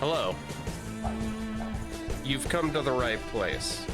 Hello. You've come to the right place.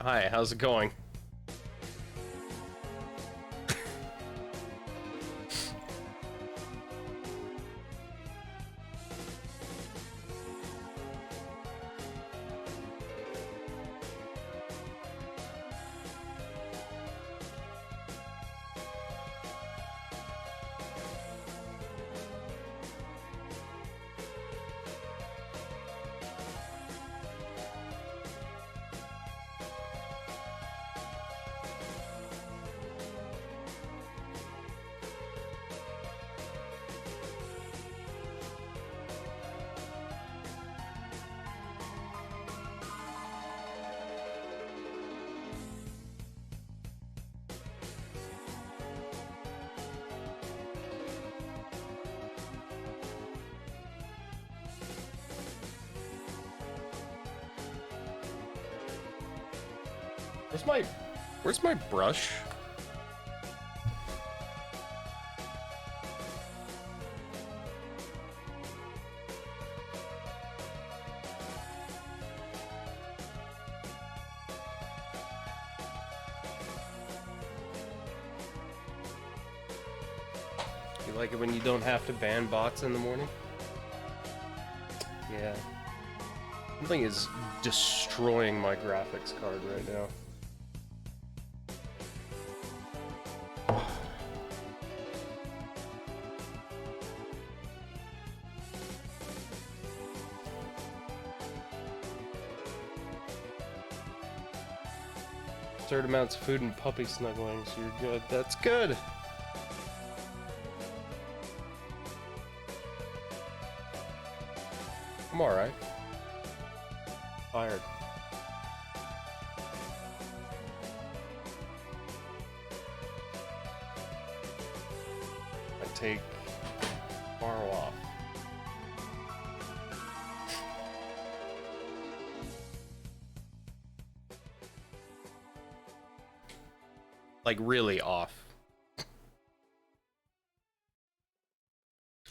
Hi, how's it going? Where's my brush? You like it when you don't have to ban bots in the morning? Yeah. Something is destroying my graphics card right now. Absurd amounts of food and puppy snuggling, so you're good. That's good! I'm alright. Fired. I take tomorrow off. Like really off.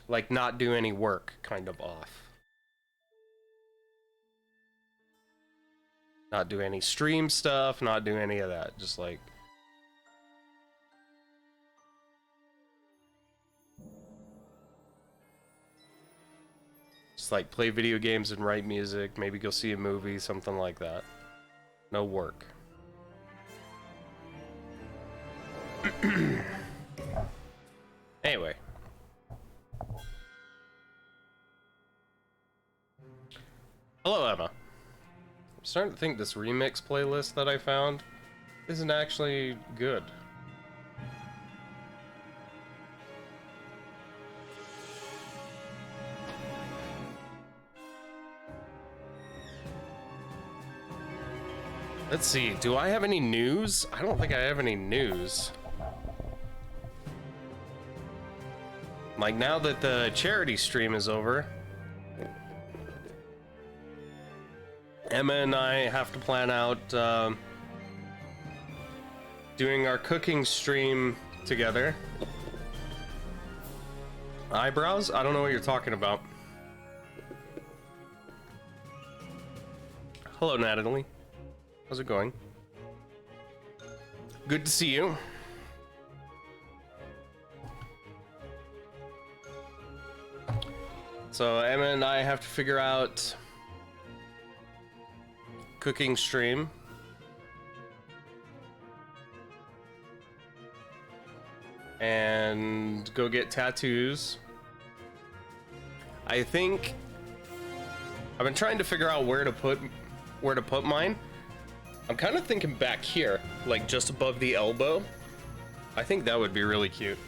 Like not do any work kind of off. Not do any stream stuff, not do any of that. Just like play video games and write music, maybe go see a movie, something like that. No work. Anyway. Hello, Emma. I'm starting to think this remix playlist that I found isn't actually good. Let's see, do I have any news? I don't think I have any news. Like, now that the charity stream is over, Emma and I have to plan out doing our cooking stream together. Eyebrows? I don't know what you're talking about. Hello, Natalie. How's it going? Good to see you. So Emma and I have to figure out cooking stream. And go get tattoos. I think I've been trying to figure out where to put mine. I'm kind of thinking back here, like just above the elbow. I think that would be really cute.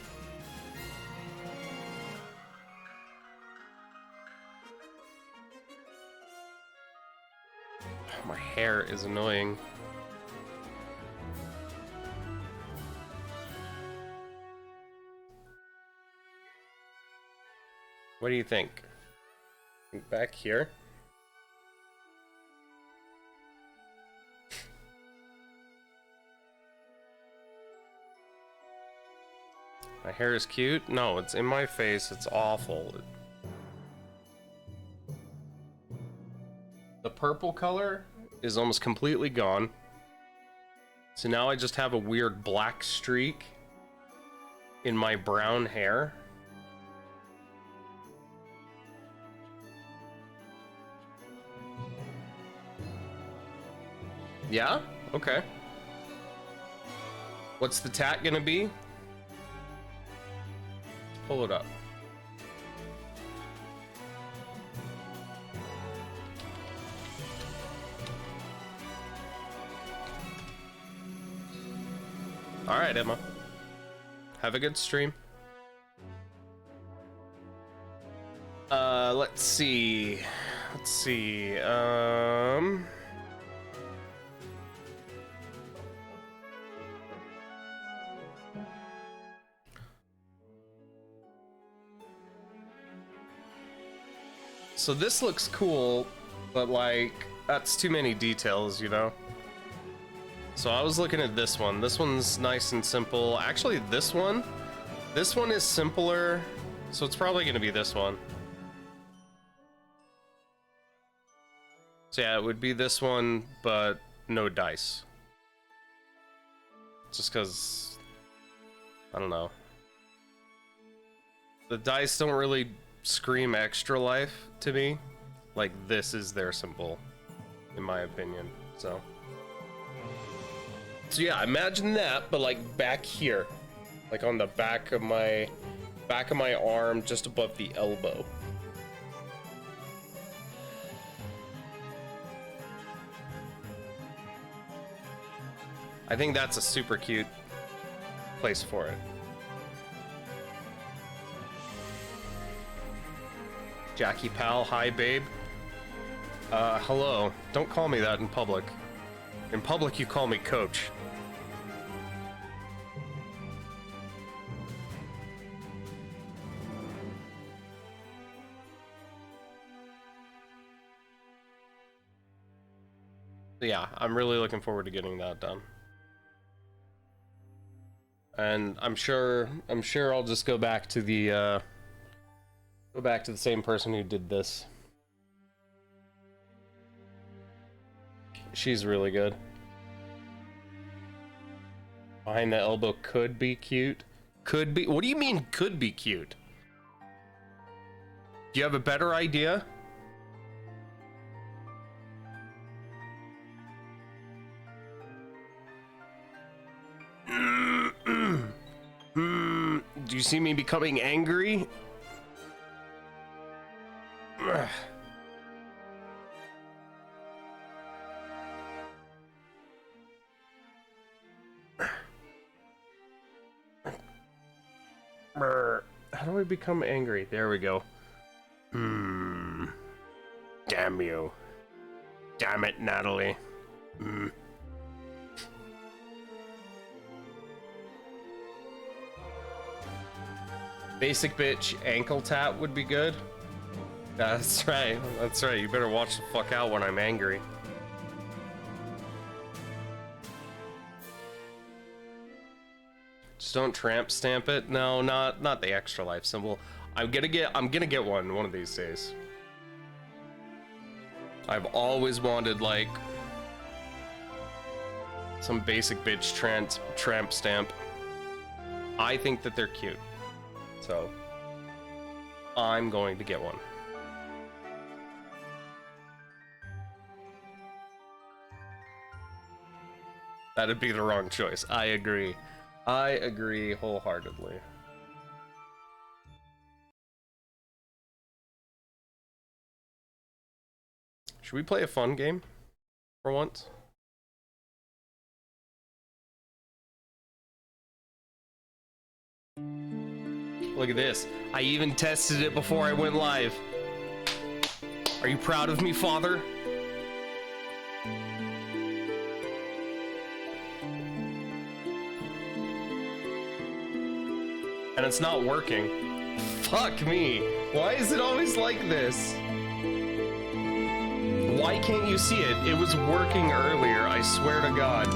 My hair is annoying. What do you think? Back here? My hair is cute? No, it's in my face. It's awful. The purple color is almost completely gone. So now I just have a weird black streak in my brown hair. Yeah? Okay. What's the tat gonna be? Pull it up. All right, Emma. Have a good stream. Let's see. So this looks cool, but like, that's too many details, you know? So I was looking at this one. This one's nice and simple. Actually, this one is simpler, so it's probably gonna be this one. So yeah, it would be this one, but no dice. Just because, I don't know. The dice don't really scream extra life to me. Like, this is their symbol, in my opinion. So yeah, imagine that, but like back here, like on the back of my arm, just above the elbow. I think that's a super cute place for it. Jackie Pal, hi babe. Hello. Don't call me that in public. In public, you call me coach. Yeah, I'm really looking forward to getting that done. And I'm sure I'll just go back to the same person who did this. She's really good. Behind the elbow could be cute. Could be? What do you mean could be cute? Do you have a better idea? Do you see me becoming angry? How do I become angry? There we go. Damn you. Damn it, Natalie. Basic bitch ankle tap would be good. That's right. That's right. You better watch the fuck out when I'm angry. Just don't tramp stamp it. No, not the extra life symbol. I'm gonna get one of these days. I've always wanted like some basic bitch tramp stamp. I think that they're cute. So I'm going to get one. That'd be the wrong choice. I agree. I agree wholeheartedly. Should we play a fun game for once? Look at this. I even tested it before I went live. Are you proud of me, Father? And it's not working. Fuck me. Why is it always like this? Why can't you see it? It was working earlier, I swear to God.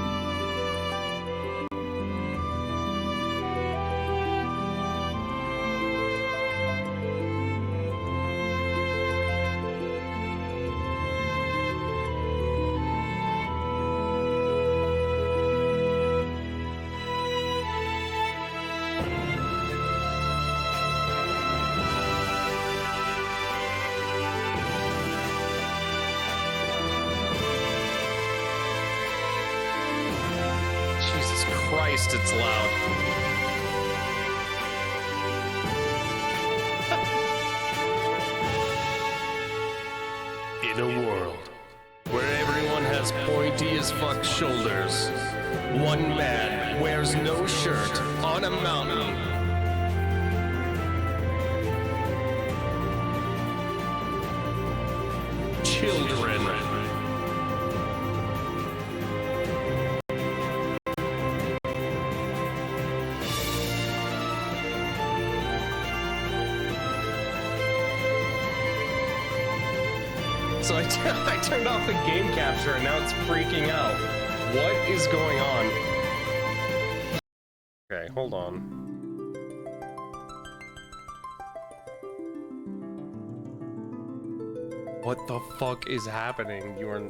Christ, it's loud. In a world where everyone has pointy as fuck shoulders, one man wears no shirt on a mountain. Children. So I turned off the game capture and now it's freaking out. What is going on? Okay, hold on. What the fuck is happening? You are...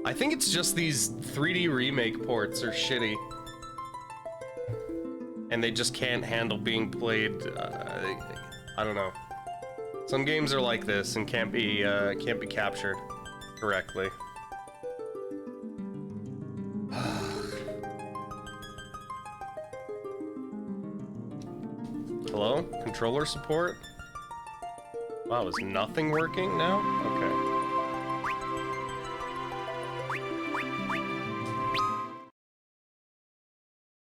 I think it's just these 3D remake ports are shitty. And they just can't handle being played. I don't know. Some games are like this and can't be captured correctly. Hello? Controller support? Wow, is nothing working now? Okay.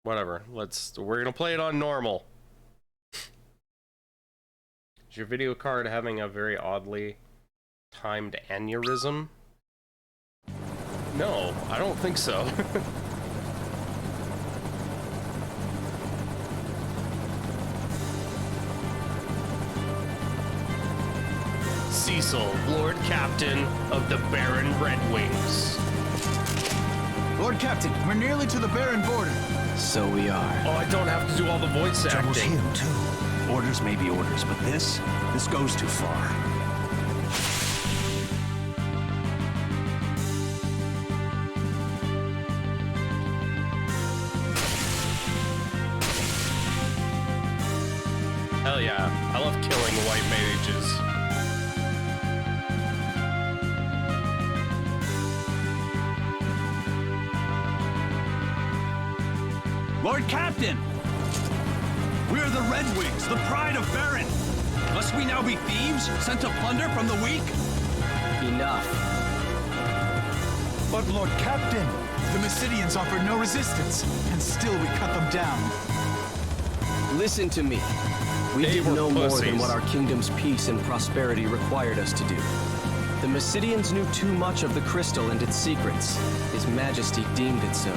Whatever, we're gonna play it on normal. Is your video card having a very oddly timed aneurysm? No, I don't think so. Cecil, Lord Captain of the Baron Red Wings. Lord Captain, we're nearly to the Baron border. So we are. Oh, I don't have to do all the voice Trouble's acting. him, too. Orders may be orders, but this goes too far. Hell yeah, I love killing white mages. Lord Captain! We're the Red Wings, the pride of Baron! Must we now be thieves, sent to plunder from the weak? Enough. But Lord Captain, the Mysidians offered no resistance, and still we cut them down. Listen to me. We They did were no more pussies. than what our kingdom's peace and prosperity required us to do. The Mysidians knew too much of the crystal and its secrets. His Majesty deemed it so.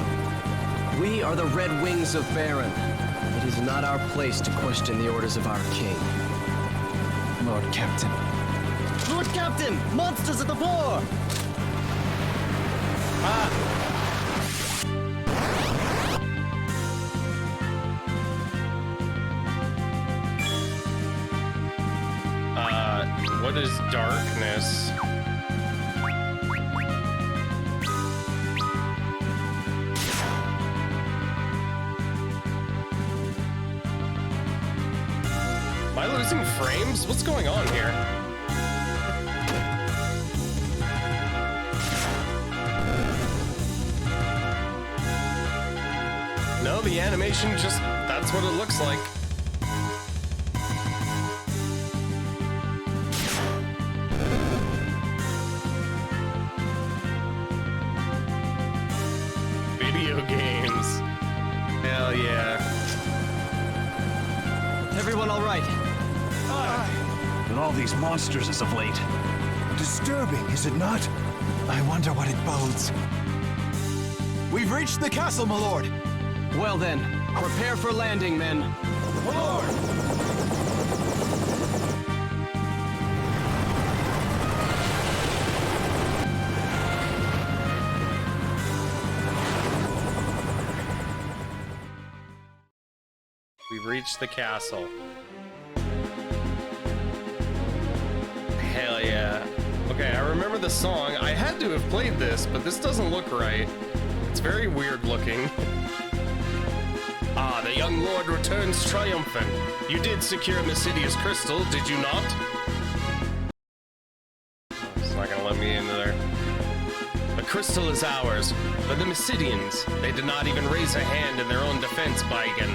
We are the Red Wings of Baron. It is not our place to question the orders of our king. Lord Captain. Lord Captain! Monsters at the fore! What is darkness? Am I losing frames? What's going on here? No, the animation just, that's what it looks like. Video games. Hell yeah. Everyone all right? And all these monsters as of late. Disturbing, is it not? I wonder what it bodes. We've reached the castle, my lord. Well then, prepare for landing, men. My lord! We've reached the castle. Hell yeah. Okay, I remember the song. I had to have played this, but this doesn't look right. It's very weird looking. Ah, the young lord returns triumphant. You did secure Mysidia's crystal, did you not? It's not gonna let me into there. The crystal is ours, but the Mysidians, they did not even raise a hand in their own defense, Baigan.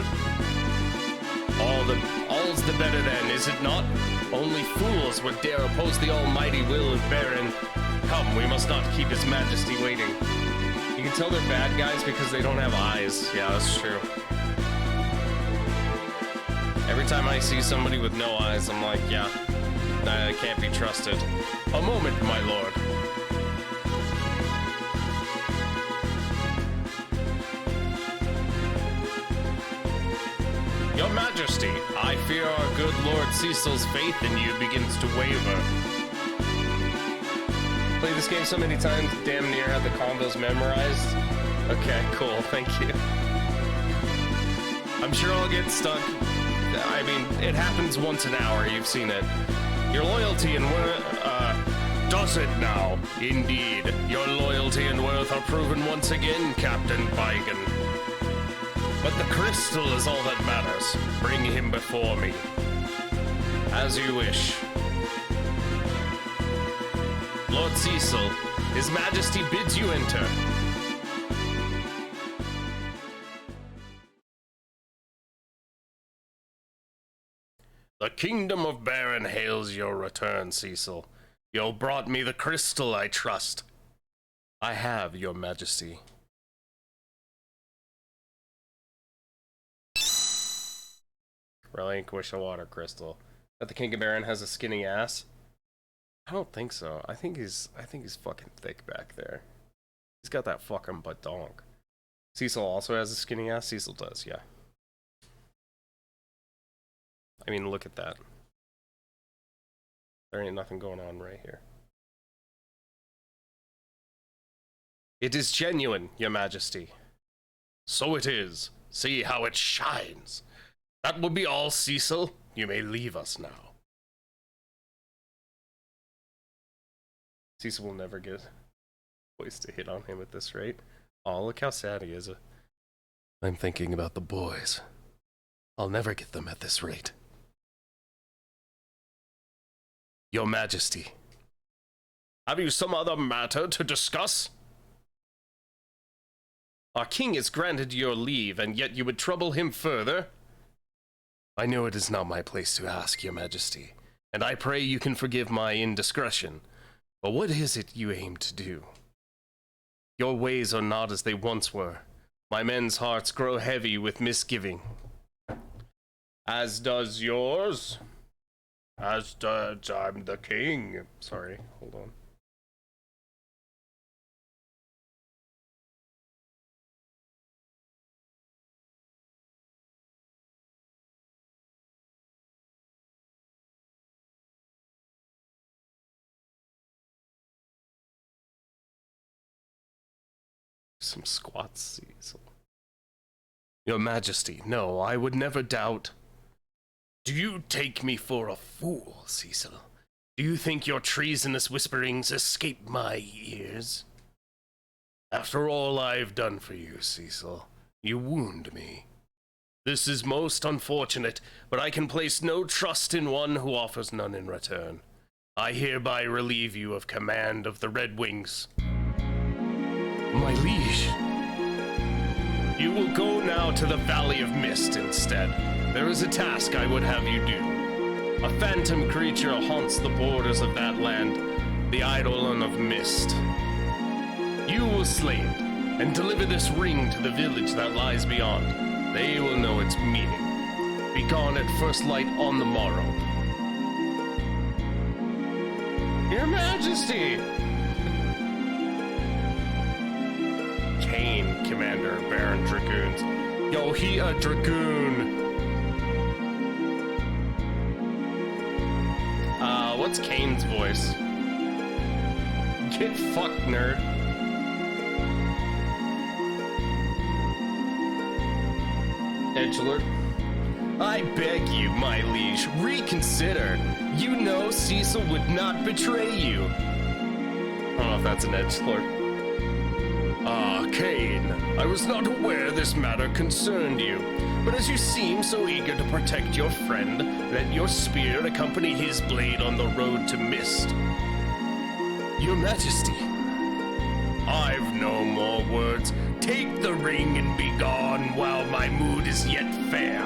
All's the better then, is it not? Only fools would dare oppose the almighty will of Baron. Come, we must not keep his majesty waiting. You can tell they're bad guys because they don't have eyes. Yeah, that's true. Every time I see somebody with no eyes, I'm like, yeah, nah, they can't be trusted. A moment, my lord. Your Majesty, I fear our good Lord Cecil's faith in you begins to waver. Played this game so many times, damn near had the combos memorized. Okay, cool, thank you. I'm sure I'll get stuck. I mean, it happens once an hour, you've seen it. Your loyalty and worth, does it now? Indeed, your loyalty and worth are proven once again, Captain Baigan. But the crystal is all that matters. Bring him before me. As you wish. Lord Cecil, His Majesty bids you enter. The Kingdom of Baron hails your return, Cecil. You brought me the crystal, I trust. I have, your Majesty. Relinquish a water crystal. That the King of Baron has a skinny ass? I don't think so. I think he's fucking thick back there. He's got that fucking badonk. Cecil also has a skinny ass? Cecil does, yeah. I mean, look at that. There ain't nothing going on right here. It is genuine, your Majesty. So it is. See how it shines. That will be all, Cecil. You may leave us now. Cecil will never get boys to hit on him at this rate. Oh, look how sad he is. I'm thinking about the boys. I'll never get them at this rate. Your Majesty, have you some other matter to discuss? Our king has granted your leave, and yet you would trouble him further? I know it is not my place to ask, your Majesty, and I pray you can forgive my indiscretion. But what is it you aim to do? Your ways are not as they once were. My men's hearts grow heavy with misgiving. As does yours. As does I'm the king. Sorry, hold on. Some squats, Cecil. Your Majesty, no, I would never doubt. Do you take me for a fool, Cecil? Do you think your treasonous whisperings escape my ears? After all I've done for you, Cecil, you wound me. This is most unfortunate, but I can place no trust in one who offers none in return. I hereby relieve you of command of the Red Wings. My liege, you will go now to the Valley of Mist instead. There is a task I would have you do. A phantom creature haunts the borders of that land, the Eidolon of Mist. You will slay it, and deliver this ring to the village that lies beyond. They will know its meaning. Be gone at first light on the morrow. Your Majesty! Kane, Commander, Baron Dragoons. Yo, he a Dragoon. What's Kane's voice? Get fucked, nerd. Edgelord. I beg you, my liege, reconsider. You know Cecil would not betray you. I don't know if that's an edgelord. Ah, Kane, I was not aware this matter concerned you. But as you seem so eager to protect your friend, let your spear accompany his blade on the road to mist. Your Majesty, I've no more words. Take the ring and be gone while my mood is yet fair.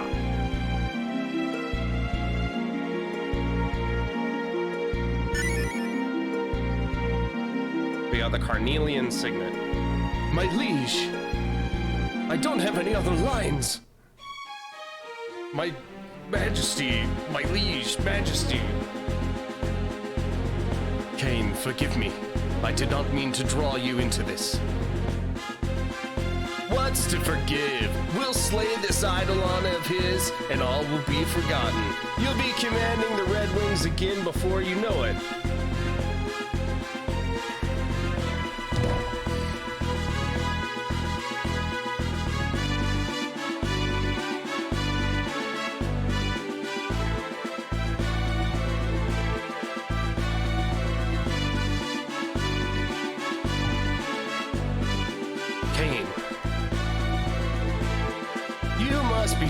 We got the Carnelian signet. My liege, I don't have any other lines. My Majesty, my liege, Majesty. Kane, forgive me. I did not mean to draw you into this. What's to forgive? We'll slay this eidolon of his, and all will be forgotten. You'll be commanding the Red Wings again before you know it.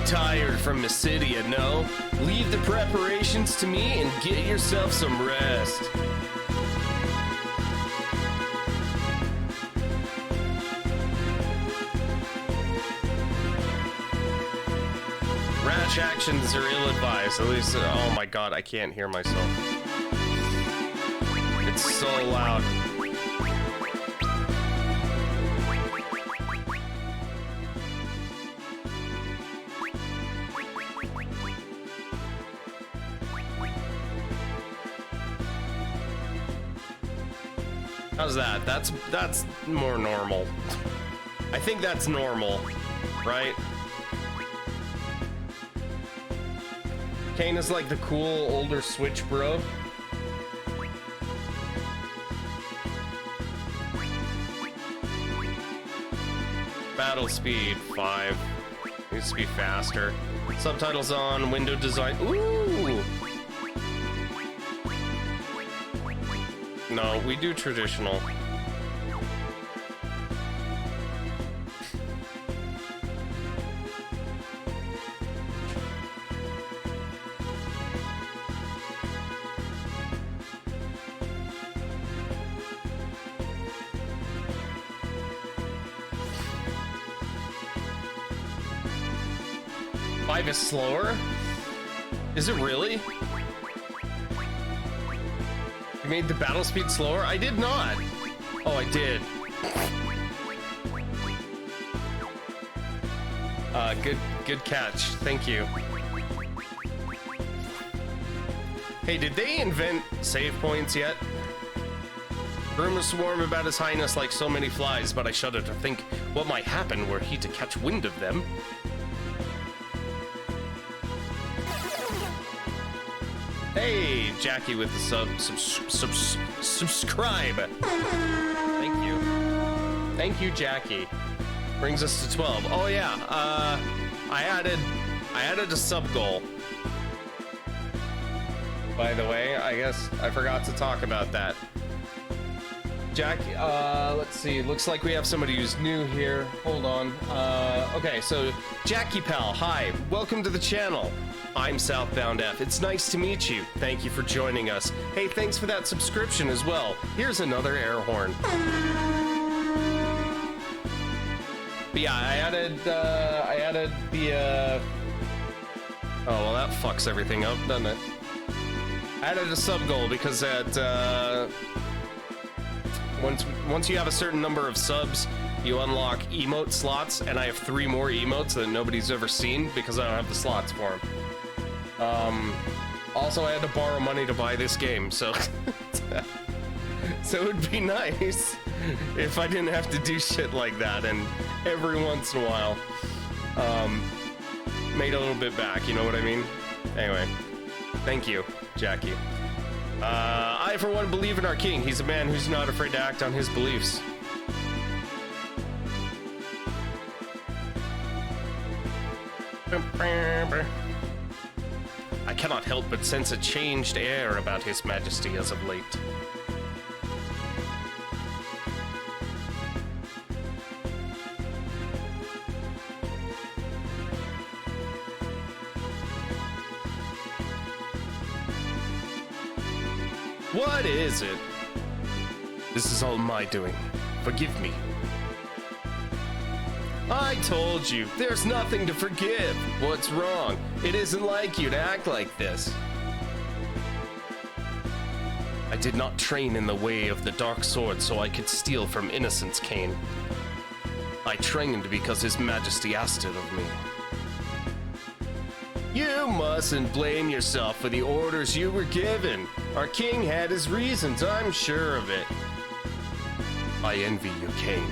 Tired from Mysidia, no? Leave the preparations to me and get yourself some rest. Rash actions are ill-advised, at least, oh my god, I can't hear myself. It's so loud. How's that? That's more normal. I think that's normal, right? Kane is like the cool older Switch bro. Battle speed 5. Needs to be faster. Subtitles on, window design. Ooh! No, we do traditional. Five is slower? Is it really? You made the battle speed slower? I did not. Oh, I did. Good catch. Thank you. Hey, did they invent save points yet? Rumors swarm about His Highness like so many flies, but I shudder to think what might happen were he to catch wind of them. Hey, Jackie with the subscribe. Thank you. Thank you, Jackie. Brings us to 12. Oh yeah, I added a sub goal. By the way, I guess I forgot to talk about that. Jackie, let's see. Looks like we have somebody who's new here. Hold on. Okay, so Jackie Pal, hi. Welcome to the channel. I'm Southbound F. It's nice to meet you. Thank you for joining us. Hey, thanks for that subscription as well. Here's another air horn. But yeah, I added the, oh, well, that fucks everything up, doesn't it? I added a sub goal because at, once you have a certain number of subs, you unlock emote slots, and I have 3 more emotes that nobody's ever seen because I don't have the slots for them. Also, I had to borrow money to buy this game, so so it would be nice if I didn't have to do shit like that, and every once in a while, made a little bit back, you know what I mean? Anyway, thank you, Jackie. I, for one, believe in our king. He's a man who's not afraid to act on his beliefs. I cannot help but sense a changed air about His Majesty as of late. What is it? This is all my doing. Forgive me. I told you, there's nothing to forgive. What's wrong? It isn't like you to act like this. I did not train in the way of the dark sword so I could steal from innocence, Cain. I trained because His Majesty asked it of me. You mustn't blame yourself for the orders you were given. Our king had his reasons, I'm sure of it. I envy you, Cain.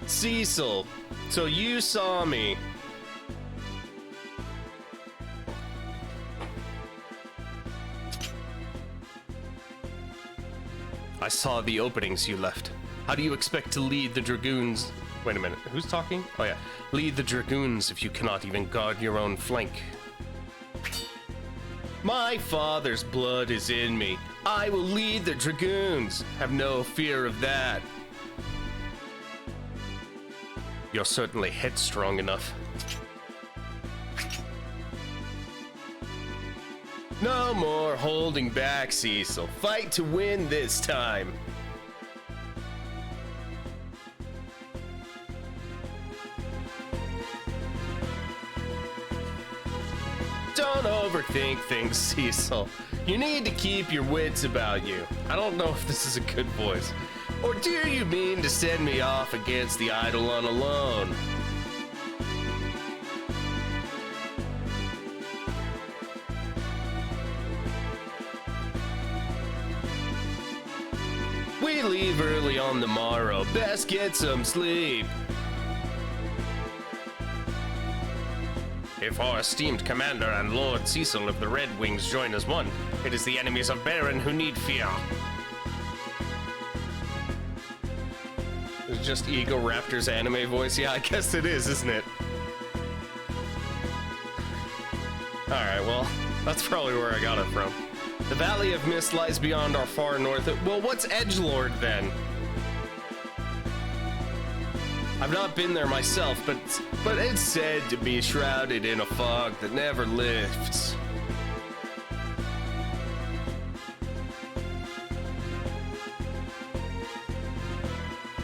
Cecil, so you saw me. I saw the openings you left. How do you expect to lead the dragoons? Wait a minute, who's talking? Oh yeah, lead the dragoons if you cannot even guard your own flank. My father's blood is in me. I will lead the dragoons. Have no fear of that. You're certainly headstrong enough. No more holding back, Cecil. Fight to win this time. Don't overthink things, Cecil. You need to keep your wits about you. I don't know if this is a good voice. Or do you mean to send me off against the Eidolon alone? We leave early on the morrow. Best get some sleep. If our esteemed commander and Lord Cecil of the Red Wings join as one, it is the enemies of Baron who need fear. It's just Ego Raptor's anime voice. Yeah, I guess it is, isn't it? Alright, well, that's probably where I got it from. The Valley of Mist lies beyond our far north. Well, what's Edgelord then? I've not been there myself, but it's said to be shrouded in a fog that never lifts.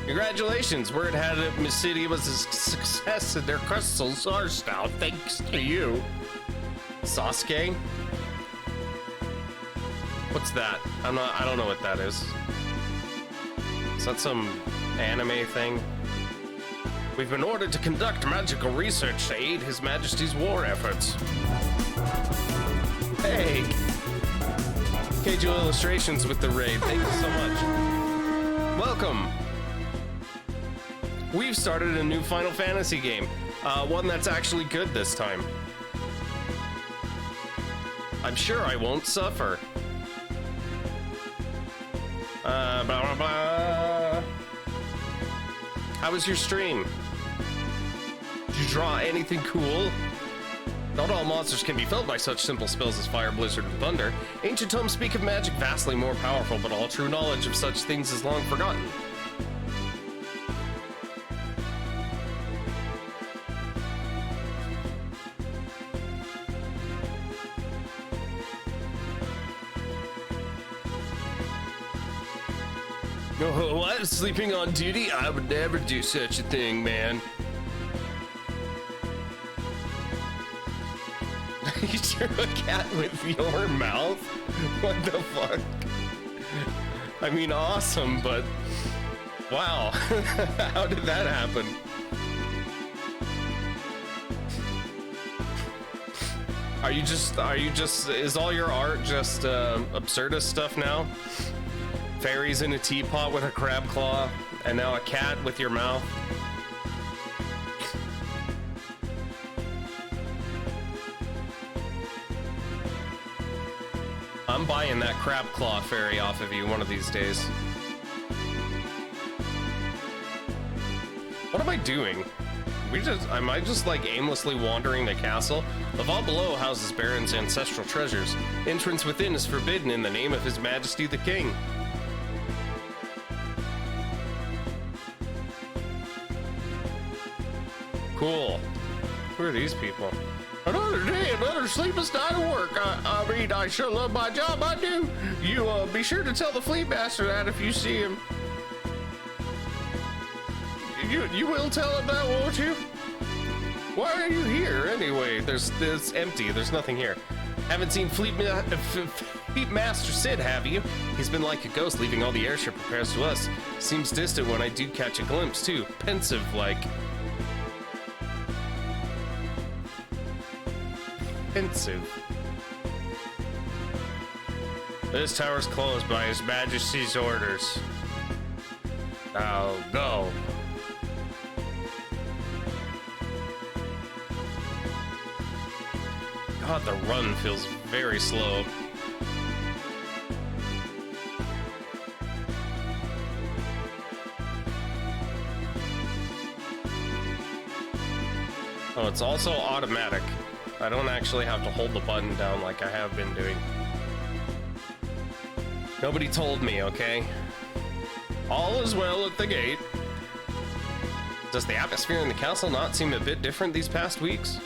Congratulations, word had it Miss City was a success in their crystal sword style, thanks to you. Sasuke? What's that? I don't know what that is. Is that some anime thing? We've been ordered to conduct magical research to aid His Majesty's war efforts. Hey! Keijo Illustrations with the raid, thank you so much. Welcome! We've started a new Final Fantasy game. One that's actually good this time. I'm sure I won't suffer. Blah, blah, blah. How was your stream? Did you draw anything cool? Not all monsters can be felt by such simple spells as fire, blizzard, and thunder. Ancient tomes speak of magic vastly more powerful, but all true knowledge of such things is long forgotten. Oh, what? Sleeping on duty? I would never do such a thing, man. You drew a cat with your mouth? What the fuck? I mean, awesome, but wow. How did that happen? Are you just, is all your art just absurdist stuff now? Fairies in a teapot with a crab claw, and now a cat with your mouth? I'm buying that crab claw fairy off of you one of these days. What am I doing? Am I just like aimlessly wandering the castle? The vault below houses Baron's ancestral treasures. Entrance within is forbidden in the name of His Majesty the King. Cool. Who are these people? Another day, another sleepless night of work. I mean, I sure love my job, I do. You be sure to tell the fleet master that if you see him. You will tell him that, won't you? Why are you here anyway? It's empty. There's nothing here. Haven't seen Fleet Master Sid, have you? He's been like a ghost, leaving all the airship repairs to us. Seems distant when I do catch a glimpse too. Pensive like. Pensive. This tower's closed by His Majesty's orders. Now go. God, the run feels very slow. Oh, it's also automatic. I don't actually have to hold the button down like I have been doing. Nobody told me, okay? All is well at the gate. Does the atmosphere in the castle not seem a bit different these past weeks?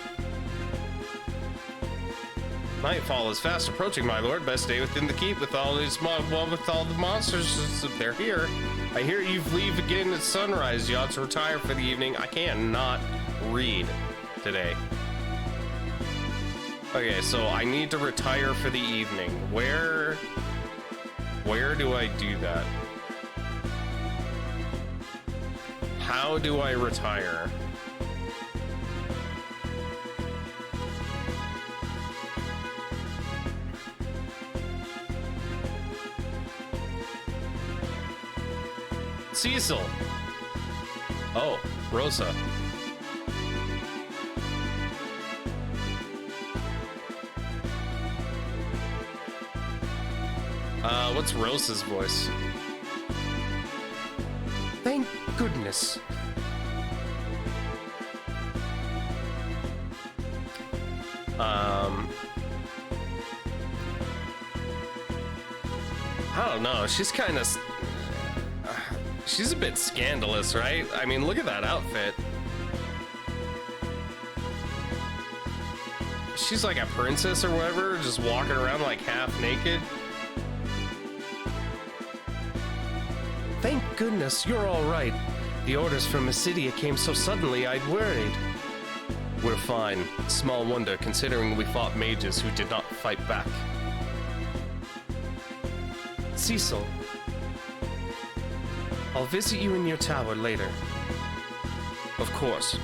Nightfall is fast approaching, my lord. Best stay within the keep with all these with all the monsters. They're here. I hear you leave again at sunrise. You ought to retire for the evening. I can't not read today. Okay, so I need to retire for the evening. Where do I do that? How do I retire? Cecil. Oh, Rosa. What's Rosa's voice? Thank goodness. I don't know. She's kind of... she's a bit scandalous, right? I mean, look at that outfit. She's like a princess or whatever, just walking around like half naked. Thank goodness you're all right. The orders from Mysidia came so suddenly I'd worried. We're fine. Small wonder considering we fought mages who did not fight back. Cecil. I'll visit you in your tower later. Of course.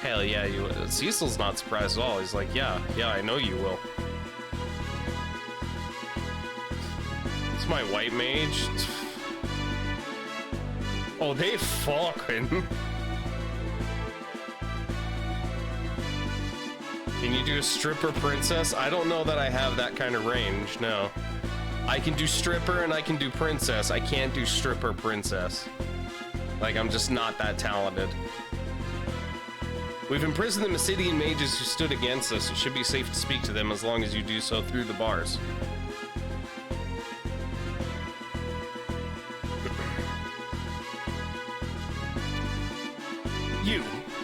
Hell yeah, you will. Cecil's not surprised at all. He's like, yeah, I know you will. It's my white mage. Oh, they fucking. Can you do a stripper princess? I don't know that I have that kind of range, no. I can do stripper and I can do princess. I can't do stripper princess. Like, I'm just not that talented. We've imprisoned the Mysidian mages who stood against us. It should be safe to speak to them as long as you do so through the bars.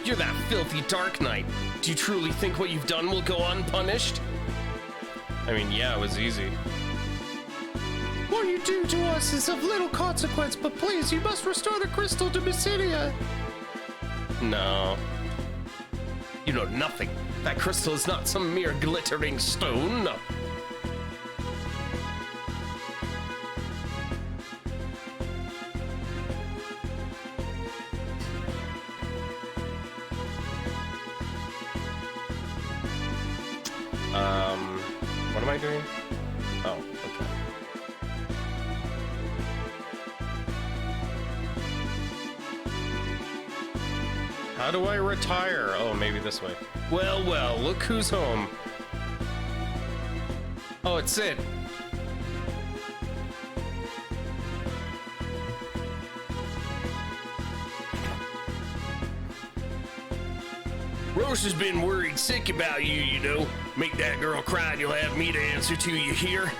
You're that filthy Dark Knight. Do you truly think what you've done will go unpunished? I mean, yeah, it was easy. What you do to us is of little consequence, but please, you must restore the crystal to Mysidia. No. You know nothing. That crystal is not some mere glittering stone. What am I doing? Oh, okay. How do I retire? Oh, maybe this way. Well, well, look who's home. Oh, it's Sid. Rose has been worried sick about you, you know. Make that girl cry and you'll have me to answer to, you hear?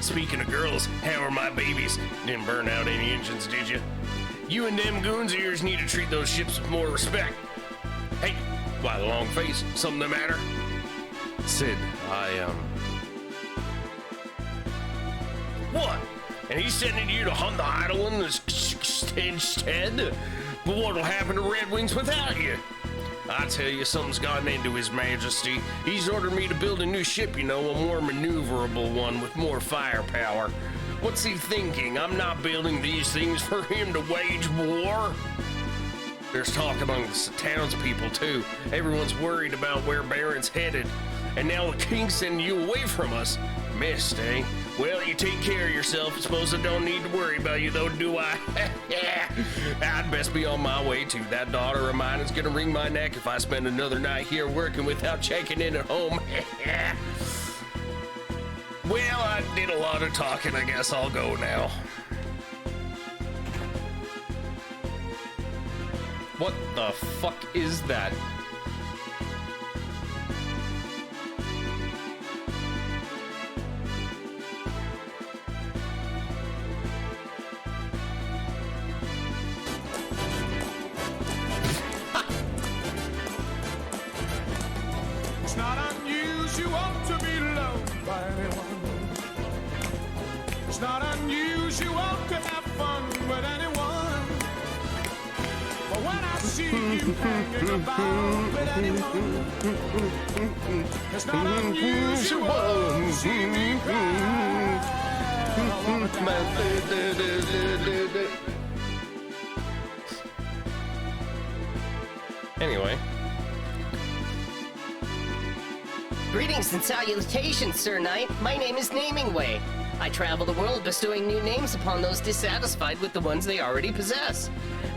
Speaking of girls, how are my babies? Didn't burn out any engines, did you? You and them goons of yours need to treat those ships with more respect. Hey, why the long face? Something the matter? Sid, What? And he's sending you to hunt the idle one instead? But what'll happen to Red Wings without you? I tell you, something's gotten into His Majesty. He's ordered me to build a new ship, you know, a more maneuverable one with more firepower. What's he thinking? I'm not building these things for him to wage war? There's talk among the townspeople, too. Everyone's worried about where Baron's headed. And now the king's sending you away from us. Missed, eh? Well, you take care of yourself. Suppose I don't need to worry about you, though, do I? I'd best be on my way, too. That daughter of mine is gonna wring my neck if I spend another night here working without checking in at home. Well, I did a lot of talking. I guess I'll go now. What the fuck is that? It's not unusual to be loved by anyone. It's not unusual to have fun with anyone. But when I see you hanging about with anyone, it's not unusual to see me cry. Anyway. Greetings and salutations, Sir Knight. My name is Namingway. I travel the world bestowing new names upon those dissatisfied with the ones they already possess.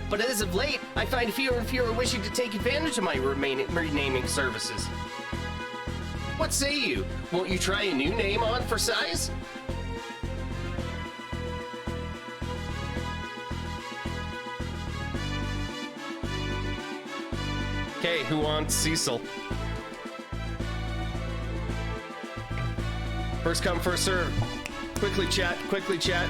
But as of late, I find fewer and fewer wishing to take advantage of my renaming services. What say you? Won't you try a new name on for size? Okay, who wants Cecil? First come, first serve. Quickly chat, quickly chat.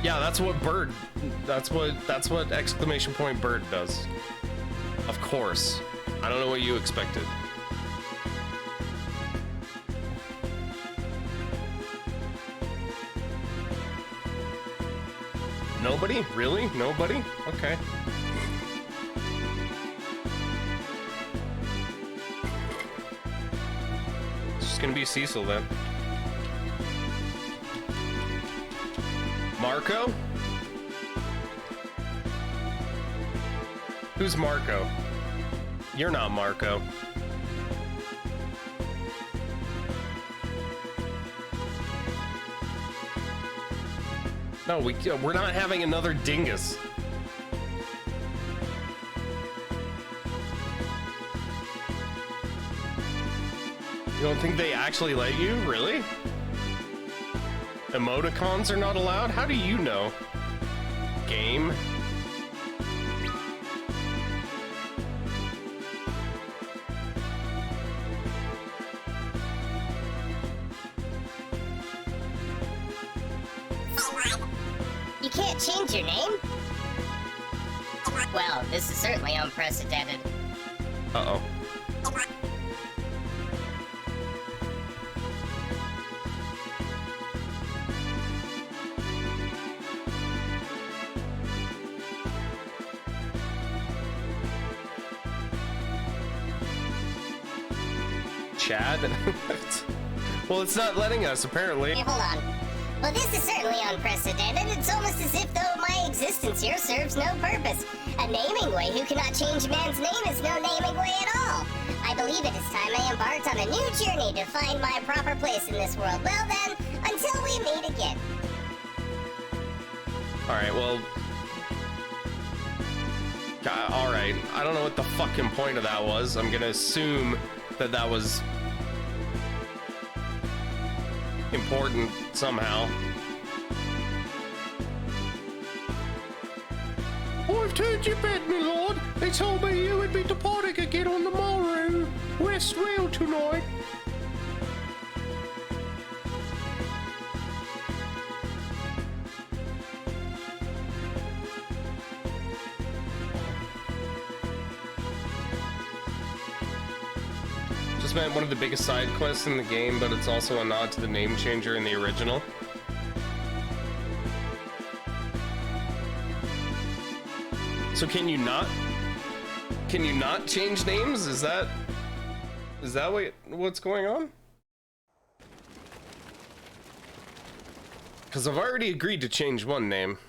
Yeah, that's what bird, that's what exclamation point bird does. Of course. I don't know what you expected. Nobody? Really? Nobody? Okay. It's gonna be Cecil then. Marco? Who's Marco? You're not Marco. No, we're not having another dingus. You don't think they actually let you? Really? Emoticons are not allowed? How do you know? Game? You can't change your name? Well, this is certainly unprecedented. Uh-oh. chat? Well, it's not letting us, apparently. Hey, hold on. Well, this is certainly unprecedented. It's almost as if though my existence here serves no purpose. A naming way who cannot change a man's name is no naming way at all. I believe it is time I embarked on a new journey to find my proper place in this world. Well then, until we meet again. Alright, well... Alright, I don't know what the fucking point of that was. I'm gonna assume that that was... important somehow. I've turned your bed, my lord. They told me you would be departing again on the morrow. Rest well tonight. Just meant one of the biggest side quests in the game, but it's also a nod to the name changer in the original. So can you not change names? Is that what's going on? Because I've already agreed to change one name.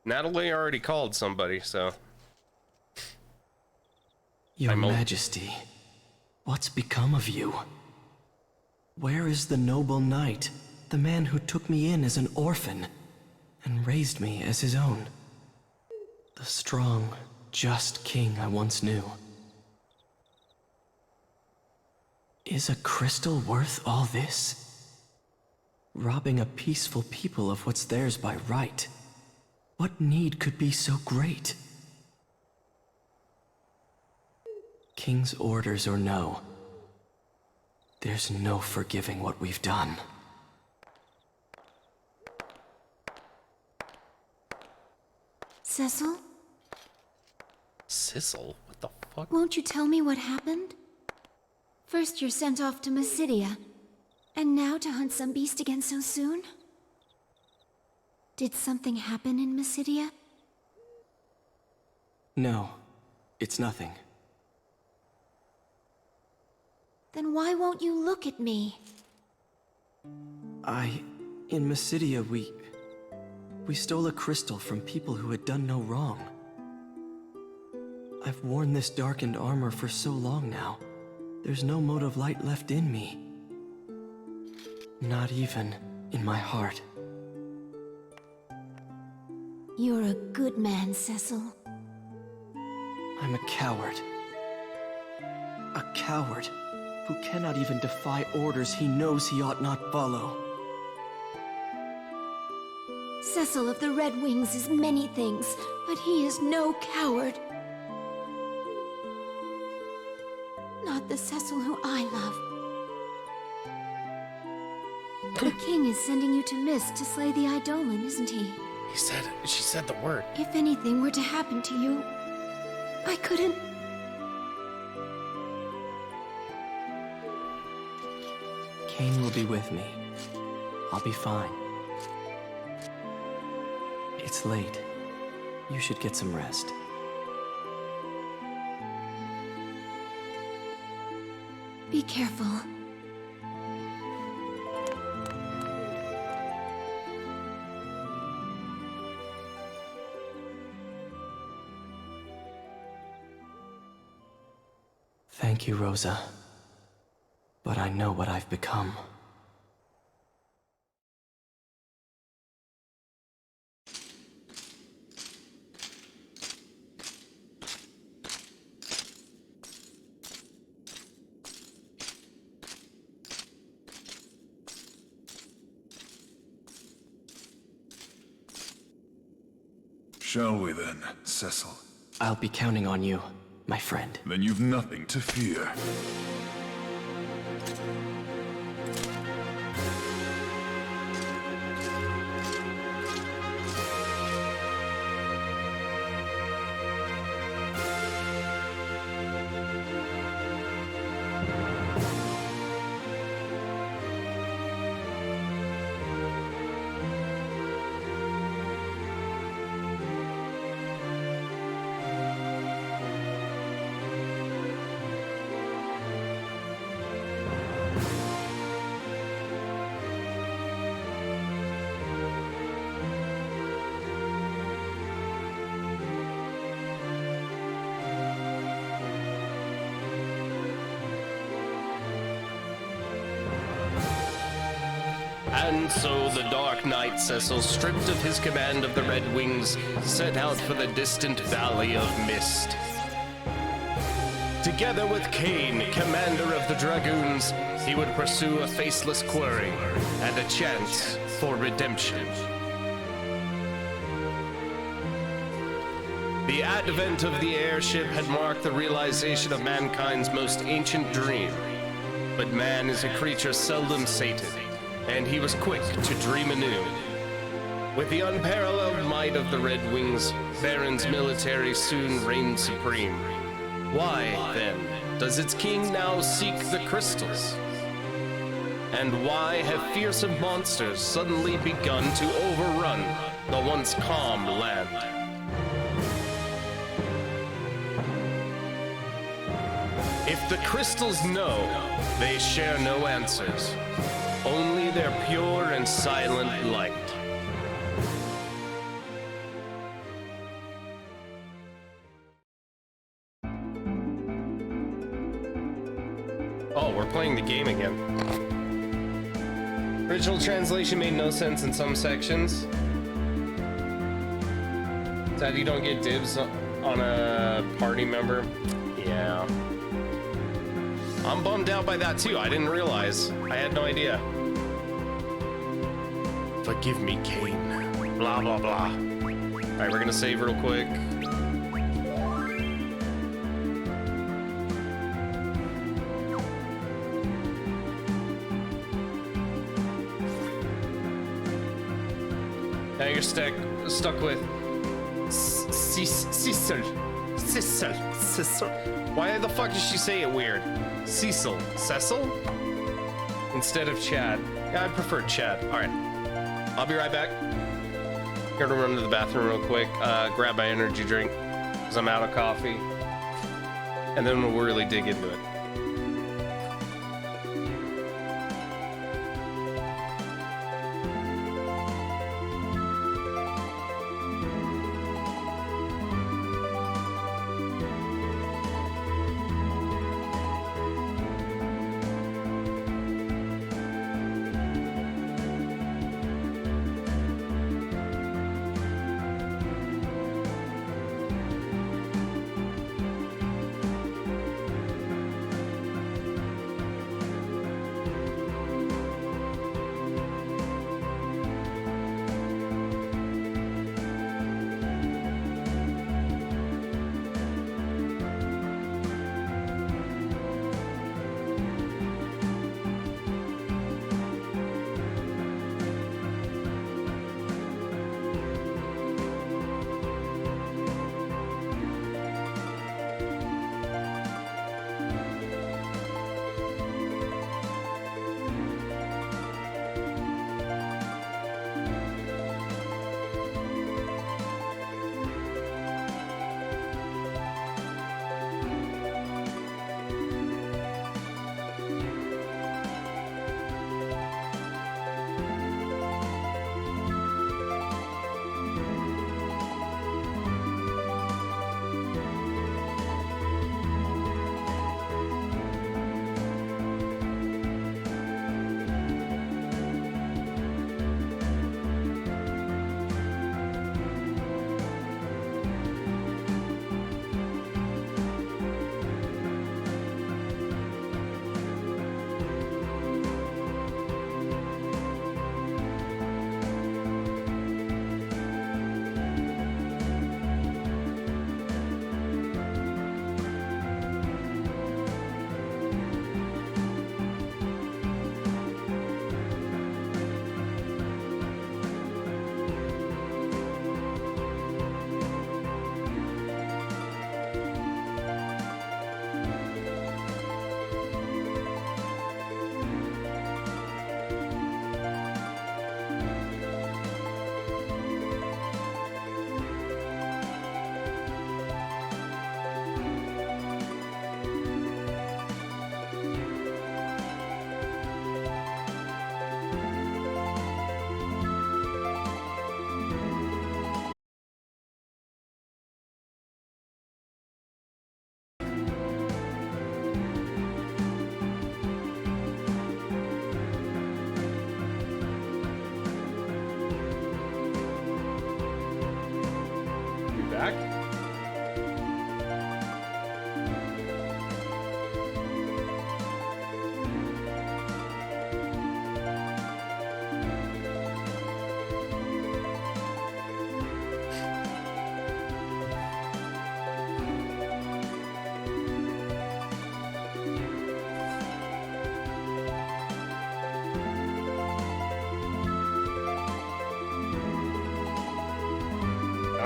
Natalie already called somebody, so. Your Majesty, what's become of you? Where is the noble knight, the man who took me in as an orphan and raised me as his own? The strong, just king I once knew. Is a crystal worth all this? Robbing a peaceful people of what's theirs by right. What need could be so great? King's orders or no, there's no forgiving what we've done. Cecil? Sissel? What the fuck? Won't you tell me what happened? First you're sent off to Mysidia, and now to hunt some beast again so soon? Did something happen in Mysidia? No, it's nothing. Then why won't you look at me? In Mysidia, we stole a crystal from people who had done no wrong. I've worn this darkened armor for so long now. There's no mote of light left in me. Not even in my heart. You're a good man, Cecil. I'm a coward. A coward who cannot even defy orders he knows he ought not follow. Cecil of the Red Wings is many things, but he is no coward. Not the Cecil who I love. The king is sending you to Mist to slay the Eidolon, isn't he? She said the word. If anything were to happen to you, I couldn't... Cain will be with me. I'll be fine. It's late. You should get some rest. Be careful. Thank you, Rosa. But I know what I've become. Shall we then, Cecil? I'll be counting on you, my friend. Then you've nothing to fear. And so the Dark Knight Cecil, stripped of his command of the Red Wings, set out for the distant Valley of Mist. Together with Kane, commander of the Dragoons, he would pursue a faceless quarry and a chance for redemption. The advent of the airship had marked the realization of mankind's most ancient dream. But man is a creature seldom sated, and he was quick to dream anew. With the unparalleled might of the Red Wings, Baron's military soon reigned supreme. Why, then, does its king now seek the crystals? And why have fearsome monsters suddenly begun to overrun the once calm land? If the crystals know, they share no answers, only their pure and silent light. Oh, we're playing the game again. Original translation made no sense in some sections. Sad you don't get dibs on a party member. Yeah. I'm bummed out by that too. I didn't realize. I had no idea. Forgive me, Kane. Blah, blah, blah. Alright, we're gonna save real quick. Now you're stuck with Cecil. Why the fuck does she say it weird? Cecil. Instead of Chad. Yeah, I prefer Chad. Alright. I'll be right back. Gonna run to the bathroom real quick. Grab my energy drink, because I'm out of coffee. And then we'll really dig into it.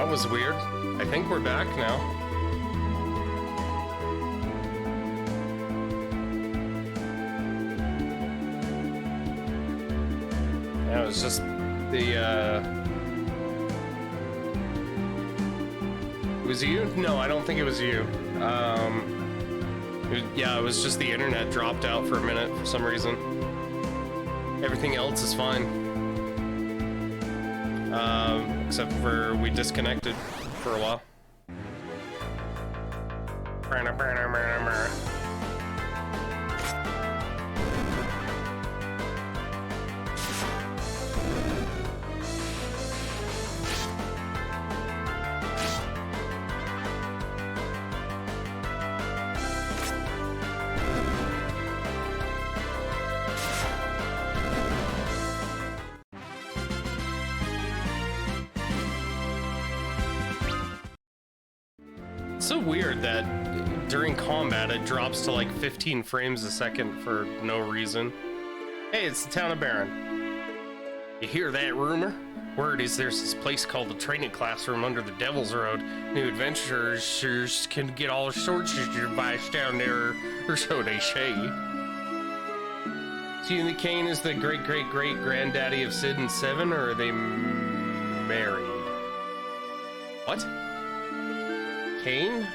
That was weird. I think we're back now. Yeah, it was just the, Was it you? No, I don't think it was you. Yeah, it was just the internet dropped out for a minute for some reason. Everything else is fine. Except for we disconnected for a while. So weird that during combat it drops to like 15 frames a second for no reason. Hey, it's the town of Baron. You hear that rumor? Word is there's this place called the training classroom under the Devil's Road. New adventurers can get all sorts of advice down there, or so they say. So you think Kane is the great-great-great-granddaddy of Sid and Seven, or are they married? What? Kane?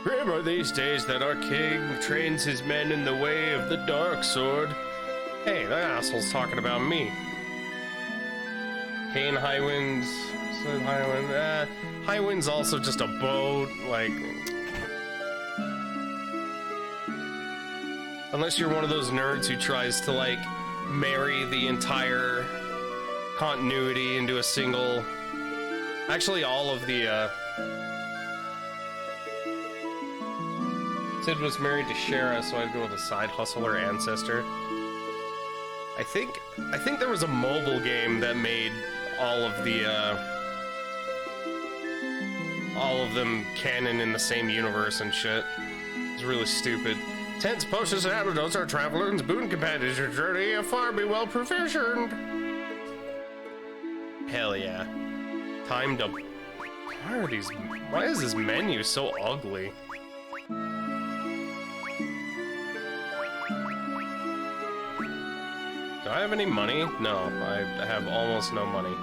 Grim are these days that our king trains his men in the way of the dark sword. Hey, that asshole's talking about me. Kane Highwinds, Sid Highwind. Highwind's also just a boat, like. Unless you're one of those nerds who tries to, like, marry the entire continuity into a single... Actually, all of the, Sid was married to Shara, so I'd go with a side hustler ancestor. I think there was a mobile game that made all of them canon in the same universe and shit. It's really stupid. Tents, potions, and antidotes are travelers' boon companions. Your journey are far be well provisioned. Hell yeah. Time to... Why is this menu so ugly? Do I have any money? No, I have almost no money.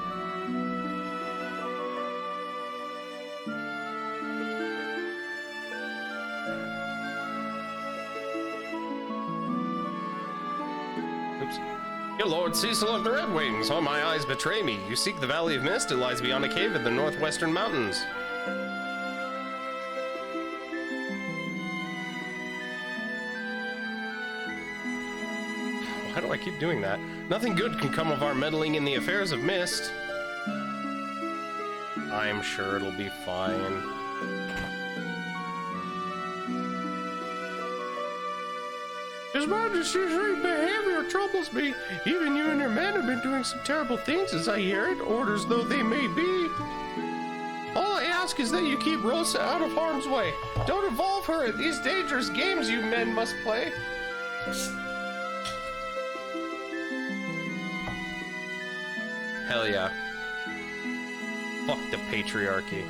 Your Lord Cecil of the Red Wings, all my eyes betray me. You seek the Valley of Mist, it lies beyond a cave in the northwestern mountains. Why do I keep doing that? Nothing good can come of our meddling in the affairs of Mist. I'm sure it'll be fine. His Majesty's behavior troubles me. Even you and your men have been doing some terrible things, as I hear it, orders though they may be. All I ask is that you keep Rosa out of harm's way. Don't involve her in these dangerous games you men must play. Hell yeah. Fuck the patriarchy.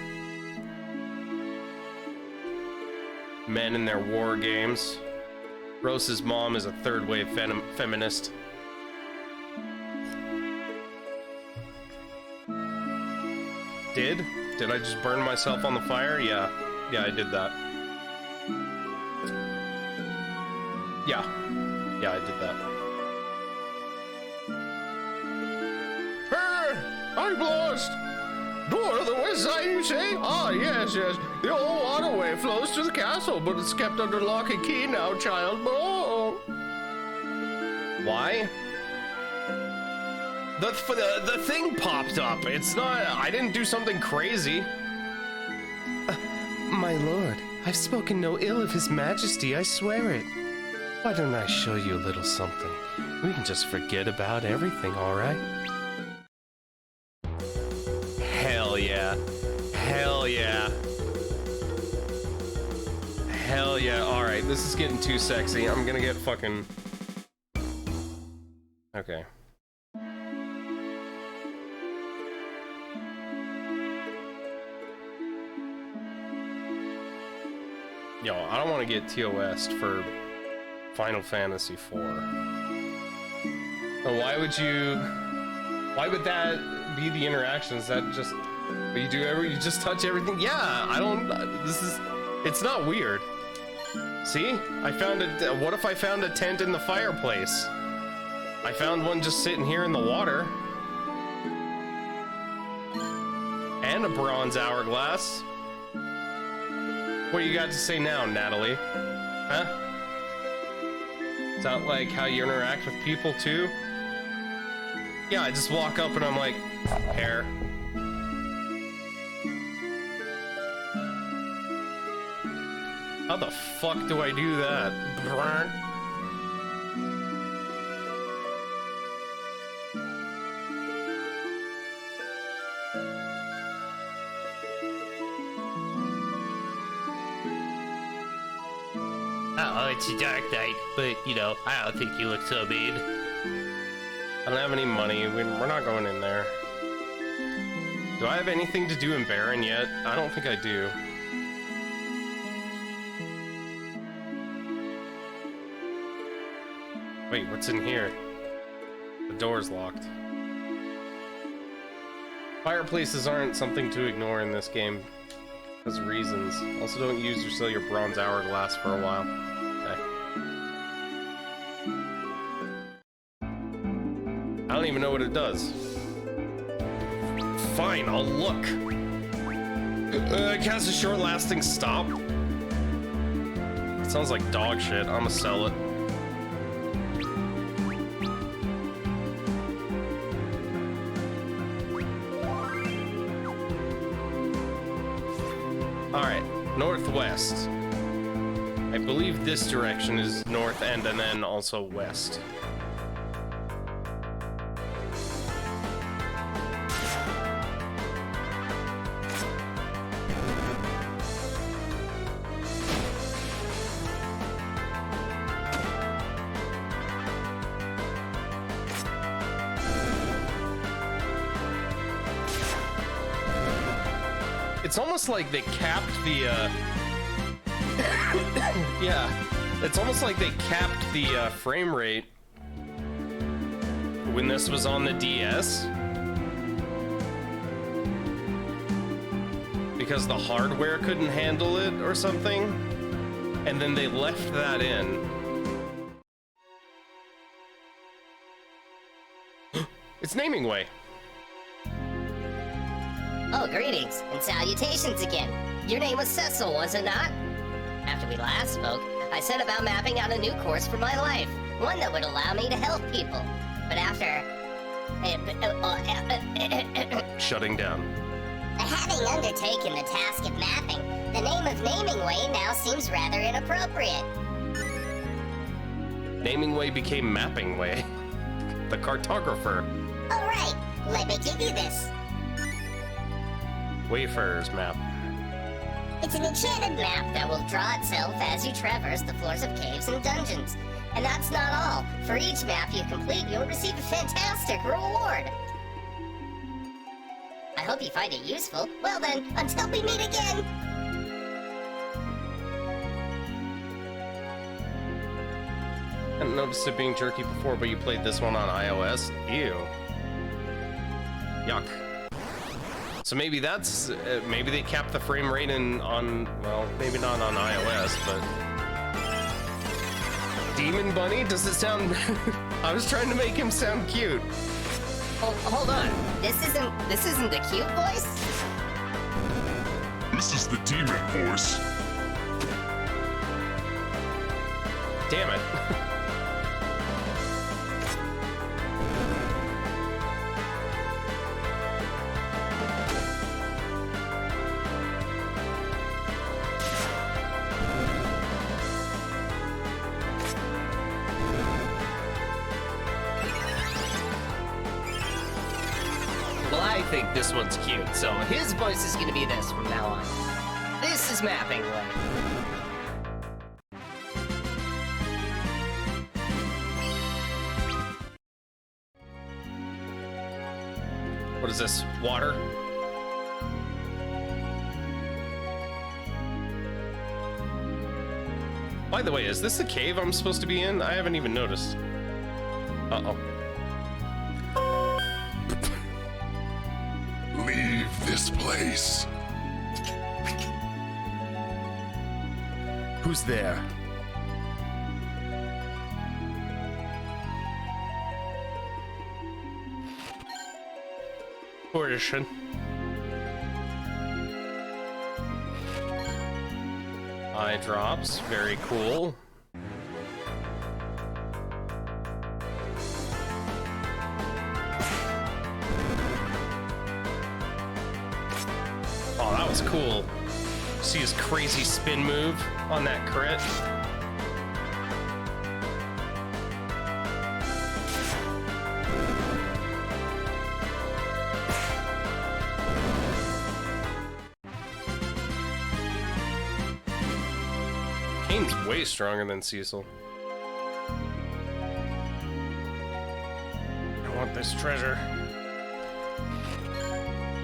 Men in their war games. Rose's mom is a third-wave feminist. Did I just burn myself on the fire? Yeah, I did that. Yeah, I did that. I'm lost! Door to the west side, you say? Ah, yes. The old waterway flows to the castle, but it's kept under lock and key now, child. Oh. Why? The thing popped up. It's not... I didn't do something crazy. My lord, I've spoken no ill of his majesty, I swear it. Why don't I show you a little something? We can just forget about everything, all right? Hell yeah. Hell yeah. Hell yeah. Alright, this is getting too sexy. I'm gonna get fucking... Okay. Yo, I don't want to get TOS for Final Fantasy IV. But why would you... Why would that be the interactions? That just... You do you just touch everything? Yeah, I don't... This is... It's not weird. See? I found a... What if I found a tent in the fireplace? I found one just sitting here in the water. And a bronze hourglass. What do you got to say now, Natalie? Huh? Is that like how you interact with people too? Yeah, I just walk up and I'm like, hair. How the fuck do I do that? Oh, it's a dark night, but, you know, I don't think you look so mean. I don't have any money. We're not going in there. Do I have anything to do in Baron yet? I don't think I do. Wait, what's in here? The door's locked. Fireplaces aren't something to ignore in this game. Because of reasons. Also, don't use or sell your bronze hourglass for a while. Okay. I don't even know what it does. Fine, I'll look. Cast a short-lasting stop. It sounds like dog shit. I'ma sell it. Alright, northwest. I believe this direction is north and then also west. It's almost like they capped the, yeah, it's almost like they capped the frame rate when this was on the DS. Because the hardware couldn't handle it or something. And then they left that in. It's Naming Way. Oh, greetings and salutations again. Your name was Cecil, was it not? After we last spoke, I set about mapping out a new course for my life, one that would allow me to help people. But after... Shutting down. Having undertaken the task of mapping, the name of Naming Way now seems rather inappropriate. Naming Way became Mapping Way. The cartographer. Alright, let me give you this. Wayfarer's map. It's an enchanted map that will draw itself as you traverse the floors of caves and dungeons. And that's not all. For each map you complete, you'll receive a fantastic reward. I hope you find it useful. Well then, until we meet again. I hadn't noticed it being jerky before, but you played this one on iOS? Ew. Yuck. So maybe that's, maybe they capped the frame rate on, well, maybe not on iOS, but... Demon Bunny? Does it sound... I was trying to make him sound cute. Hold on. This isn't the cute voice? This is the demon voice. Damn it. I think this one's cute, so his voice is gonna be this from now on. This is Mapping Way. What is this? Water? By the way, is this the cave I'm supposed to be in? I haven't even noticed. Uh-oh. Leave this place. Who's there? Portion. Eye drops, very cool. Oh, that was cool. See his crazy spin move on that crit. Kane's way stronger than Cecil. I want this treasure.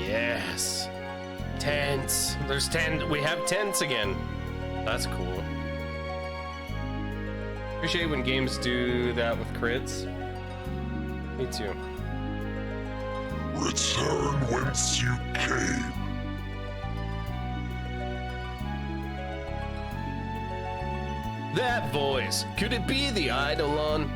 Yes. Tents. There's 10. We have tents again. That's cool. Appreciate when games do that with crits. Me too. Return whence you came. That voice. Could it be the Eidolon?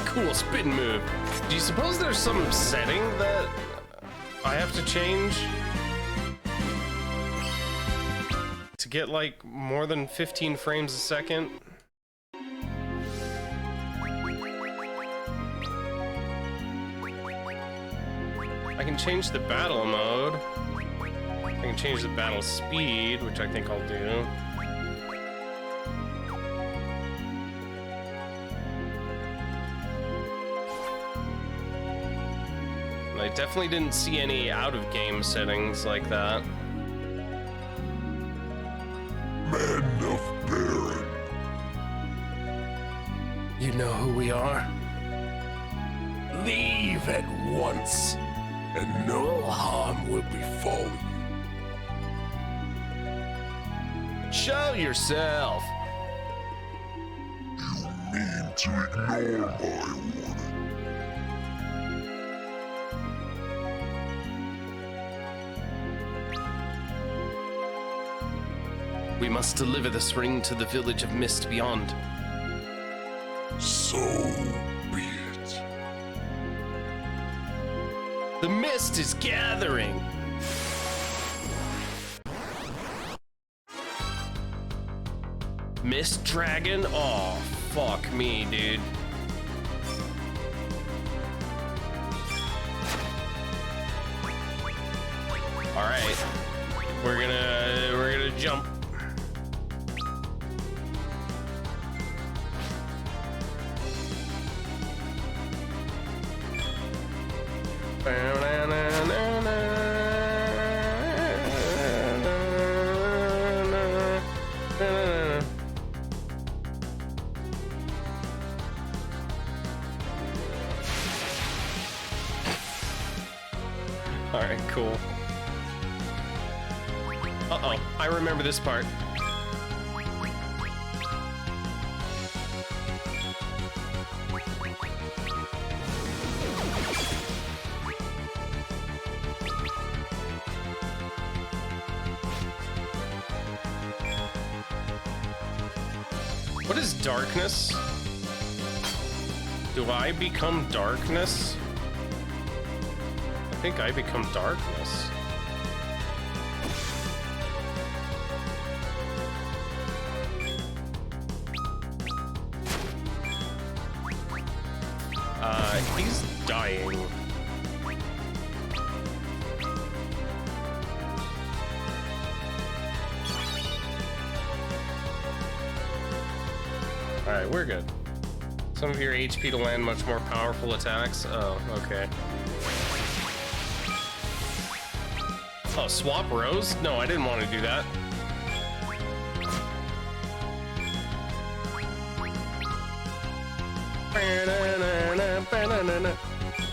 Cool spin move. Do you suppose there's some setting that I have to change to get like more than 15 frames a second? I can change the battle mode. I can change the battle speed, which I think I'll do. I definitely didn't see any out-of-game settings like that. Men of Baron. You know who we are? Leave at once, and no harm will befall you. Show yourself! You mean to ignore my warning? We must deliver this ring to the village of Mist beyond. So be it. The mist is gathering! Mist Dragon? Oh, fuck me, dude. Alright. We're gonna jump. Alright, cool. Uh-oh, I remember this part. What is darkness? Do I become darkness? I think I become darkness. He's dying. Alright, we're good. Some of your HP to land much more powerful attacks. Oh, okay. Oh, swap rows? No, I didn't want to do that.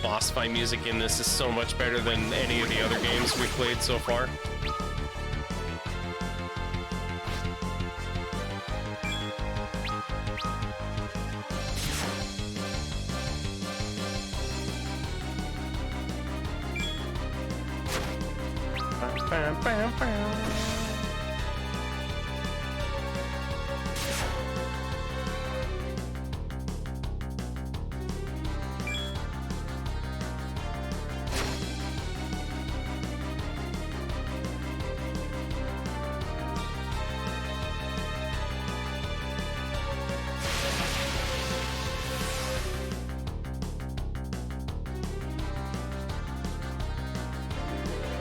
Boss fight music in this is so much better than any of the other games we've played so far.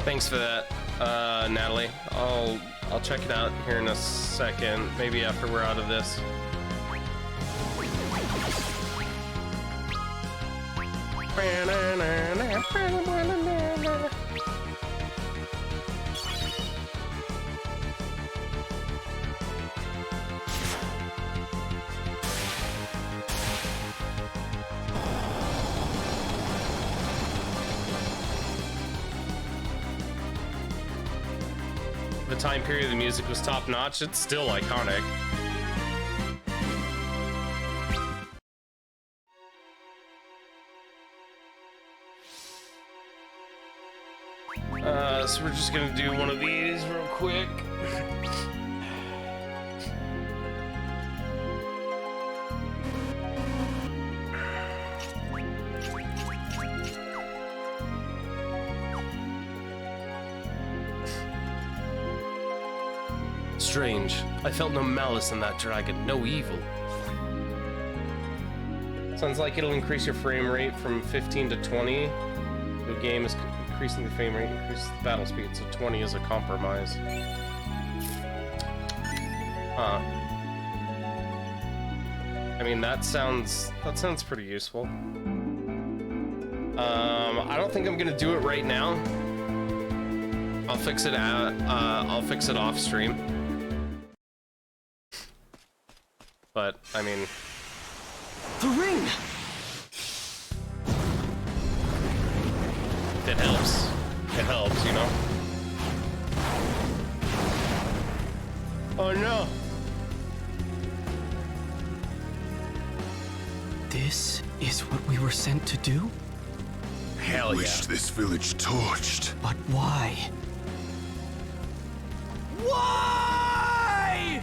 Thanks for that, Natalie. I'll check it out here in a second, maybe after we're out of this. The time period the music was top notch, it's still iconic. So we're just gonna do one of these real quick. Strange. I felt no malice in that dragon, no evil. Sounds like it'll increase your frame rate from 15 to 20. The game is increasing the frame rate, increases the battle speed, so 20 is a compromise. Huh. I mean, that sounds pretty useful. I don't think I'm gonna do it right now. I'll fix it off stream. But I mean, The ring! it helps. It helps, you know? Oh no! This is what we were sent to do? Hell yeah. Wish this village torched. But why? Why?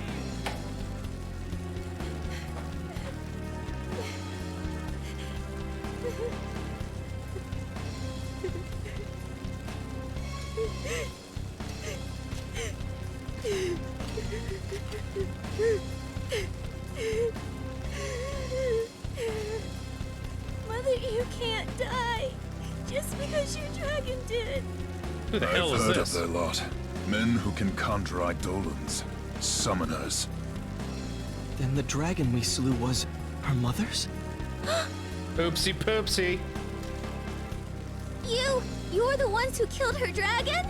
Mother, you can't die. Just because your dragon did. Who the hell I've is heard this? of their lot. Men who can conjure eidolons. Summoners. Then the dragon we slew was her mother's? Oopsie poopsie. You're the ones who killed her dragon?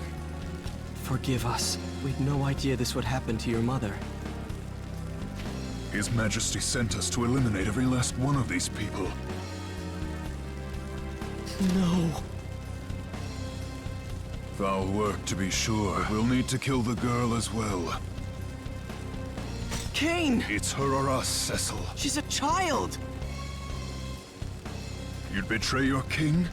Forgive us. We'd no idea this would happen to your mother. His Majesty sent us to eliminate every last one of these people. No. Foul work, to be sure. We'll need to kill the girl as well. Cain! It's her or us, Cecil. She's a child! You'd betray your king?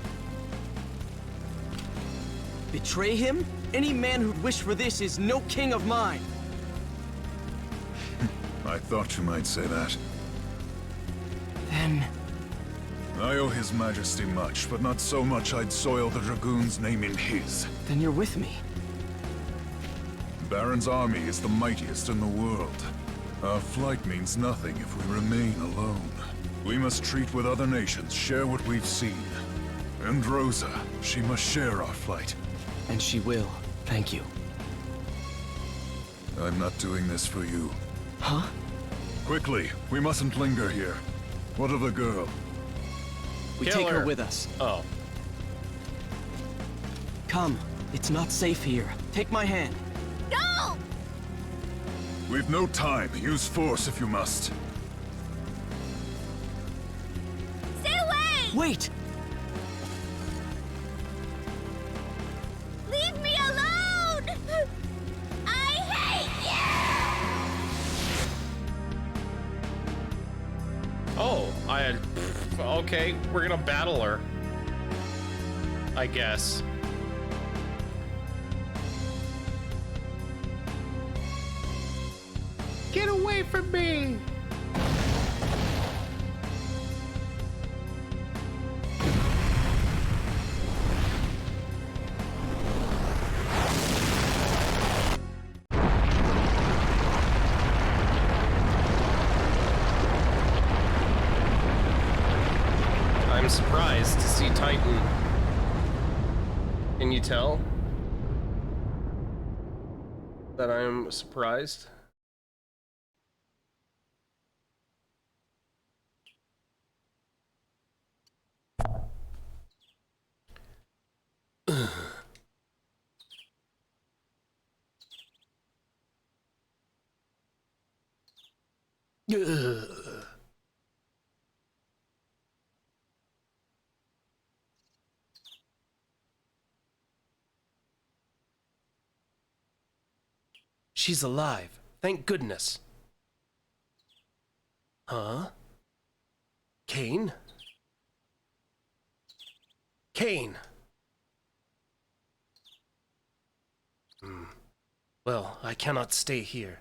Betray him? Any man who'd wish for this is no king of mine. I thought you might say that. Then... I owe His Majesty much, but not so much I'd soil the Dragoon's name in his. Then you're with me. Baron's army is the mightiest in the world. Our flight means nothing if we remain alone. We must treat with other nations, share what we've seen. And Rosa, she must share our flight. And she will. Thank you. I'm not doing this for you. Huh? Quickly, we mustn't linger here. What of the girl? We Kill take her her. with us. Oh. Come, it's not safe here. Take my hand. No! We've no time. Use force if you must. Stay away! Wait! Leave me alone! I hate you! Oh, I had... Okay, we're gonna battle her. I guess. Get away from me! I'm surprised to see Titan. Can you tell that I'm surprised? She's alive. Thank goodness. Huh? Kane? Kane! Well, I cannot stay here.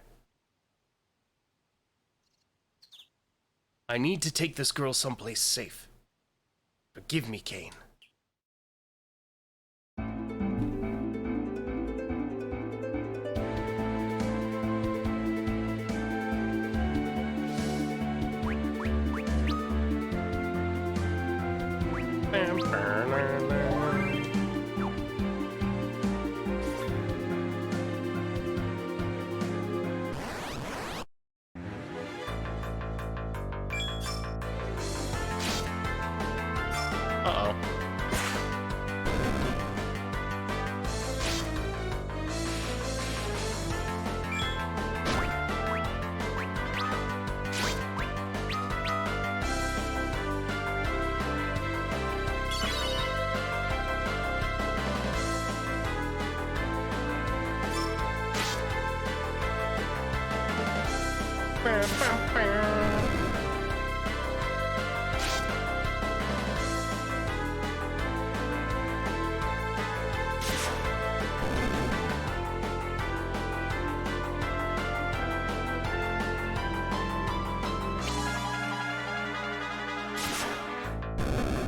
I need to take this girl someplace safe. Forgive me, Kane. Uh-oh.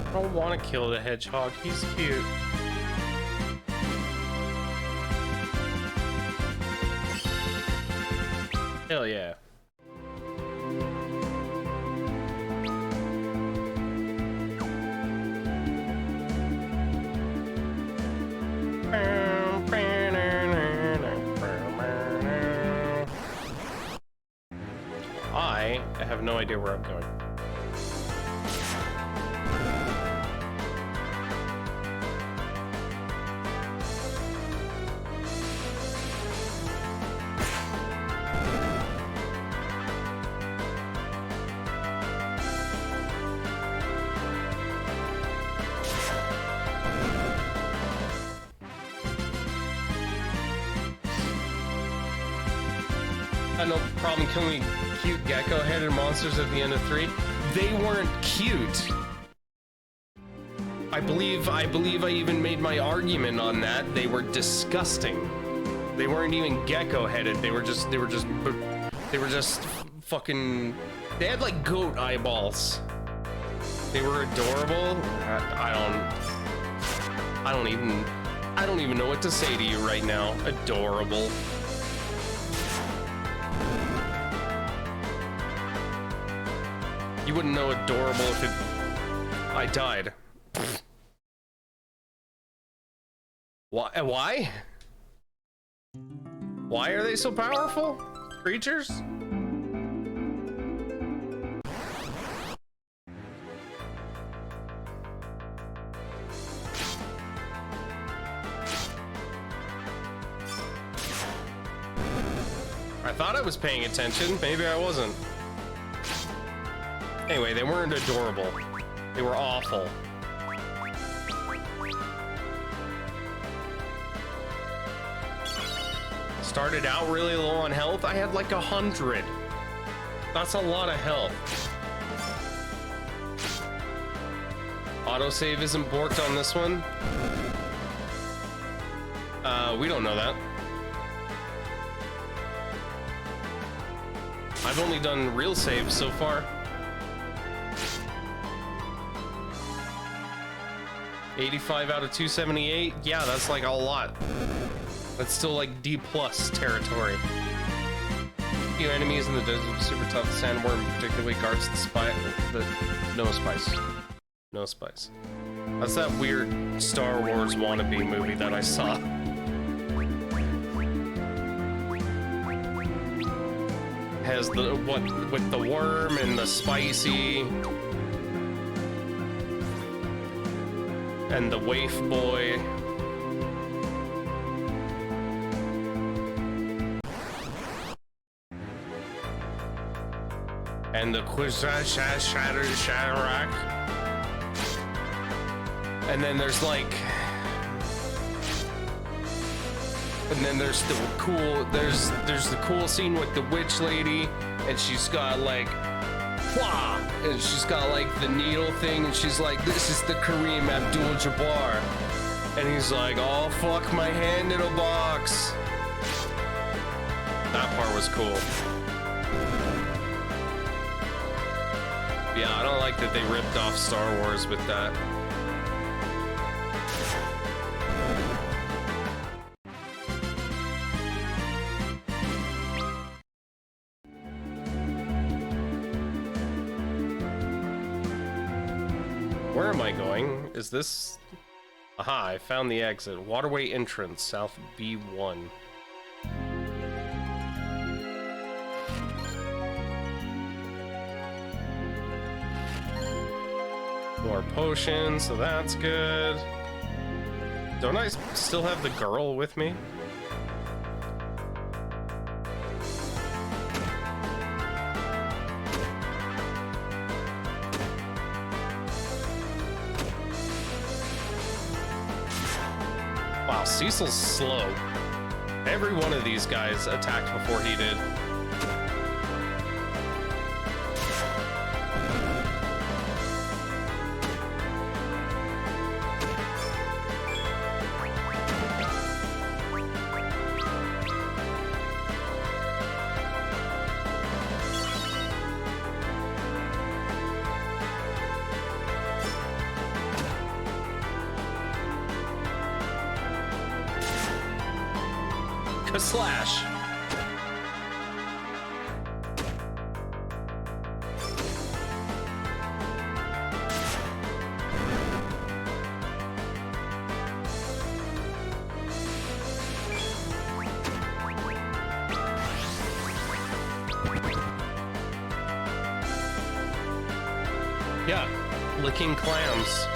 I don't want to kill the hedgehog. He's cute. Hell yeah. I have no idea where I'm going. I no problem killing cute gecko-headed monsters at the end of 3. They weren't cute. I believe I even made my argument on that. They were disgusting. They weren't even gecko-headed. They were just fucking. They had like goat eyeballs. They were adorable. I don't even know what to say to you right now. Adorable. You wouldn't know adorable if I died. Why? Why are they so powerful? Creatures? I thought I was paying attention. Maybe I wasn't. Anyway, they weren't adorable. They were awful. Started out really low on health. I had like 100. That's a lot of health. Autosave isn't borked on this one. We don't know that. I've only done real saves so far. 85 out of 278. Yeah, that's like a lot. That's still like D+ territory. Few enemies in the desert are super tough. Sandworm particularly guards the spy. No spice. No spice. That's that weird Star Wars wannabe movie that I saw. Has the what with the worm and the spicy and the waif boy. And the Sharak. And then there's like, and then there's the cool, there's the cool scene with the witch lady, and she's got like, wah, and she's got like the needle thing, and she's like, this is the Kareem Abdul-Jabbar, and he's like, oh fuck my hand in a box. That part was cool. Yeah, I don't like that they ripped off Star Wars with that. Where am I going? Is this... Aha, I found the exit. Waterway entrance, South B1. More potions, so that's good. Don't I still have the girl with me? Wow, Cecil's slow. Every one of these guys attacked before he did. Slash. Yeah, licking clams.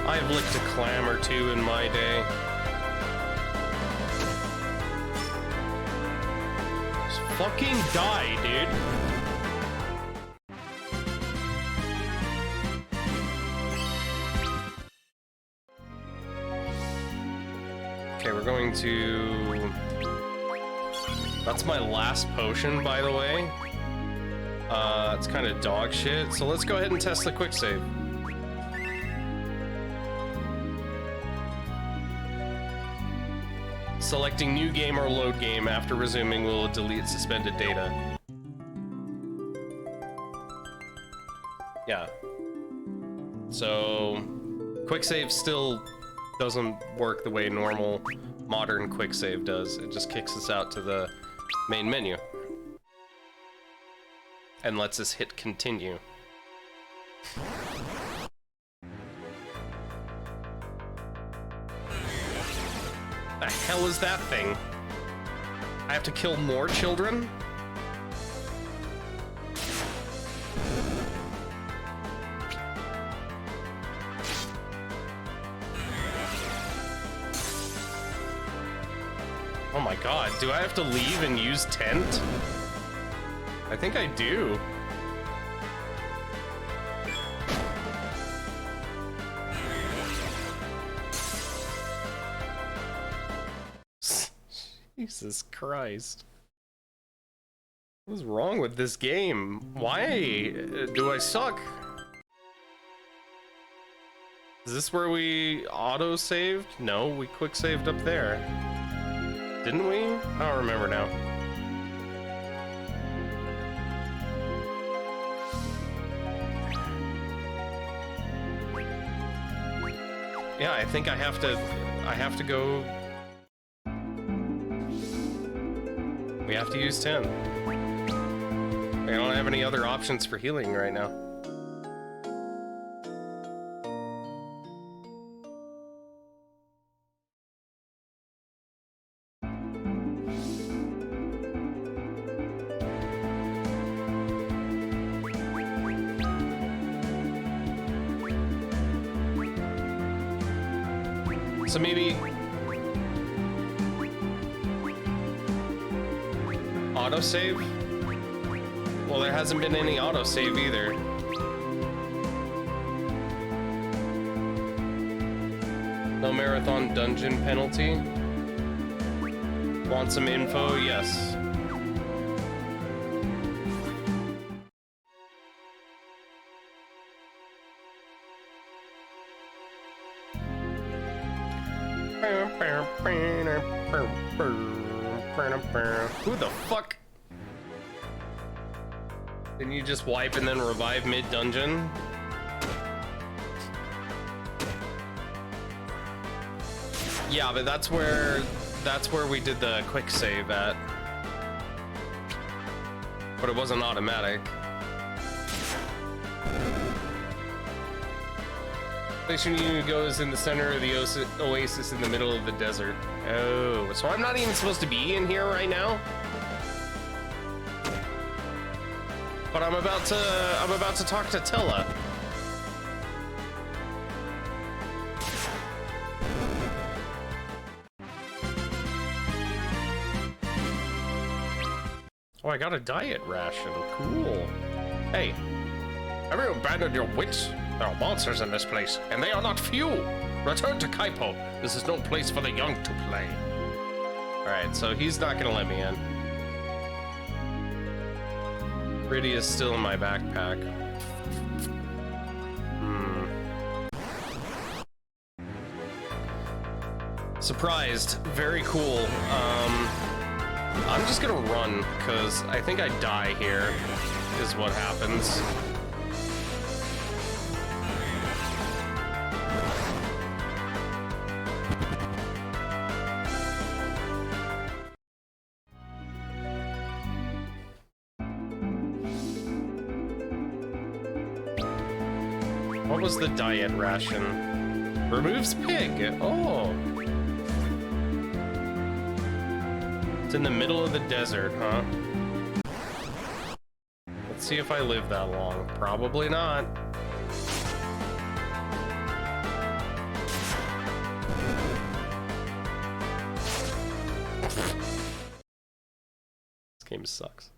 I've licked a clam or two in my day. Just fucking die, dude. Okay, we're going to... That's my last potion, by the way. It's kind of dog shit, so let's go ahead and test the quick save. Selecting new game or load game after resuming will delete suspended data. Yeah. So, quick save still doesn't work the way normal modern quick save does. It just kicks us out to the main menu and lets us hit continue. The hell is that thing? I have to kill more children? my god, do I have to leave and use tent? I think I do. Jesus Christ. What is wrong with this game? Why do I suck? Is this where we auto-saved? No, we quick-saved up there. Didn't we? I don't remember now. Yeah, I think I have to go. We have to use 10. I don't have any other options for healing right now. So maybe autosave? Well, there hasn't been any autosave either. No marathon dungeon penalty. Want some info? Yes. Who the fuck? Didn't you just wipe and then revive mid-dungeon? Yeah, but that's where we did the quick save at. But it wasn't automatic. Station you goes in the center of the oasis in the middle of the desert. Oh, so I'm not even supposed to be in here right now? But I'm about to talk to Tella. Oh, I got a diet ration. Cool. Hey, have you abandoned your wits? There are monsters in this place, and they are not few. Return to Kaipo. This is no place for the young to play. Alright, so he's not gonna let me in. Pretty is still in my backpack. Surprised. Very cool. I'm just gonna run, because I think I die here, is what happens. What was the diet ration? Removes pig. Oh. It's in the middle of the desert, huh? Let's see if I live that long. Probably not. This game sucks.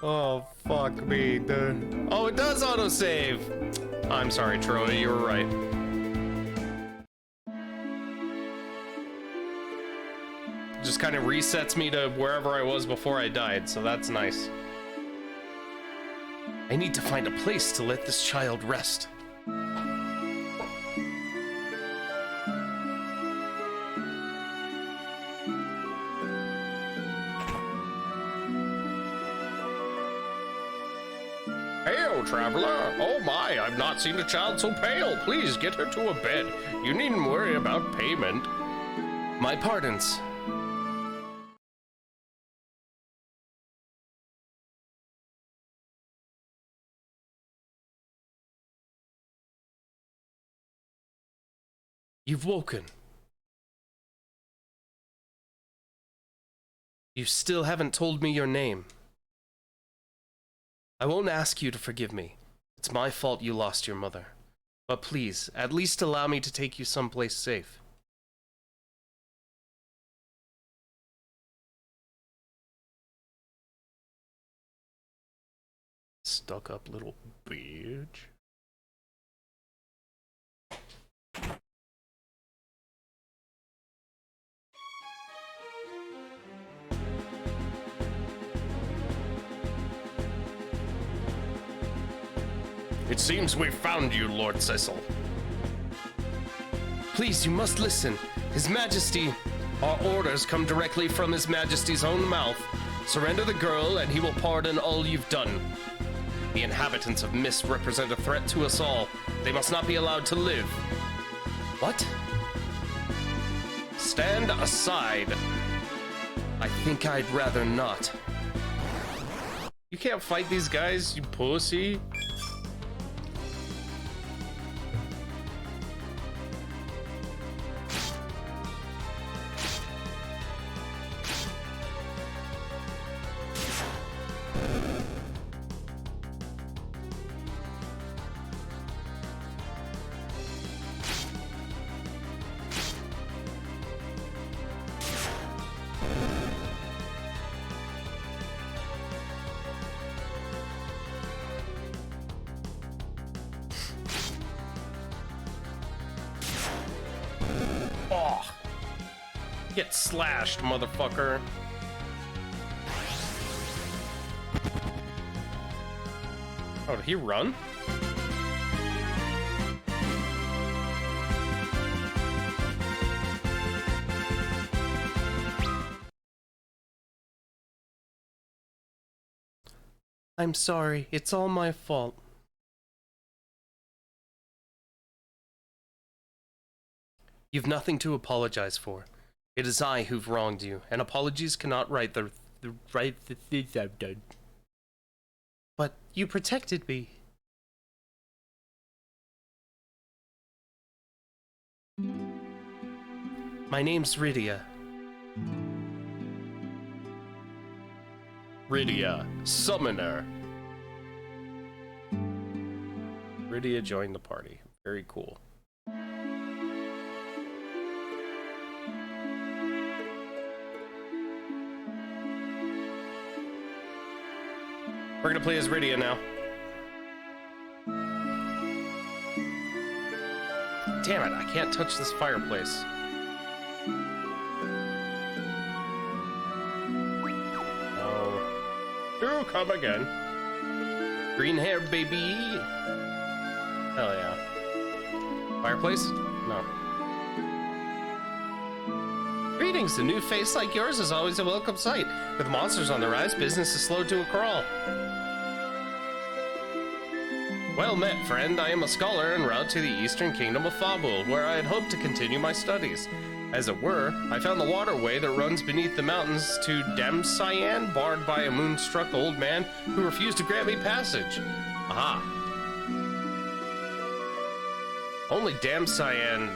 Oh, fuck me, dude. Oh, it does autosave! I'm sorry, Troy, you were right. Just kind of resets me to wherever I was before I died, so that's nice. I need to find a place to let this child rest. Hail, traveler! Oh my, I've not seen a child so pale. Please get her to a bed. You needn't worry about payment. My pardons. You've woken. You still haven't told me your name. I won't ask you to forgive me. It's my fault you lost your mother. But please, at least allow me to take you someplace safe. Stuck up little bitch. It seems we've found you, Lord Cecil. Please, you must listen. His Majesty, our orders come directly from His Majesty's own mouth. Surrender the girl, and he will pardon all you've done. The inhabitants of Mist represent a threat to us all. They must not be allowed to live. What? Stand aside. I think I'd rather not. You can't fight these guys, you pussy. Get slashed, motherfucker. Oh, did he run? I'm sorry, it's all my fault. You've nothing to apologize for. It is I who've wronged you, and apologies cannot right the things I've done. But you protected me. My name's Rydia. Rydia, summoner. Rydia joined the party. Very cool. We're gonna play as Rydia now. Damn it, I can't touch this fireplace. Oh. Do come again. Green hair, baby. Hell yeah. Fireplace? No. Greetings, a new face like yours is always a welcome sight. With monsters on the rise, business is slow to a crawl. Well met, friend. I am a scholar en route to the eastern kingdom of Fabul, where I had hoped to continue my studies. As it were, I found the waterway that runs beneath the mountains to Damcyan, barred by a moonstruck old man who refused to grant me passage. Aha. Only Damcyan?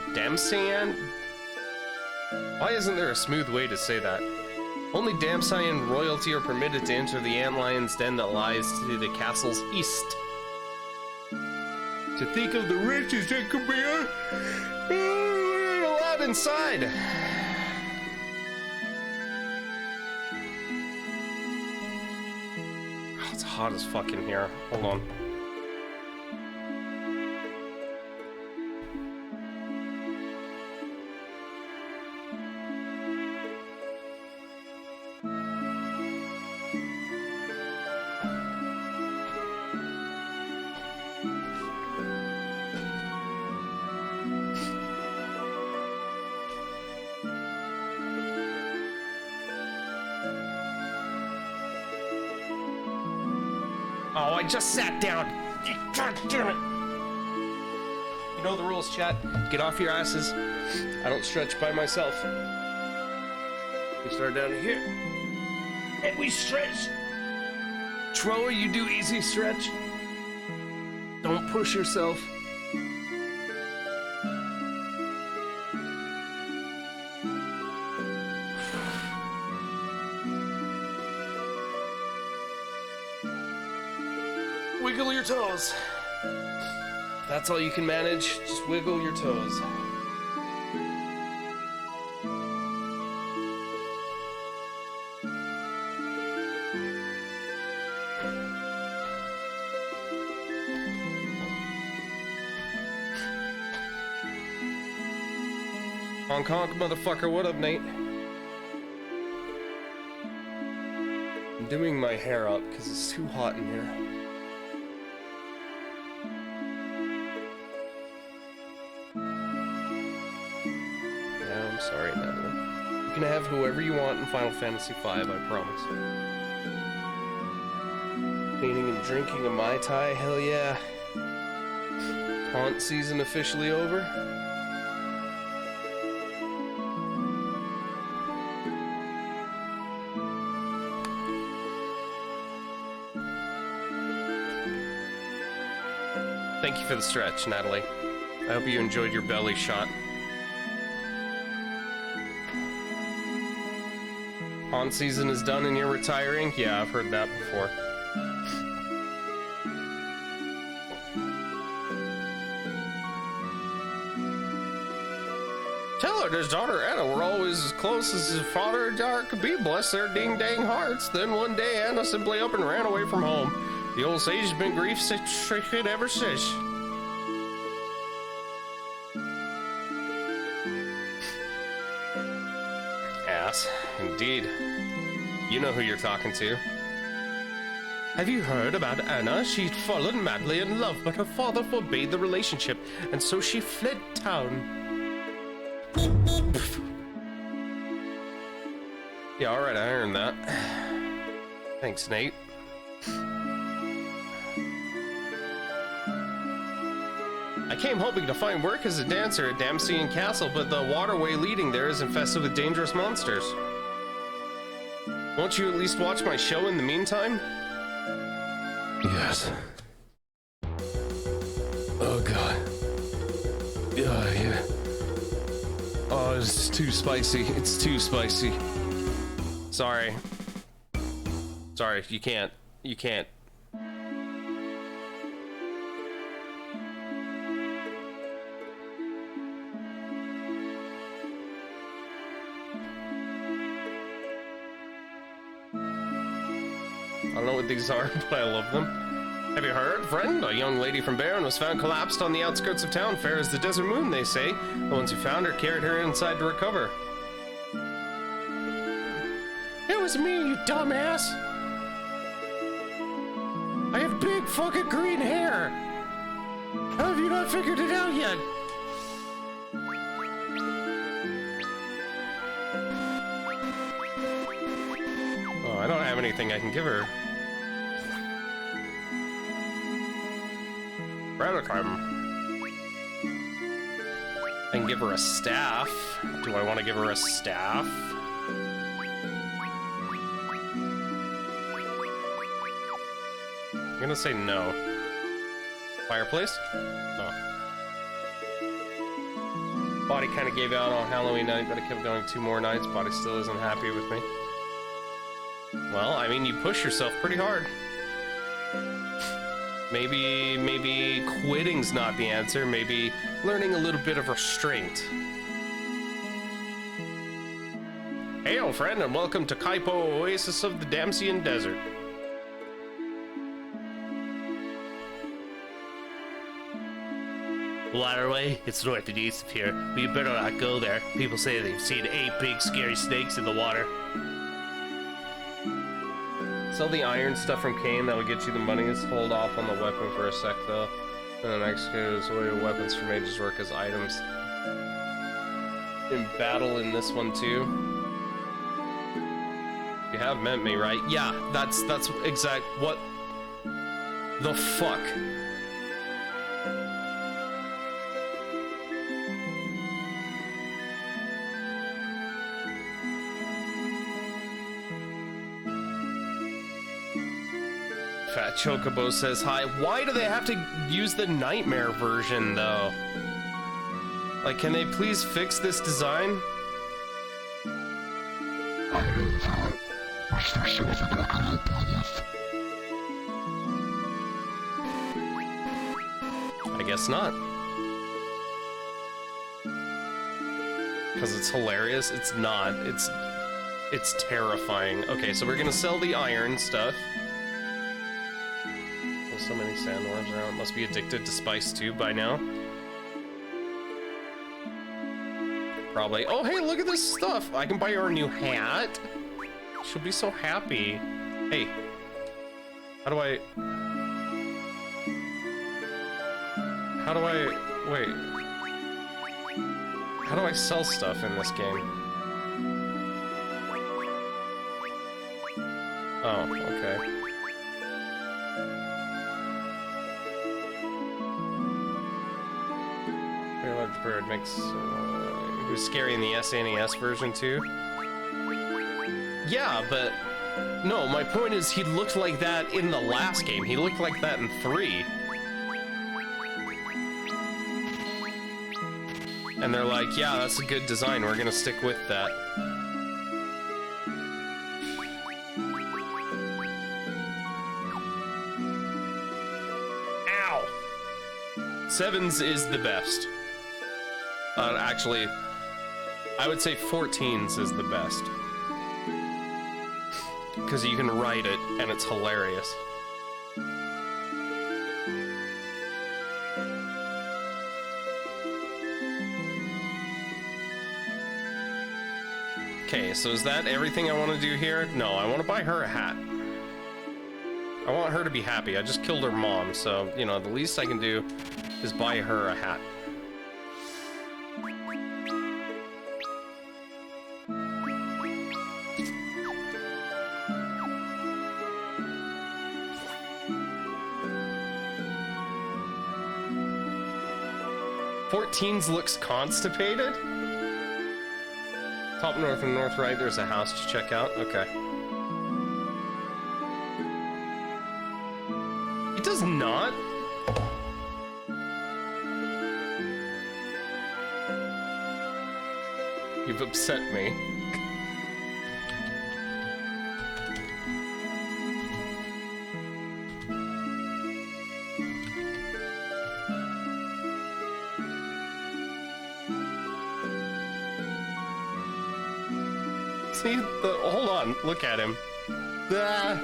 Why isn't there a smooth way to say that? Only Damcyan royalty are permitted to enter the Antlion's den that lies to the castle's east. To think of the riches that could be allowed inside. Oh, it's hot as fuck in here. Hold on. Oh, I just sat down. God damn it. You know the rules, chat. Get off your asses. I don't stretch by myself. We start down here. And we stretch. Trower, you do easy stretch. Don't push yourself. Wiggle your toes. that's all you can manage, just wiggle your toes. Honk honk, motherfucker. What up, Nate? I'm doing my hair up because it's too hot in here. Yeah, I'm sorry, Natalie. You can have whoever you want in Final Fantasy V, I promise. Painting and drinking a Mai Tai, hell yeah. Haunt season officially over. Thank you for the stretch, Natalie. I hope you enjoyed your belly shot. Haunt season is done and you're retiring? Yeah, I've heard that before. Tell her and his daughter Anna were always as close as his father and daughter could be, bless their ding-dang hearts. Then one day Anna simply up and ran away from home. The old sage has been grief-stricken ever since. Ass, indeed. You know who you're talking to. Have you heard about Anna? She'd fallen madly in love, but her father forbade the relationship, and so she fled town. Yeah, alright, I earned that. Thanks, Nate. I came hoping to find work as a dancer at Damsian Castle, but the waterway leading there is infested with dangerous monsters. Won't you at least watch my show in the meantime? Yes. Oh god. Yeah. Oh, it's too spicy. It's too spicy. Sorry. Sorry, you can't. You can't. I don't know what these are, but I love them. Have you heard, friend? A young lady from Baron was found collapsed on the outskirts of town, fair as the desert moon, they say. The ones who found her carried her inside to recover. It was me, you dumbass! I have big fucking green hair! How have you not figured it out yet? Oh, I don't have anything I can give her. Radicum. I can give her a staff. Do I want to give her a staff? I'm gonna say no. Fireplace? No. Body kind of gave out on Halloween night, but I kept going 2 more nights. Body still isn't happy with me. Well, I mean, you push yourself pretty hard. Maybe quitting's not the answer. Maybe learning a little bit of restraint. Hail, friend, and welcome to Kaipo, Oasis of the Damsian Desert. Waterway? It's north and east of here, but you better not go there. People say they've seen 8 big scary snakes in the water. Sell the iron stuff from Kane, that'll get you the money. Let's hold off on the weapon for a sec, though. And then execute weapons from mages work as items. In battle in this one, too. You have met me, right? Yeah, that's exact. What the fuck? Fat Chocobo says hi. Why do they have to use the nightmare version, though? Like, can they please fix this design? I I guess not. Because it's hilarious? It's not. It's terrifying. Okay, so we're gonna sell the iron stuff. There's so many sandworms around. Must be addicted to spice too by now. Probably. Oh, hey, look at this stuff. I can buy her a new hat. She'll be so happy. Hey. How do I... Wait. How do I sell stuff in this game? Oh, okay. Very large bird makes... it was scary in the SNES version too. Yeah, but... No, my point is he looked like that in the last game. He looked like that in 3. And they're like, yeah, that's a good design. We're gonna stick with that. Ow! 7's is the best. Actually, I would say 14's is the best. Because you can write it, and it's hilarious. Okay, so is that everything I want to do here? No, I want to buy her a hat. I want her to be happy. I just killed her mom, so, you know, the least I can do is buy her a hat. Teens looks constipated? Top north and north right, there's a house to check out. Okay. It does not? You've upset me. See, hold on, look at him. Ah.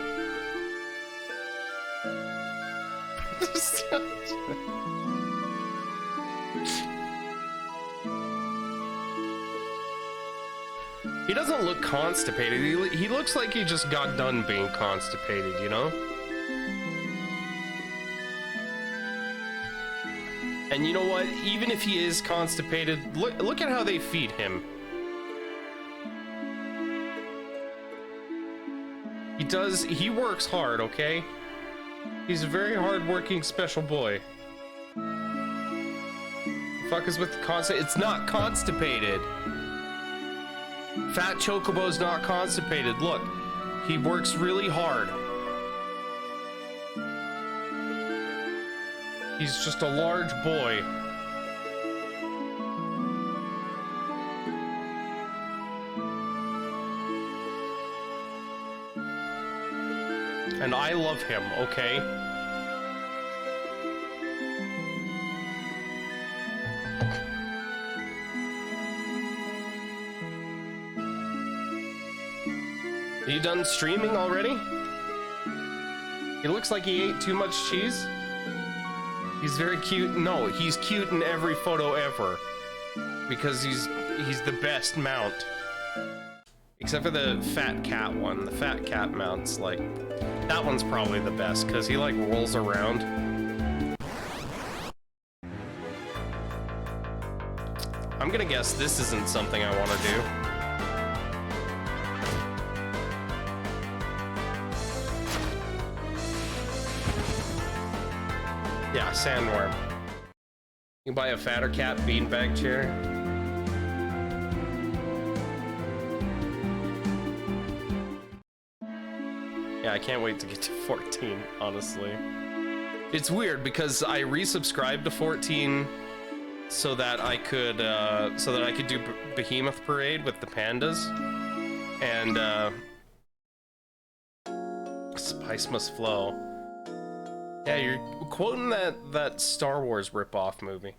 He doesn't look constipated. He looks like he just got done being constipated, you know? And you know what? Even if he is constipated, look at how they feed him. He works hard, okay? He's a very hard-working special boy. Fuck is with the it's not constipated. Fat Chocobo's not constipated. Look, he works really hard. He's just a large boy. And I love him, okay? Are you done streaming already? He looks like he ate too much cheese. He's very cute. No, he's cute in every photo ever. Because he's the best mount. Except for the fat cat one. The fat cat mount's like... That one's probably the best, because he like rolls around. I'm gonna guess this isn't something I want to do. Yeah, sandworm. You can buy a fatter cat beanbag chair. Yeah, I can't wait to get to 14, honestly. It's weird because I resubscribed to 14 so that I could do Behemoth Parade with the pandas. And spice must flow. Yeah, you're quoting that Star Wars ripoff movie.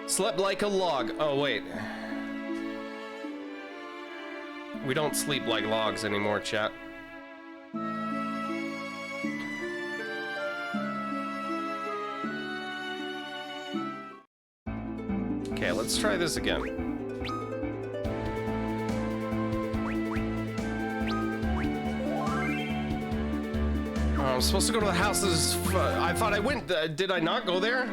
Slept like a log. Oh, wait. We don't sleep like logs anymore, chat. Okay, let's try this again. Oh, I'm supposed to go to the houses. I thought I went. Did I not go there?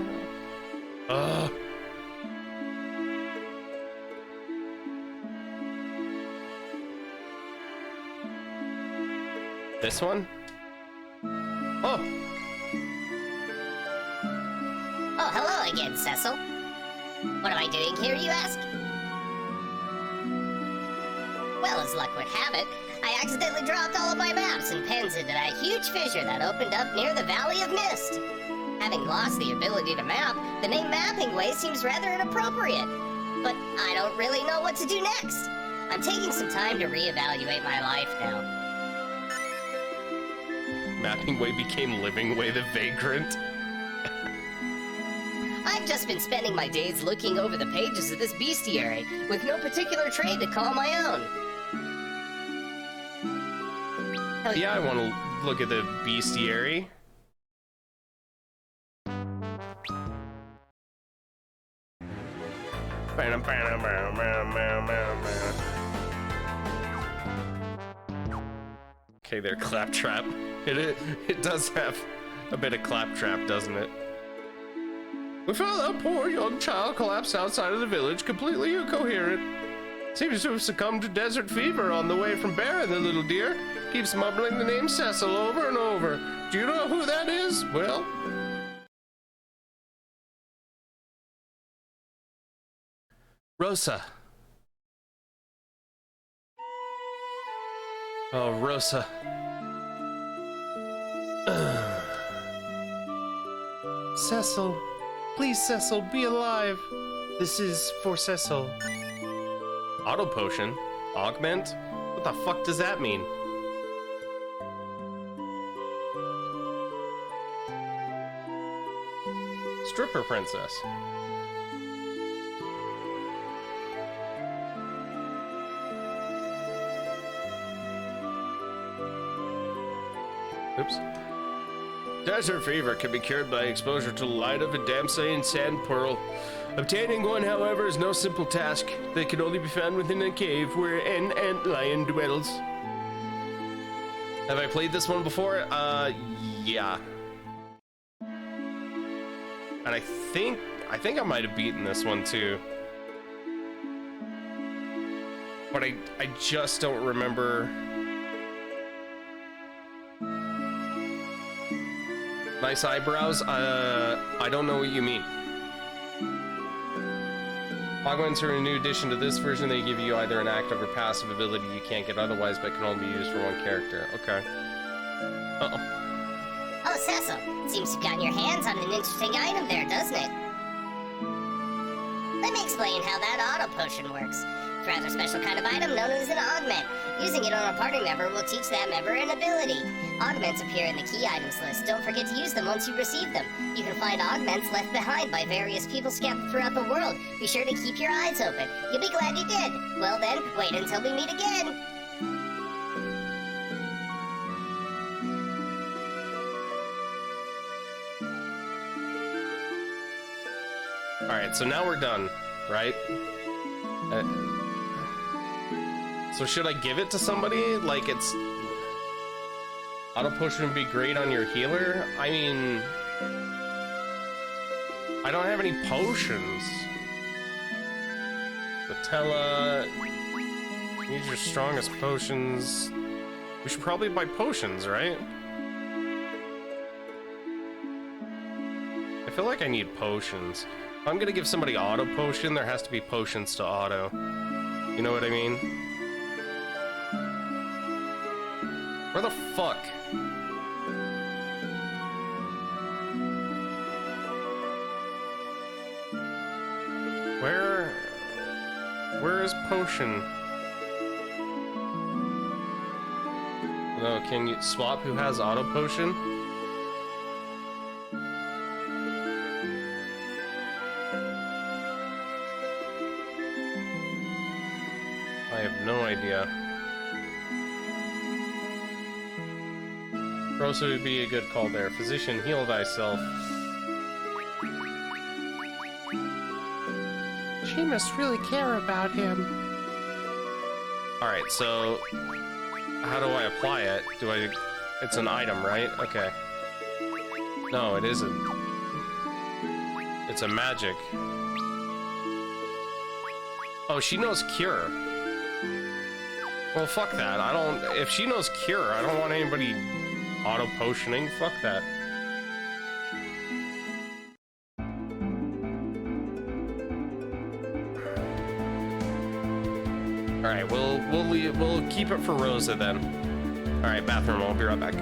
This one? Oh! Oh, hello again, Cecil. What am I doing here, you ask? Well, as luck would have it, I accidentally dropped all of my maps and pens into that huge fissure that opened up near the Valley of Mist. Having lost the ability to map, the name Mapping Way seems rather inappropriate. But I don't really know what to do next. I'm taking some time to reevaluate my life now. Mapping Way became Living Way the Vagrant. I've just been spending my days looking over the pages of this bestiary, with no particular trade to call my own. Yeah, I want to look at the bestiary. Okay, there, Claptrap. It does have a bit of Claptrap, doesn't it? We found a poor young child collapsed outside of the village, completely incoherent. Seems to have succumbed to desert fever on the way from Baron, the little dear. Keeps mumbling the name Cecil over and over. Do you know who that is? Well... Rosa. Oh, Rosa. Cecil. Please, Cecil, be alive. This is for Cecil. Auto potion? Augment? What the fuck does that mean? Stripper princess. Oops. Desert fever can be cured by exposure to the light of a Damsane sand pearl. Obtaining one, however, is no simple task. They can only be found within a cave where an antlion dwells. Have I played this one before? Yeah. And I think I might have beaten this one too. But I just don't remember. Nice eyebrows? I don't know what you mean. Augments are a new addition to this version. They give you either an active or passive ability you can't get otherwise, but can only be used for one character. Okay. Uh-oh. Oh, Cecil, seems you've gotten your hands on an interesting item there, doesn't it? Let me explain how that auto potion works. It's a rather special kind of item known as an augment. Using it on a party member will teach that member an ability. Augments appear in the key items list. Don't forget to use them once you receive them. You can find augments left behind by various people scattered throughout the world. Be sure to keep your eyes open. You'll be glad you did. Well then, wait until we meet again. Alright, so now we're done, right? So should I give it to somebody? Like, it's... Auto potion would be great on your healer? I mean... I don't have any potions. Patella... Need your strongest potions. We should probably buy potions, right? I feel like I need potions. If I'm gonna give somebody auto potion, there has to be potions to auto. You know what I mean? Where the fuck? Where is potion? No, can you swap who has auto potion? I have no idea. Rosa would be a good call there. Physician, heal thyself. She must really care about him. Alright, so how do I apply it? It's an item, right? Okay. No, it isn't. It's a magic. Oh, she knows cure. Well, fuck that. If she knows cure, I don't want anybody auto potioning. Fuck that. All right, we'll keep it for Rosa then. All right, bathroom. I'll be right back.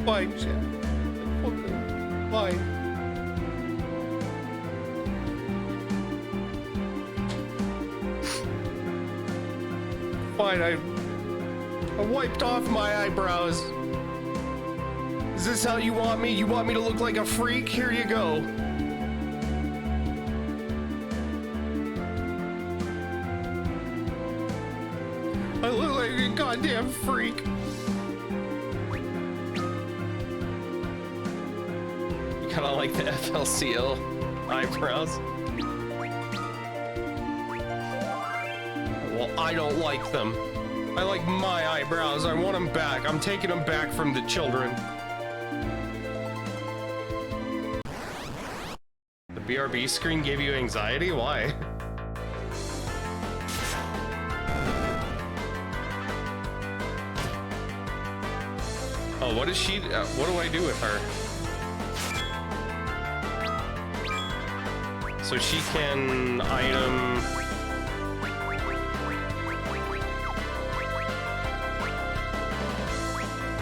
Fine, Jack. Okay. Fine. Fine, I wiped off my eyebrows. Is this how you want me? You want me to look like a freak? Here you go. I look like a goddamn freak. Kinda like the FLCL eyebrows. Well, I don't like them. I like my eyebrows. I want them back. I'm taking them back from the children. The BRB screen gave you anxiety? Why? Oh, what is she? What do I do with her? So she can item.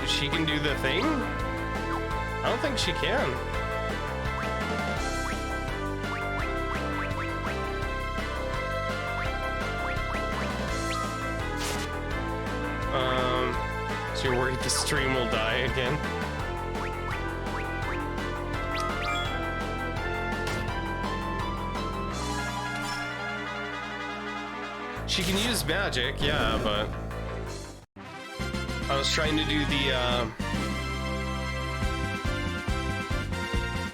She can do the thing? I don't think she can. So you're worried the stream will die again? She can use magic, yeah, but I was trying to do the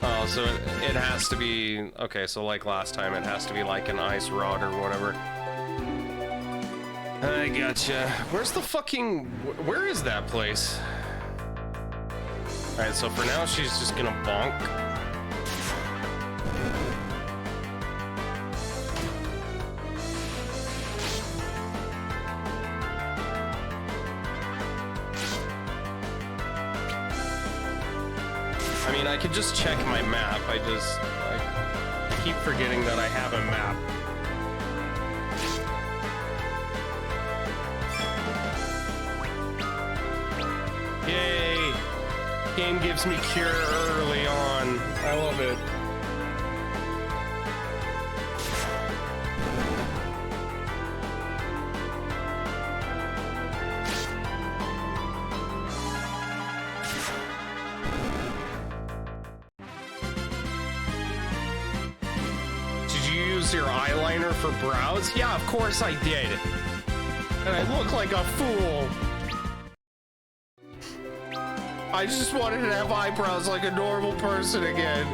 oh, so it has to be okay, so like last time it has to be like an ice rod or whatever. I gotcha. Where's the fucking where is that place? Alright, so for now she's just gonna bonk. I mean, I could just check my map. I keep forgetting that I have a map. Yay! Game gives me cure early on. I love it. Your eyeliner for brows? Yeah, of course I did. And I look like a fool. I just wanted to have eyebrows like a normal person again.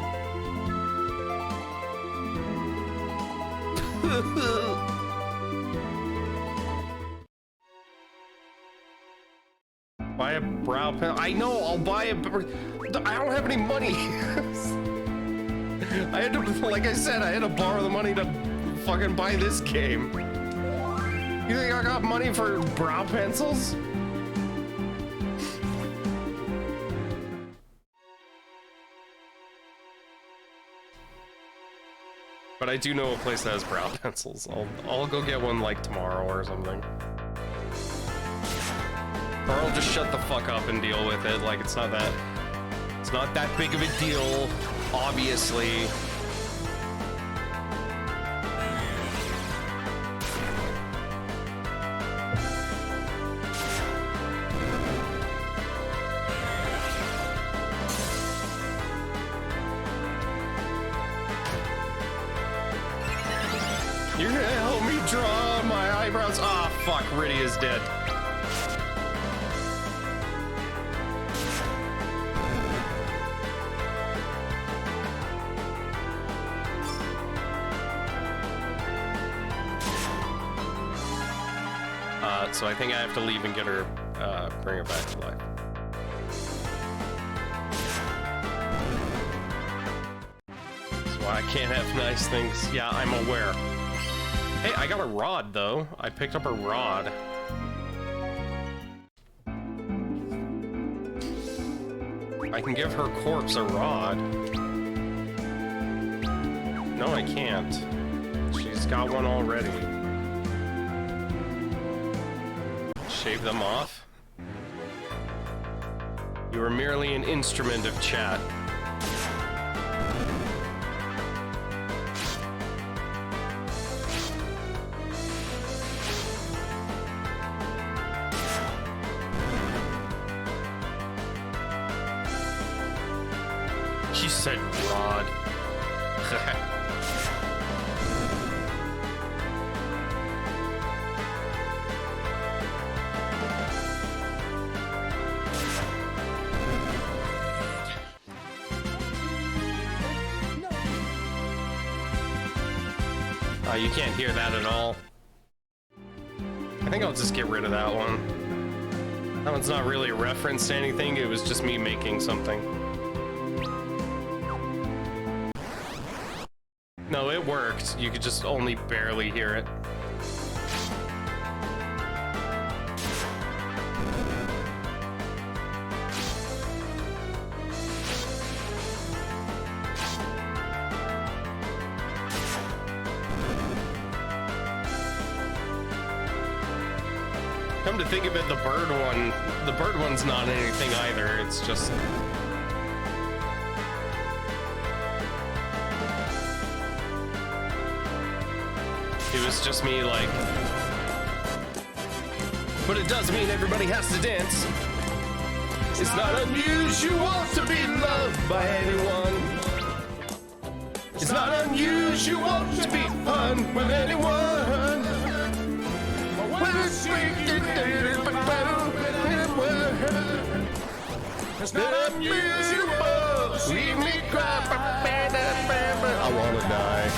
Buy a brow pen. I know, I'll buy a... I don't have any money. I had to, like I said, I had to borrow the money to fucking buy this game. You think I got money for brow pencils? But I do know a place that has brow pencils. I'll go get one like tomorrow or something. Or I'll just shut the fuck up and deal with it. Like it's not that big of a deal. Obviously. You're gonna help me draw my eyebrows? Ah, oh, fuck, Riddy is dead. So I think I have to leave and get her, bring her back to life. That's why I can't have nice things. Yeah, I'm aware. Hey, I got a rod, though. I picked up a rod. I can give her corpse a rod. No, I can't. She's got one already. Shave them off. You are merely an instrument of chat. She said rod. You can't hear that at all. I think I'll just get rid of that one. That one's not really a reference to anything, it was just me making something. No, it worked. You could just only barely hear it. Come to think of it, the bird one's not anything either. It's just... It was just me, like... But it does mean everybody has to dance. It's not unusual to be loved by anyone. It's not unusual to be fun with anyone. It's not unusual. See me cry. I wanna die.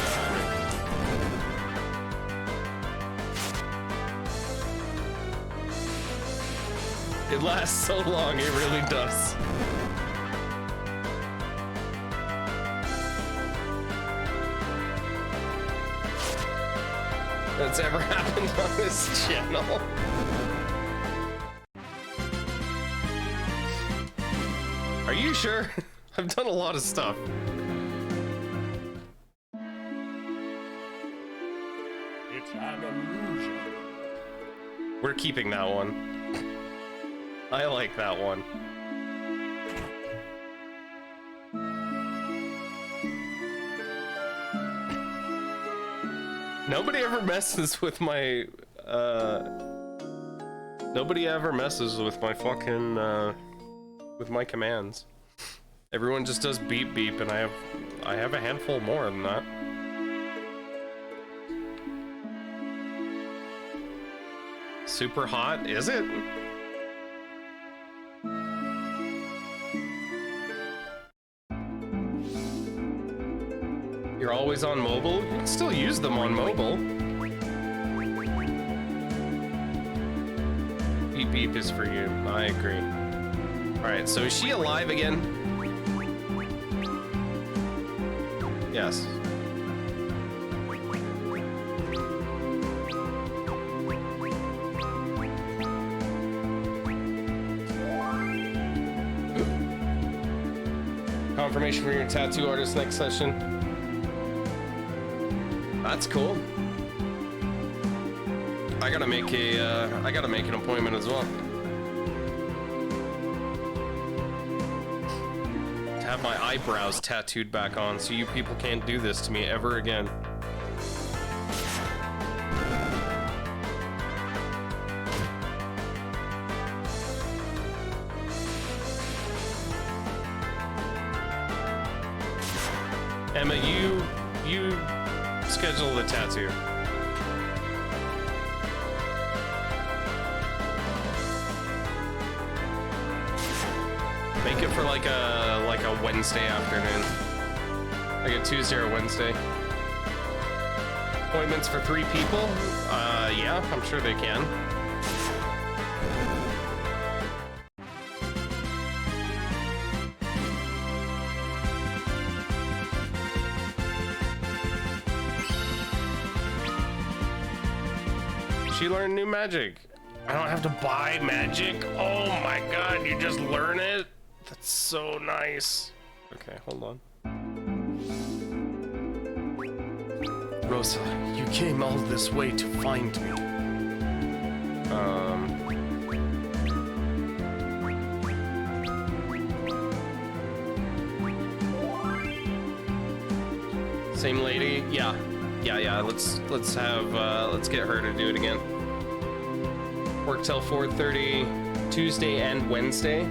It lasts so long, it really does. That's ever happened on this channel. Are you sure? I've done a lot of stuff. It's an illusion. We're keeping that one. I like that one. Nobody ever messes with my, nobody ever messes with my fucking, with my commands. Everyone just does beep beep, and I have a handful more than that. Super hot, is it? You're always on mobile? You can still use them on mobile. Beep beep is for you. I agree. Alright, so is she alive again? Yes. Confirmation for your tattoo artist next session. That's cool. I gotta make an appointment as well. To have my eyebrows tattooed back on, so you people can't do this to me ever again. Emma, you schedule the tattoo. Make it for like a Wednesday afternoon. Like a Tuesday or Wednesday. Appointments for 3 people? Yeah, I'm sure they can. She learned new magic. I don't have to buy magic. Oh my god, you just learn it? That's so nice. Okay, hold on. Rosa, you came all this way to find me. Same lady? Yeah. Yeah, let's get her to do it again. Work till 4:30, Tuesday and Wednesday.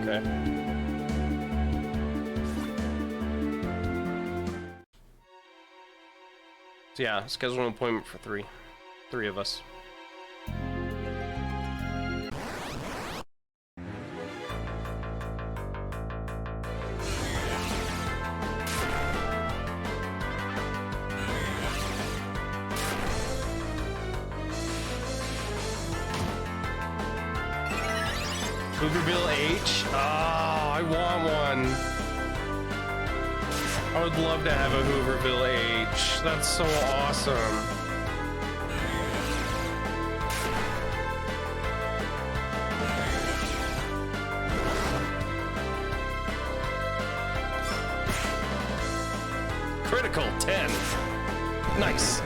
Okay. So yeah, schedule an appointment for 3 of us. Hooverville H? Oh, I want one. I would love to have a Hooverville H. That's so awesome. Critical 10. Nice.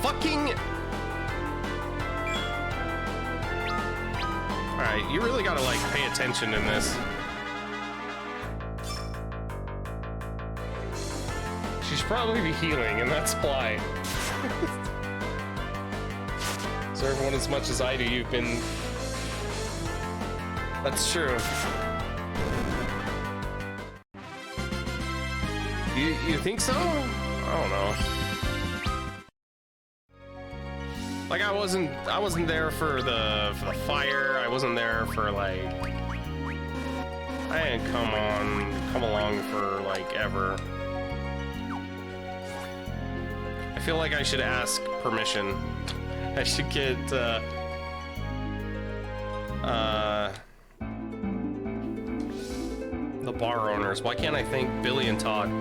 Fucking... Alright, you really gotta, like, pay attention in this. She should probably be healing, and that's why. So everyone as much as I do, you've been... That's true. You think so? I don't know. Like I wasn't there for the fire. I wasn't there for like I didn't come along for like ever. I feel like I should ask permission. I should get the bar owners. Why can't I thank Billy and Todd?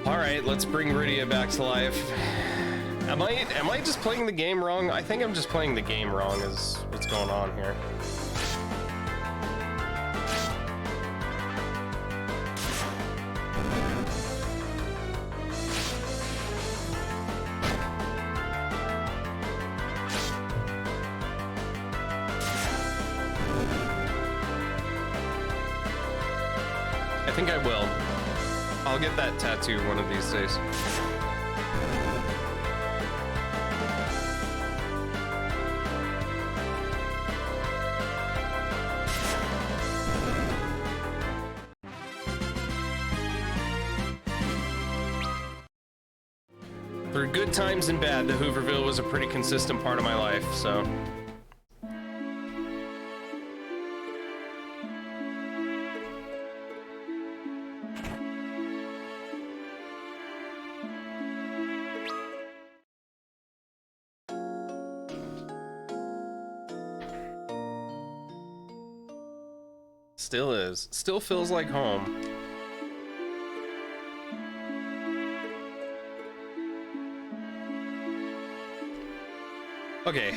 All right, let's bring Rydia back to life. Am I just playing the game wrong? I think I'm just playing the game wrong is what's going on here. I think I will. I'll get that tattoo one of these days. Through good times and bad, the Hooverville was a pretty consistent part of my life, so. Still is. Still feels like home. Okay.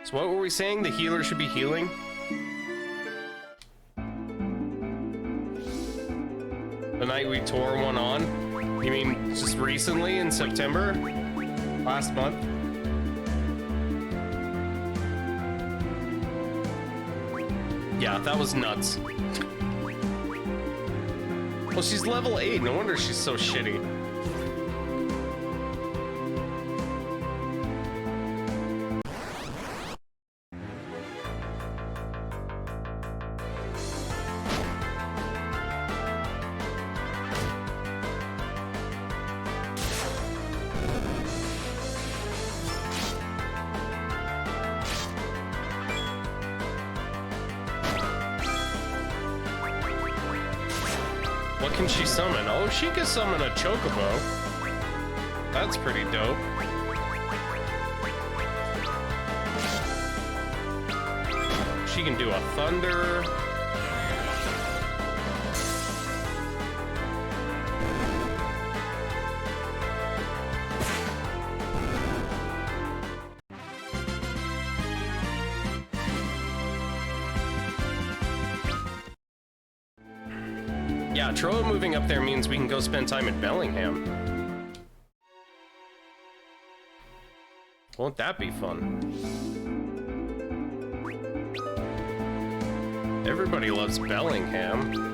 So what were we saying? The healer should be healing? The night we tore one on? You mean just recently in September? Last month? Yeah, that was nuts. Well, she's level 8. No wonder she's so shitty. What can she summon? Oh, she can summon a chocobo. That's pretty dope. She can do a thunder. Yeah, Troa moving up there means we can go spend time in Bellingham. Won't that be fun? Everybody loves Bellingham.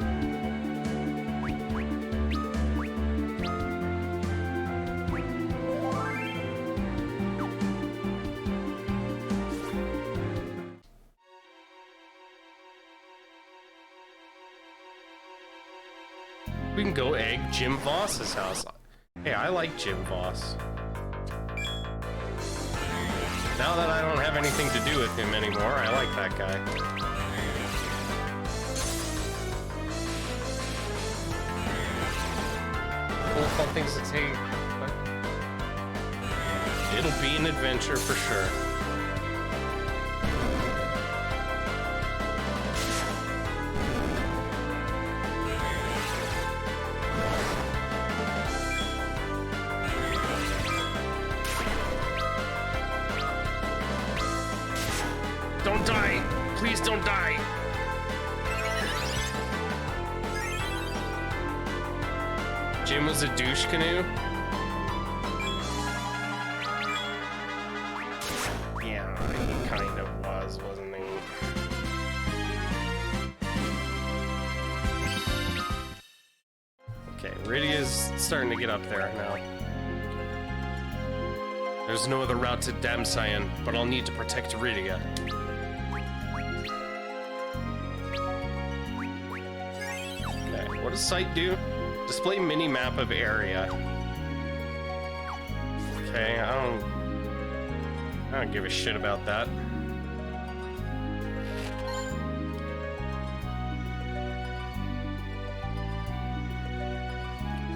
We can go egg Jim Voss's house. Hey, I like Jim Voss. Now that I don't have anything to do with him anymore, I like that guy. Cool fun things to take. It'll be an adventure for sure. Don't die! Please don't die! Jim was a douche canoe? Yeah, he kind of was, wasn't he? Okay, Rydia's starting to get up there now. There's no other route to Damsayan, but I'll need to protect Rydia. What does sight do? Display mini-map of area. Okay, I don't give a shit about that.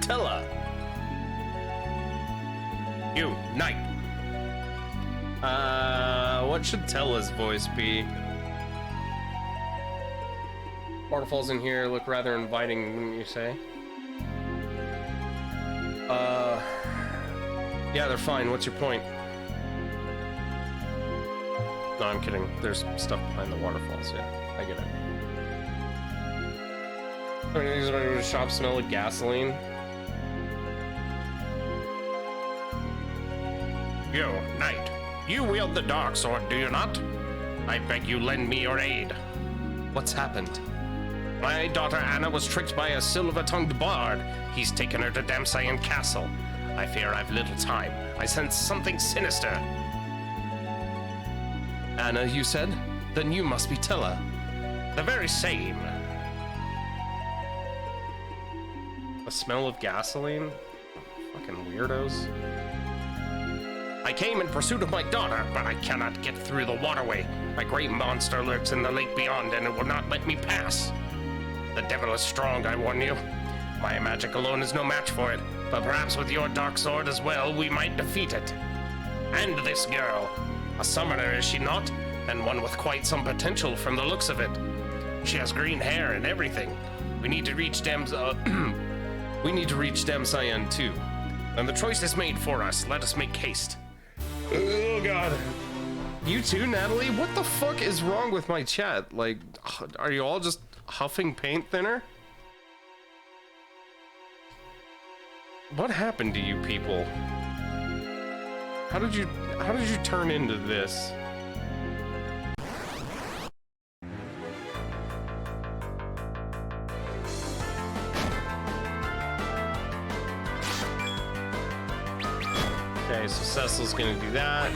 Tella. You, knight. What should Tella's voice be? Waterfalls in here look rather inviting, wouldn't you say? Yeah, they're fine. What's your point? No, I'm kidding. There's stuff behind the waterfalls, yeah. I get it. These are the shop smell of gasoline. You, knight. You wield the dark sword, do you not? I beg you lend me your aid. What's happened? My daughter Anna was tricked by a silver-tongued bard. He's taken her to Damsayan Castle. I fear I've little time. I sense something sinister. Anna, you said? Then you must be Tella. The very same. The smell of gasoline? Fucking weirdos. I came in pursuit of my daughter, but I cannot get through the waterway. A great monster lurks in the lake beyond, and it will not let me pass. The devil is strong, I warn you. My magic alone is no match for it, but perhaps with your dark sword as well, we might defeat it. And this girl. A summoner, is she not? And one with quite some potential from the looks of it. She has green hair and everything. We need to reach we need to reach Damsayan too. And the choice is made for us. Let us make haste. Oh god. You too, Natalie? What the fuck is wrong with my chat? Like, are you all just huffing paint thinner? What happened to you people? How did you turn into this? Okay, so Cecil's gonna do that.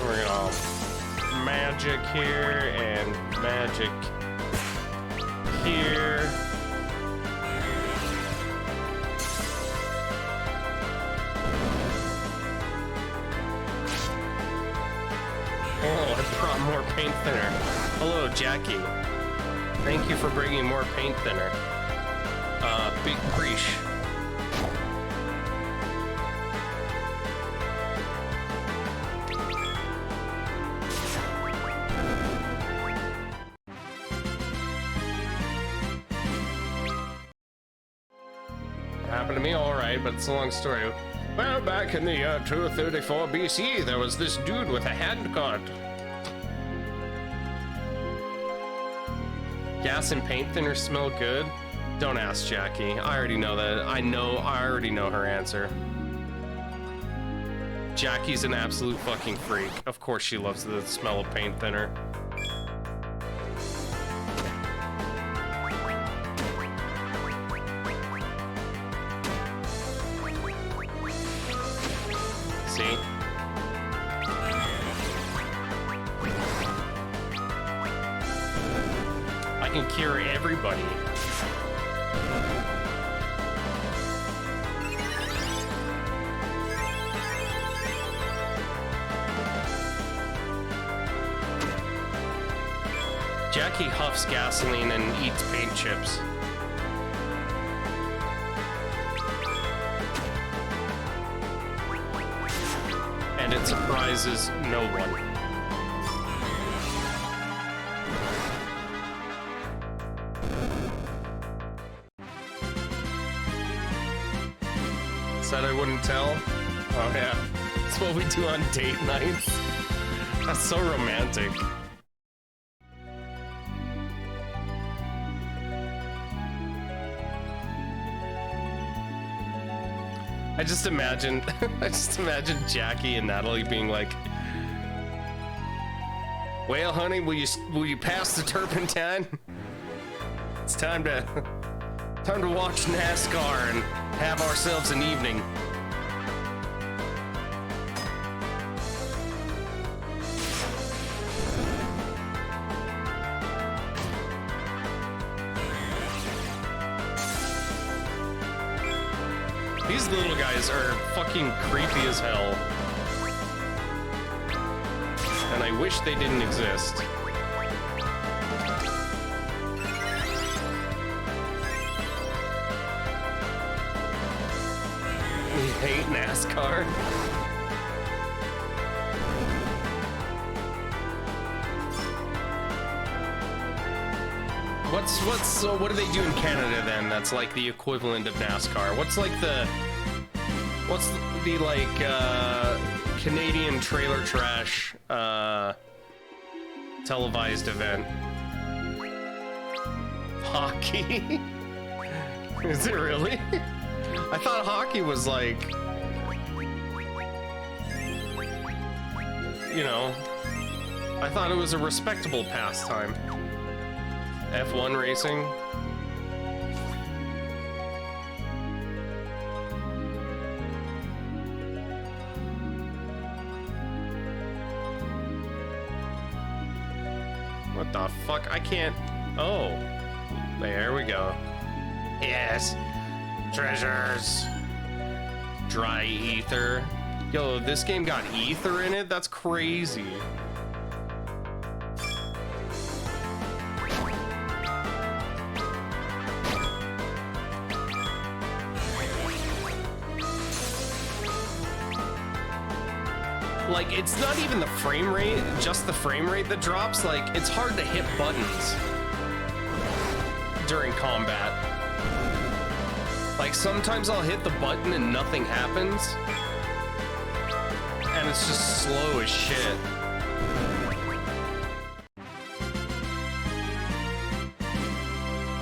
We're gonna magic here and magic here. Oh, I brought more paint thinner. Hello, Jackie. Thank you for bringing more paint thinner. Big Preach. Happened to me, alright, but it's a long story. Well, back in the year 234 BC, there was this dude with a handcart. Gas and paint thinner smell good? Don't ask Jackie. I already know that. I already know her answer. Jackie's an absolute fucking freak. Of course she loves the smell of paint thinner. See? I can cure everybody. Jackie huffs gasoline and eats paint chips. And it surprises no one. Said I wouldn't tell? Oh yeah, that's what we do on date nights. That's so romantic. I just imagine Jackie and Natalie being like, "Well, honey, will you pass the turpentine? It's time to watch NASCAR and have ourselves an evening." These little guys are fucking creepy as hell. And I wish they didn't exist. We hate NASCAR. What do they do in Canada then? That's like the equivalent of NASCAR. What's the Canadian trailer trash televised event? Hockey? Is it really? I thought hockey was like, you know, I thought it was a respectable pastime. F1 racing. What the fuck? I can't. Oh, there we go. Yes, treasures. Dry ether. Yo, this game got ether in it? That's crazy. Like, it's not even the frame rate, just the frame rate that drops. Like, it's hard to hit buttons during combat. Like, sometimes I'll hit the button and nothing happens. And it's just slow as shit.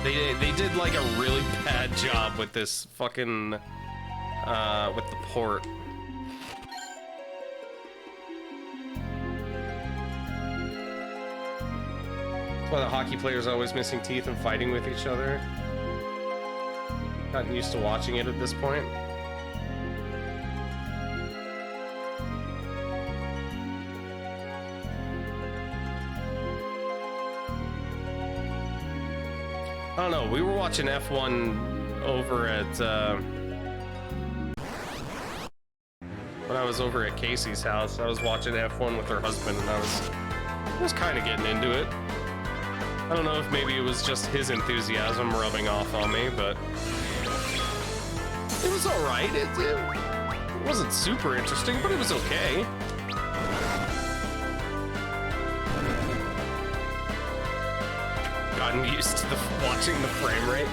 They did, like, a really bad job with this fucking, with the port. That's why the hockey players are always missing teeth and fighting with each other. Gotten used to watching it at this point. I don't know, we were watching F1 over at, when I was over at Casey's house. I was watching F1 with her husband, and I was kind of getting into it. I don't know if maybe it was just his enthusiasm rubbing off on me, but it was alright. It wasn't super interesting, but it was okay. Gotten used to watching the frame rate.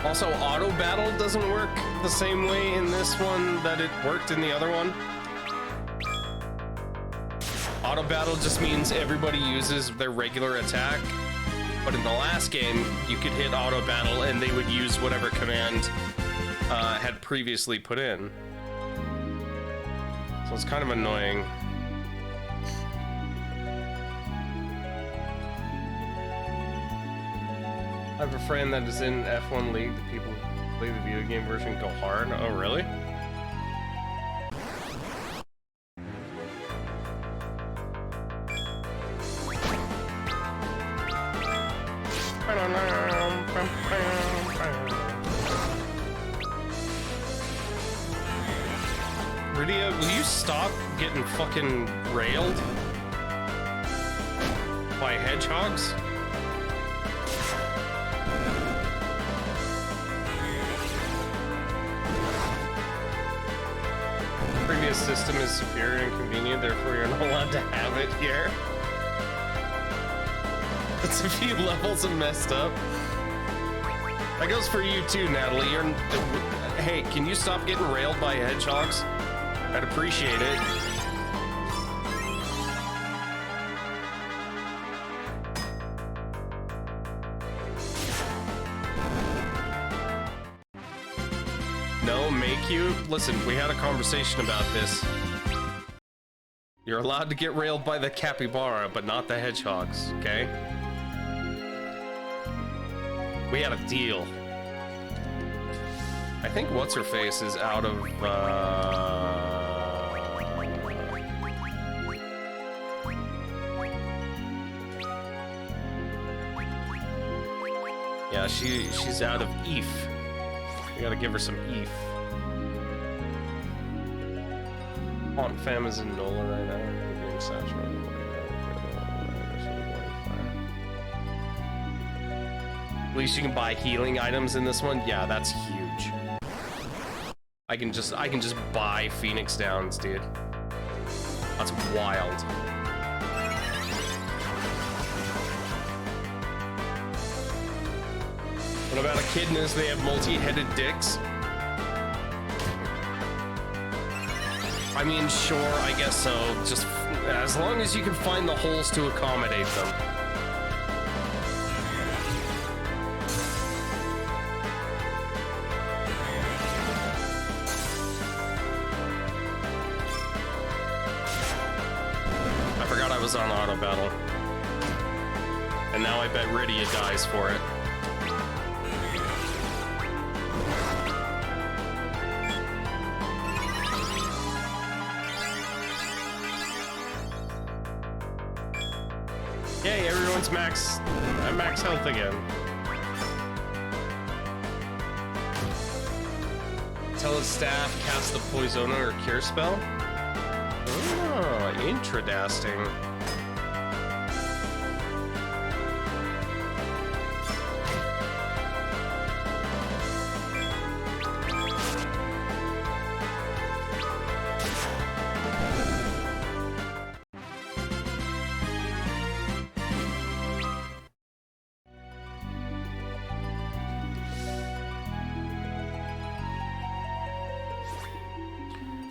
Also, auto battle doesn't work the same way in this one that it worked in the other one. Auto battle just means everybody uses their regular attack, but in the last game, you could hit auto battle and they would use whatever command had previously put in. So it's kind of annoying. I have a friend that is in F1 League. The people who play the video game version go hard. Oh, really? Rydia, will you stop getting fucking railed by hedgehogs? Previous system is superior and convenient, therefore you're not allowed to have it here. It's a few levels of messed up. That goes for you too, Natalie. Hey, can you stop getting railed by hedgehogs? I'd appreciate it. No, make you? Listen, we had a conversation about this. You're allowed to get railed by the capybara, but not the hedgehogs, okay? We had a deal. I think what's-her-face is out of, yeah, she's out of ETH. We gotta give her some ETH. Font fam is in NOLA right now. We're being saturated. At least you can buy healing items in this one. Yeah, that's huge. I can just buy Phoenix Downs, dude. That's wild. What about echidnas? They have multi-headed dicks. I mean, sure, I guess so. Just as long as you can find the holes to accommodate them. I forgot I was on auto battle. And now I bet Rydia dies for it. Yay, everyone's max health again. Tell his staff cast the Poisona or Cure spell? Oh, interesting.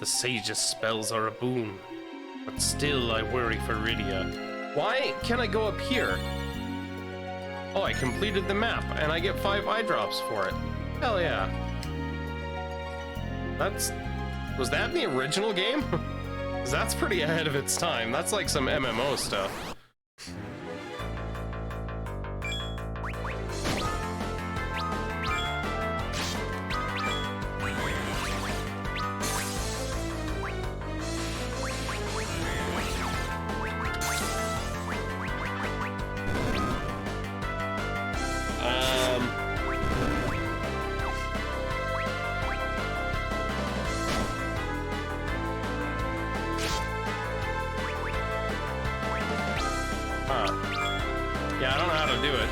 The sage's spells are a boon, but still I worry for Rydia. Why can't I go up here? Oh, I completed the map, and I get 5 eye drops for it. Hell yeah. Was that in the original game? 'Cause that's pretty ahead of its time. That's like some MMO stuff. Yeah, I don't know how to do it.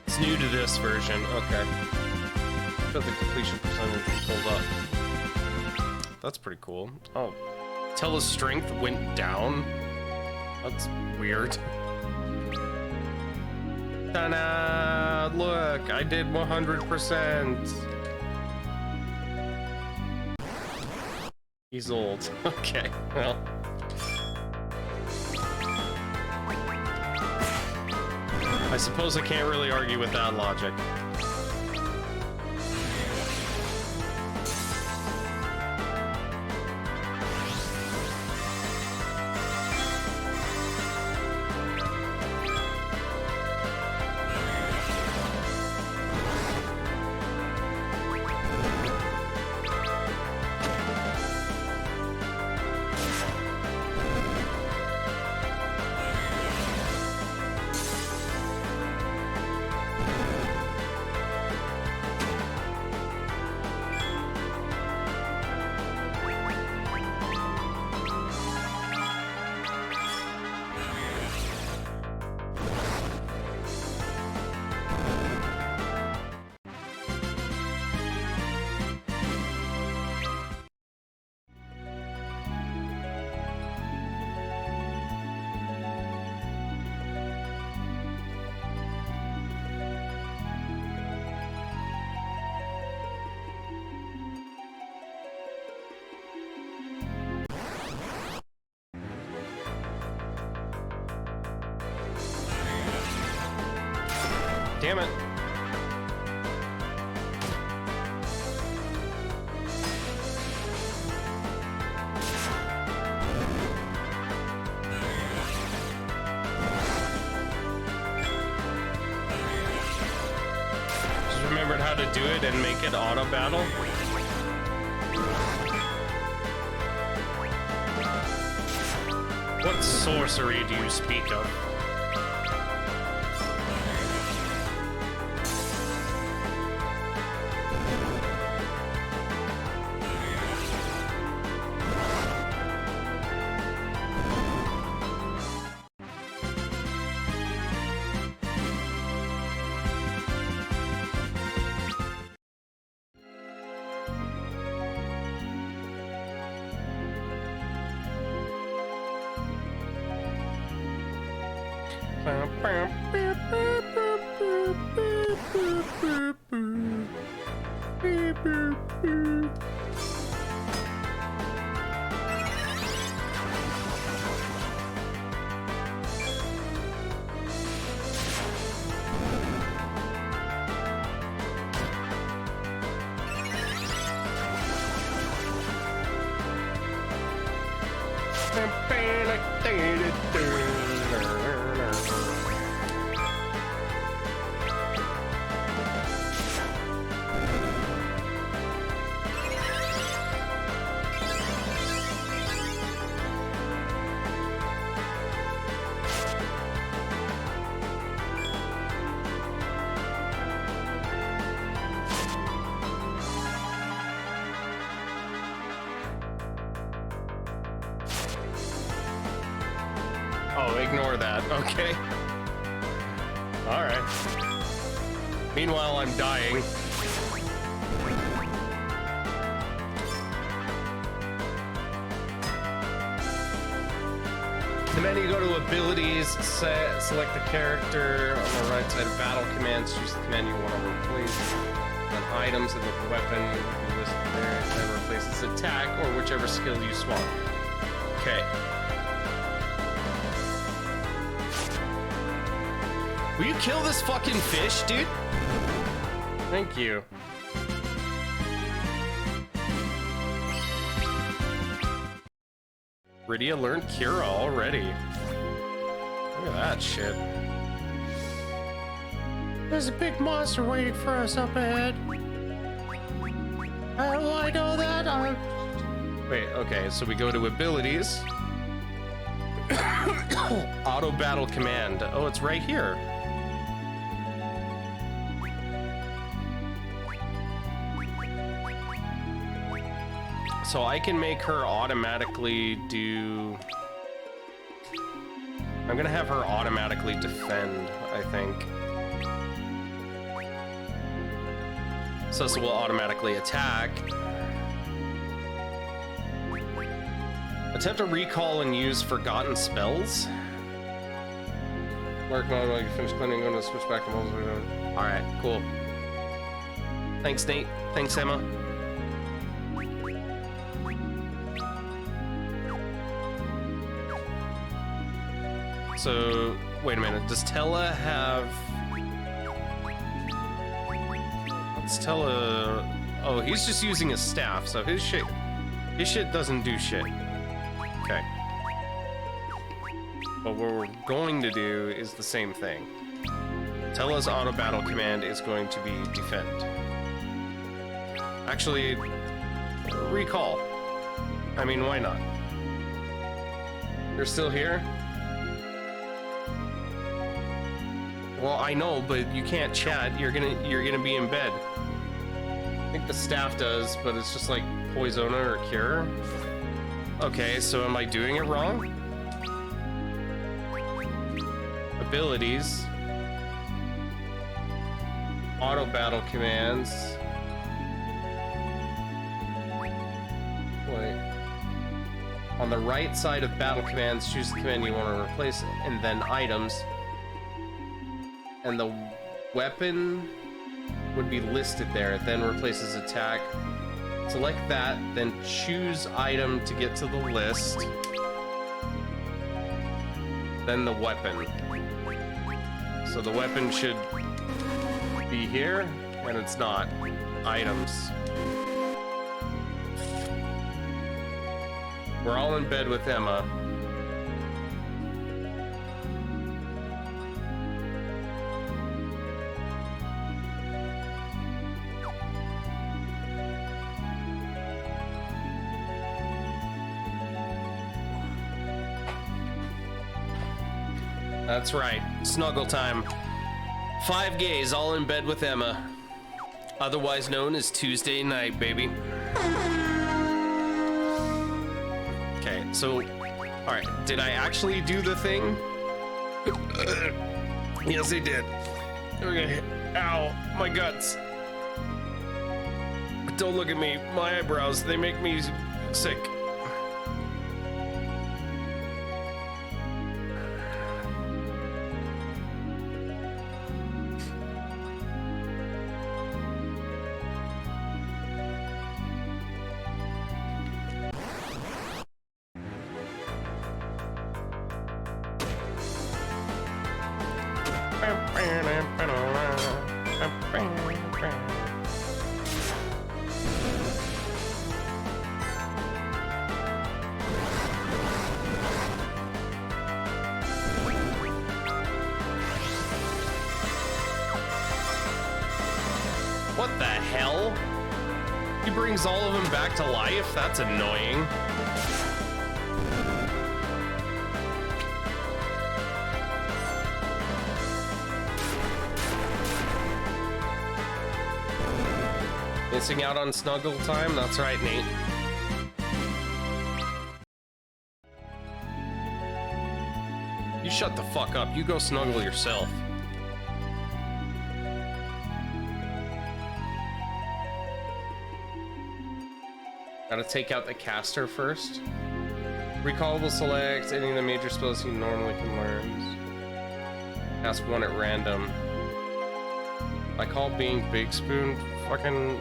It's new to this version. Okay. Got the completion percentage pulled up. That's pretty cool. Oh, Tella's strength went down. That's weird. Ta-da! Look, I did 100%. He's old. Okay, well. I suppose I can't really argue with that logic. Damn it. remembered how to do it and make it auto battle. What sorcery do you speak of? Oh, ignore that. Okay. Alright. Meanwhile, I'm dying. The menu, go to abilities, select the character on the right side of battle commands, choose the command you want to replace. Then items and the weapon will be listed there, and then replace its attack or whichever skill you swap. Okay. Will you kill this fucking fish, dude? Thank you. Rydia learned Kira already. Look at that shit. There's a big monster waiting for us up ahead. How do I know that? Wait, okay, so we go to abilities. Auto battle command. Oh, it's right here. So I can make her automatically do... I'm gonna have her automatically defend, I think. So this will automatically attack. Attempt to recall and use forgotten spells. Mark mode while you finish cleaning, I'm gonna switch back to mobile. Alright, cool. Thanks, Nate. Thanks, Emma. So, wait a minute, does Tella have... Let's Tella... Oh, he's just using his staff, so his shit doesn't do shit. Okay. But what we're going to do is the same thing. Tella's auto battle command is going to be defend. Actually, recall. I mean, why not? You're still here? Well, I know, but you can't chat. You're gonna be in bed. I think the staff does, but it's just like Poisona or Cure. Okay, so am I doing it wrong? Abilities. Auto battle commands. Wait. On the right side of battle commands, choose the command you want to replace it, and then items. And the weapon would be listed there. It then replaces attack. Select that, then choose item to get to the list. Then the weapon. So the weapon should be here, and it's not. Items. We're all in bed with Emma. That's right, snuggle time. 5 gays all in bed with Emma. Otherwise known as Tuesday night, baby. Okay, so, alright, did I actually do the thing? Yes, I did. Okay, ow, my guts. Don't look at me, my eyebrows, they make me sick. What the hell? He brings all of them back to life? That's annoying. Missing out on snuggle time? That's right, Nate. You shut the fuck up. You go snuggle yourself. Gotta take out the caster first. Recall will select any of the major spells he normally can learn. Cast one at random. I call being Big Spoon fucking...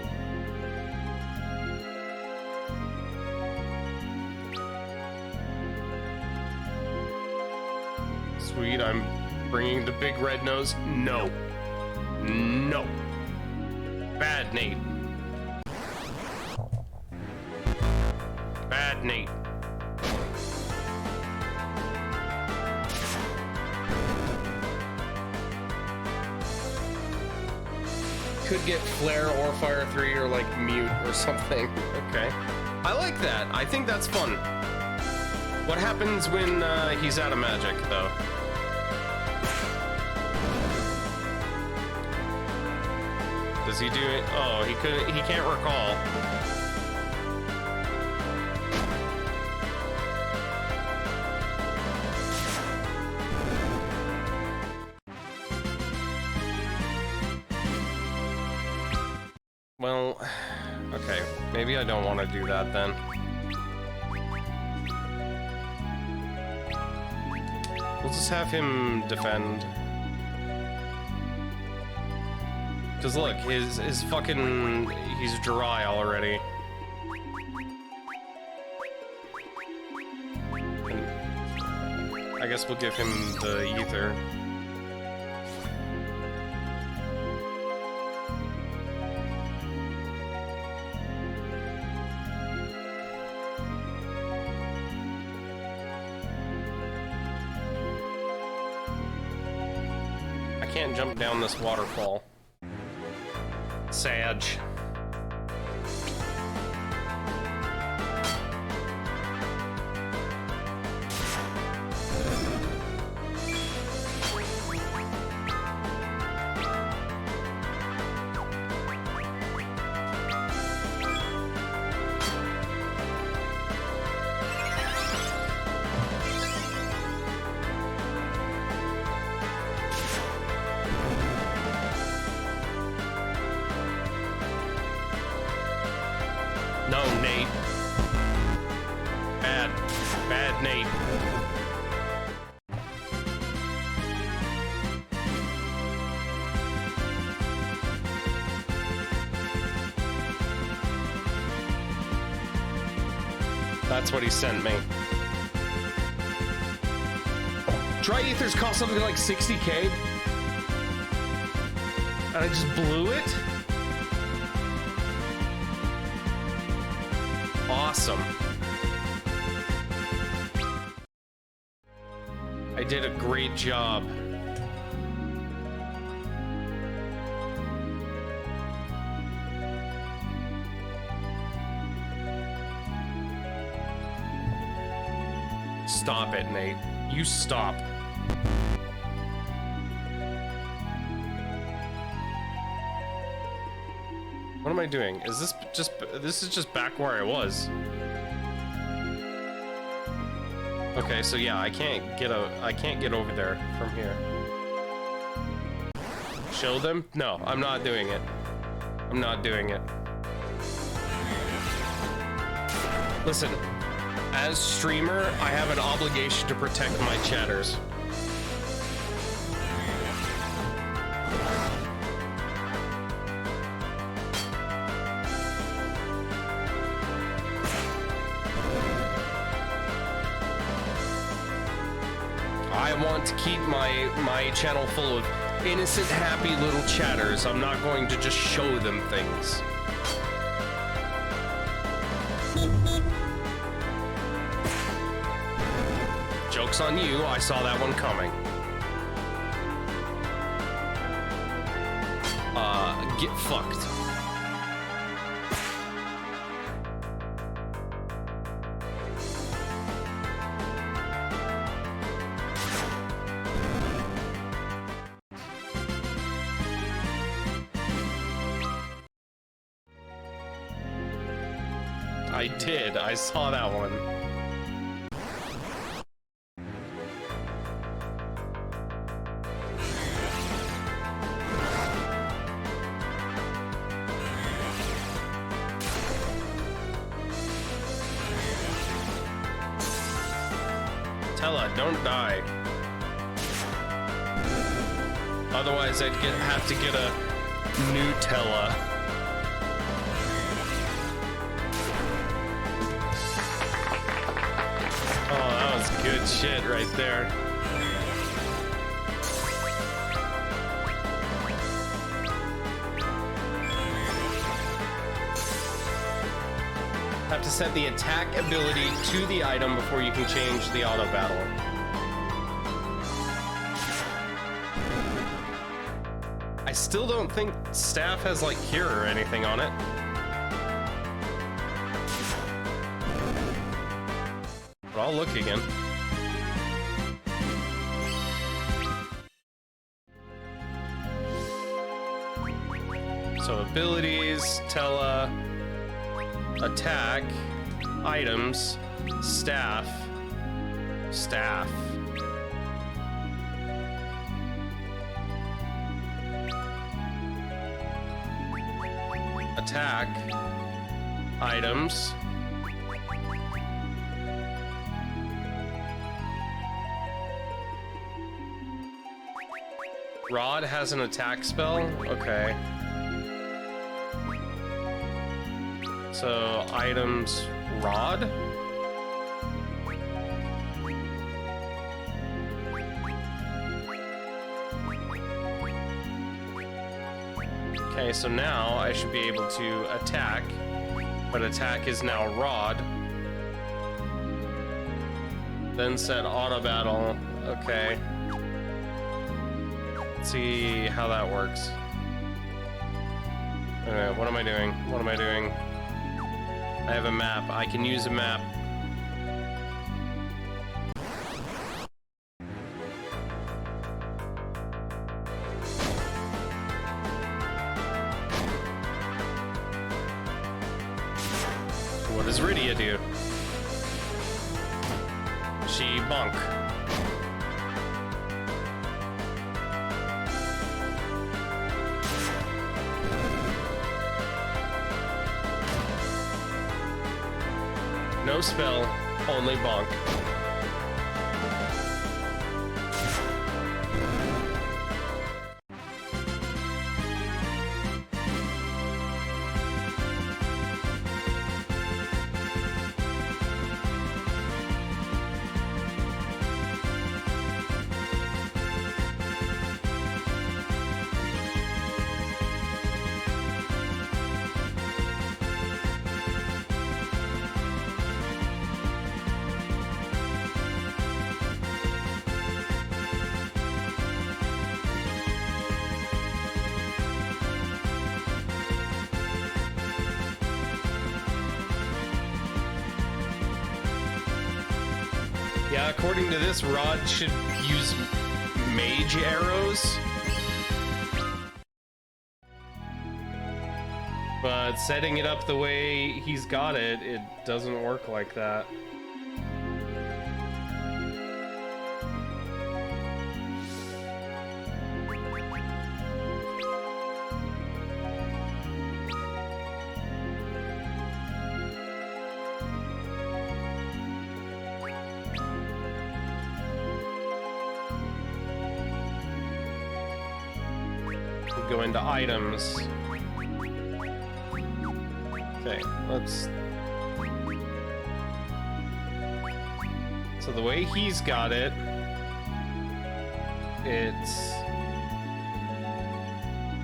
Sweet, I'm bringing the big red nose. No. No. Bad, Nate. Bad, Nate. Could get Flare or Fire 3 or like Mute or something. Okay. I like that. I think that's fun. What happens when he's out of magic, though? Does he do it? Oh, he couldn't. He can't recall. Well, okay. Maybe I don't want to do that then. We'll just have him defend. Cause look, his fucking, he's dry already. And I guess we'll give him the ether. I can't jump down this waterfall. Sag. No, Nate. Bad. Bad, Nate. That's what he sent me. Dry ethers cost something like 60K. And I just blew it? Awesome. I did a great job. Stop it, Nate. You stop. What am I doing? Is this is just back where I was. Okay, so yeah, I can't get over there from here. Show them? No, I'm not doing it. I'm not doing it. Listen, as streamer, I have an obligation to protect my chatters. I want to keep my channel full of innocent, happy little chatters. I'm not going to just show them things. Joke's on you, I saw that one coming. Get fucked. I did, I saw that one. Tella, don't die. Otherwise, I'd have to get a new Tella. Oh, that was good shit right there. Have to set the attack ability to the item before you can change the auto battle. I still don't think staff has like cure or anything on it. But I'll look again. So abilities, Tella, attack, items, staff, attack, items, Rod has an attack spell? Okay. So, items, Rod? Okay, so now I should be able to attack, but attack is now Rod. Then set auto battle. Okay. Let's see how that works. Alright, what am I doing? What am I doing? I have a map. I can use a map. What does Rydia do? She bonk. No spell, only bonk. Yeah, according to this, Rod should use mage arrows. But setting it up the way he's got it, it doesn't work like that. We'll go into items. Okay, let's... So the way he's got it, it's...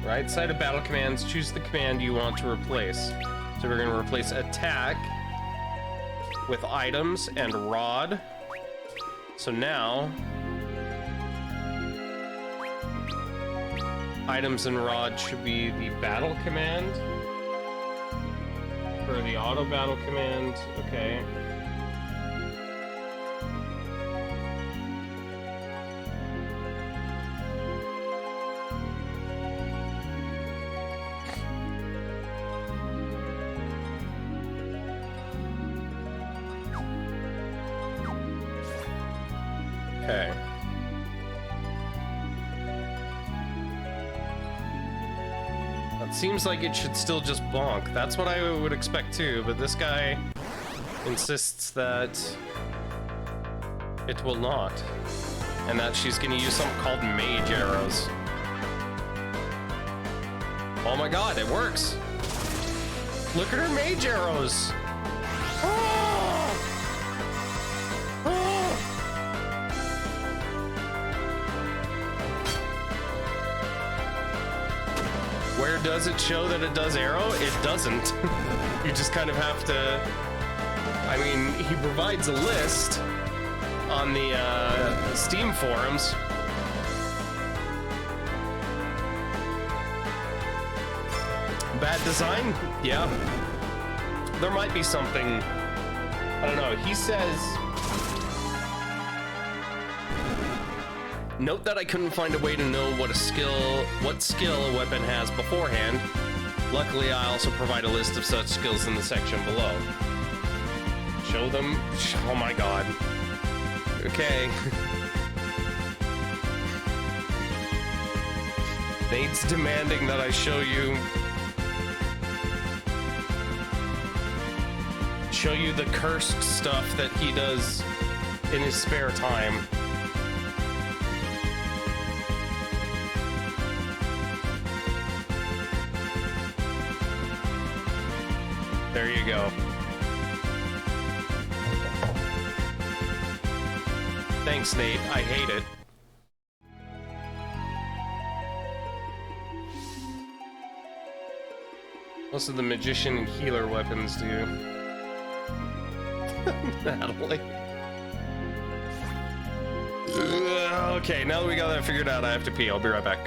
Right side of battle commands, choose the command you want to replace. So we're gonna replace attack with items and rod. So now... Items and rod should be the battle command. For the auto battle command, okay. Okay. It seems like it should still just bonk. That's what I would expect too, but this guy insists that it will not. And that she's gonna use something called mage arrows. Oh my god, it works! Look at her mage arrows! Oh! Oh! Where does it show that it does arrow? It doesn't. You just kind of have to... I mean, he provides a list on the Steam forums. Bad design? Yeah. There might be something... I don't know. He says... Note that I couldn't find a way to know what skill a weapon has beforehand. Luckily, I also provide a list of such skills in the section below. Show them? Oh my god. Okay. Nate's demanding that I show you the cursed stuff that he does in his spare time. There you go. Thanks, Nate. I hate it. Most of the magician and healer weapons do. Natalie. Okay, now that we got that figured out, I have to pee. I'll be right back.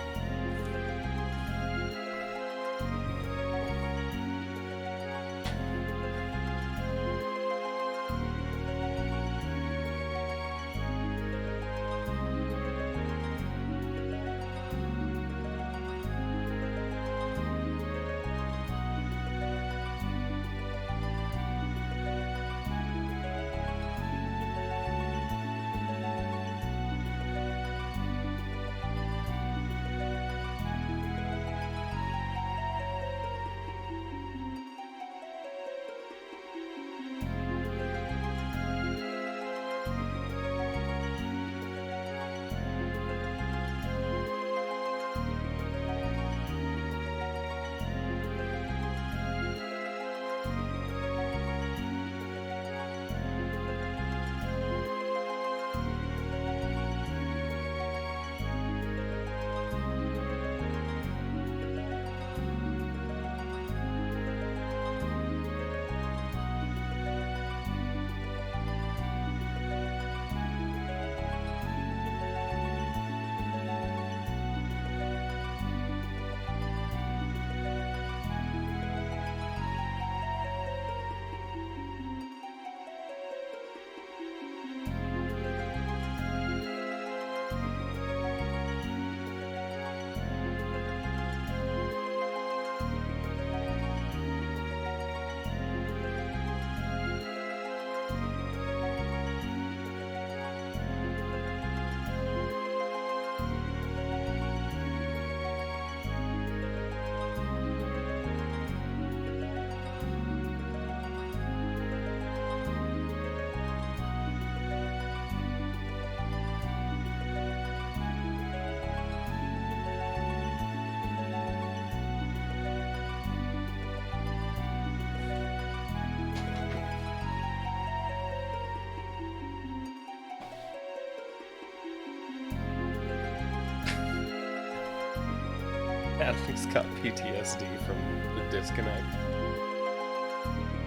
He's got PTSD from the disconnect.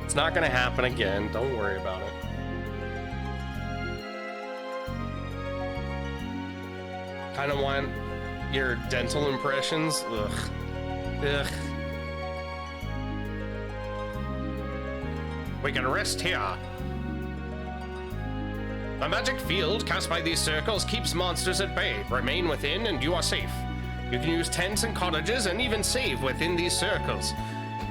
It's not gonna happen again. Don't worry about it. Kind of want your dental impressions. Ugh. Ugh. We can rest here. The magic field cast by these circles keeps monsters at bay. Remain within and you are safe. You can use tents and cottages and even save within these circles.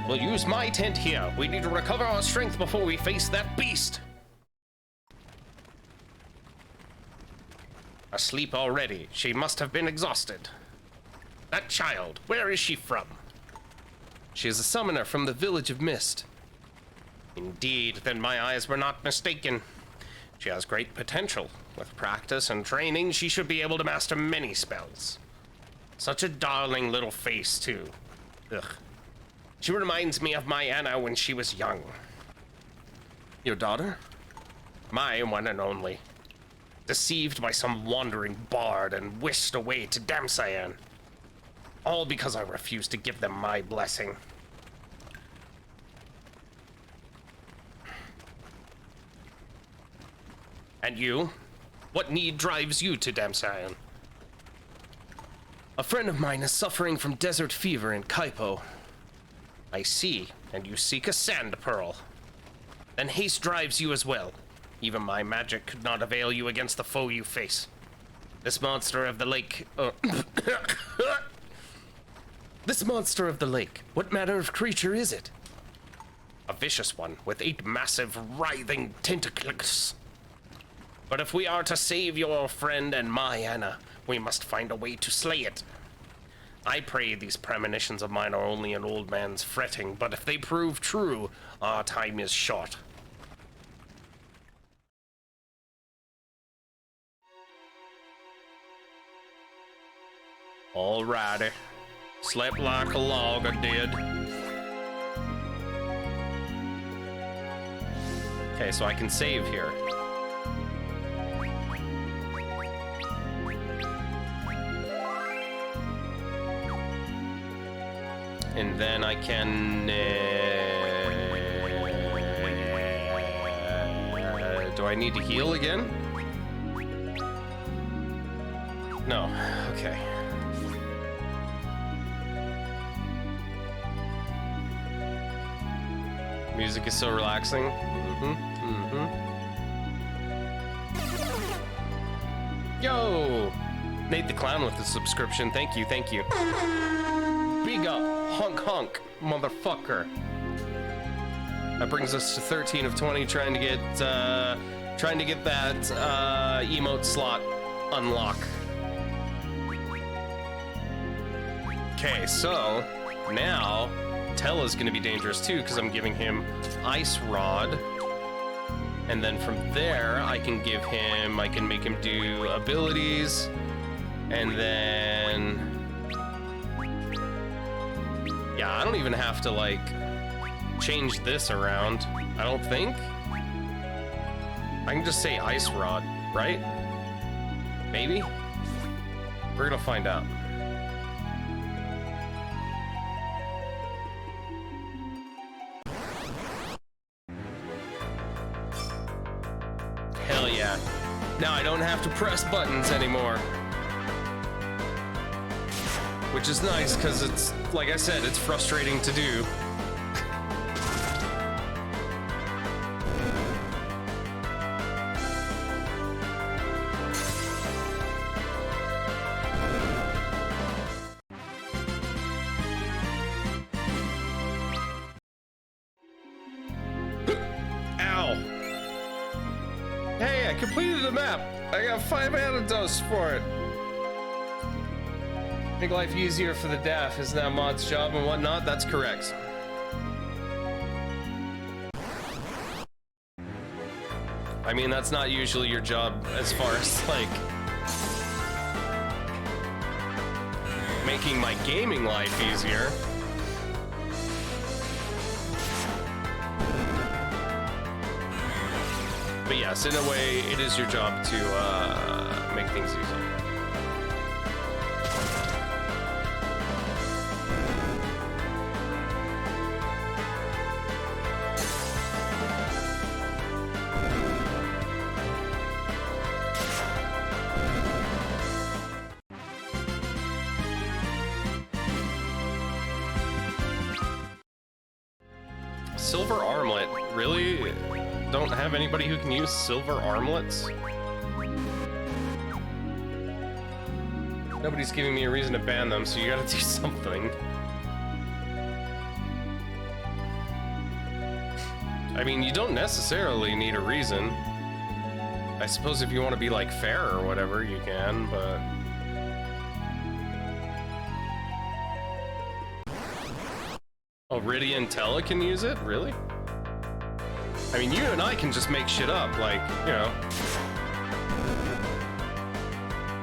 We'll use my tent here. We need to recover our strength before we face that beast. Asleep already. She must have been exhausted. That child, where is she from? She is a summoner from the village of Mist. Indeed, then my eyes were not mistaken. She has great potential. With practice and training, she should be able to master many spells. Such a darling little face, too. Ugh. She reminds me of my Anna when she was young. Your daughter? My one and only. Deceived by some wandering bard and whisked away to Damcyan. All because I refused to give them my blessing. And you? What need drives you to Damcyan? A friend of mine is suffering from desert fever in Kaipo. I see, and you seek a sand pearl. Then haste drives you as well. Even my magic could not avail you against the foe you face. This monster of the lake... This monster of the lake, what manner of creature is it? A vicious one, with 8 massive, writhing tentacles. But if we are to save your friend and my Anna, we must find a way to slay it. I pray these premonitions of mine are only an old man's fretting, but if they prove true, our time is short. Alrighty. Slept like a log, I did. Okay, so I can save here. And then I can... do I need to heal again? No. Okay. Music is so relaxing. Yo! Nate the Clown with the subscription. Thank you, thank you. Big up. Honk honk, motherfucker. That brings us to 13 of 20, trying to get that emote slot unlock. Okay, so now Tella's gonna be dangerous too, because I'm giving him Ice Rod. And then from there, I can make him do abilities. And then... yeah, I don't even have to, like, change this around, I don't think. I can just say Ice Rod, right? Maybe? We're gonna find out. Hell yeah. Now I don't have to press buttons anymore. Which is nice, because it's, like I said, it's frustrating to do. Ow. Hey, I completed the map. I got 5 antidotes for it. Make life easier for the deaf. Isn't that mod's job and whatnot? That's correct. I mean, that's not usually your job as far as, like, making my gaming life easier. But yes, in a way, it is your job to make things easier. Silver armlet. Really? Don't have anybody who can use silver armlets? Nobody's giving me a reason to ban them, so you gotta do something. I mean, you don't necessarily need a reason. I suppose if you want to be like fair or whatever, you can, but... Oh, Rydia and Tella can use it? Really? I mean, you and I can just make shit up, like, you know.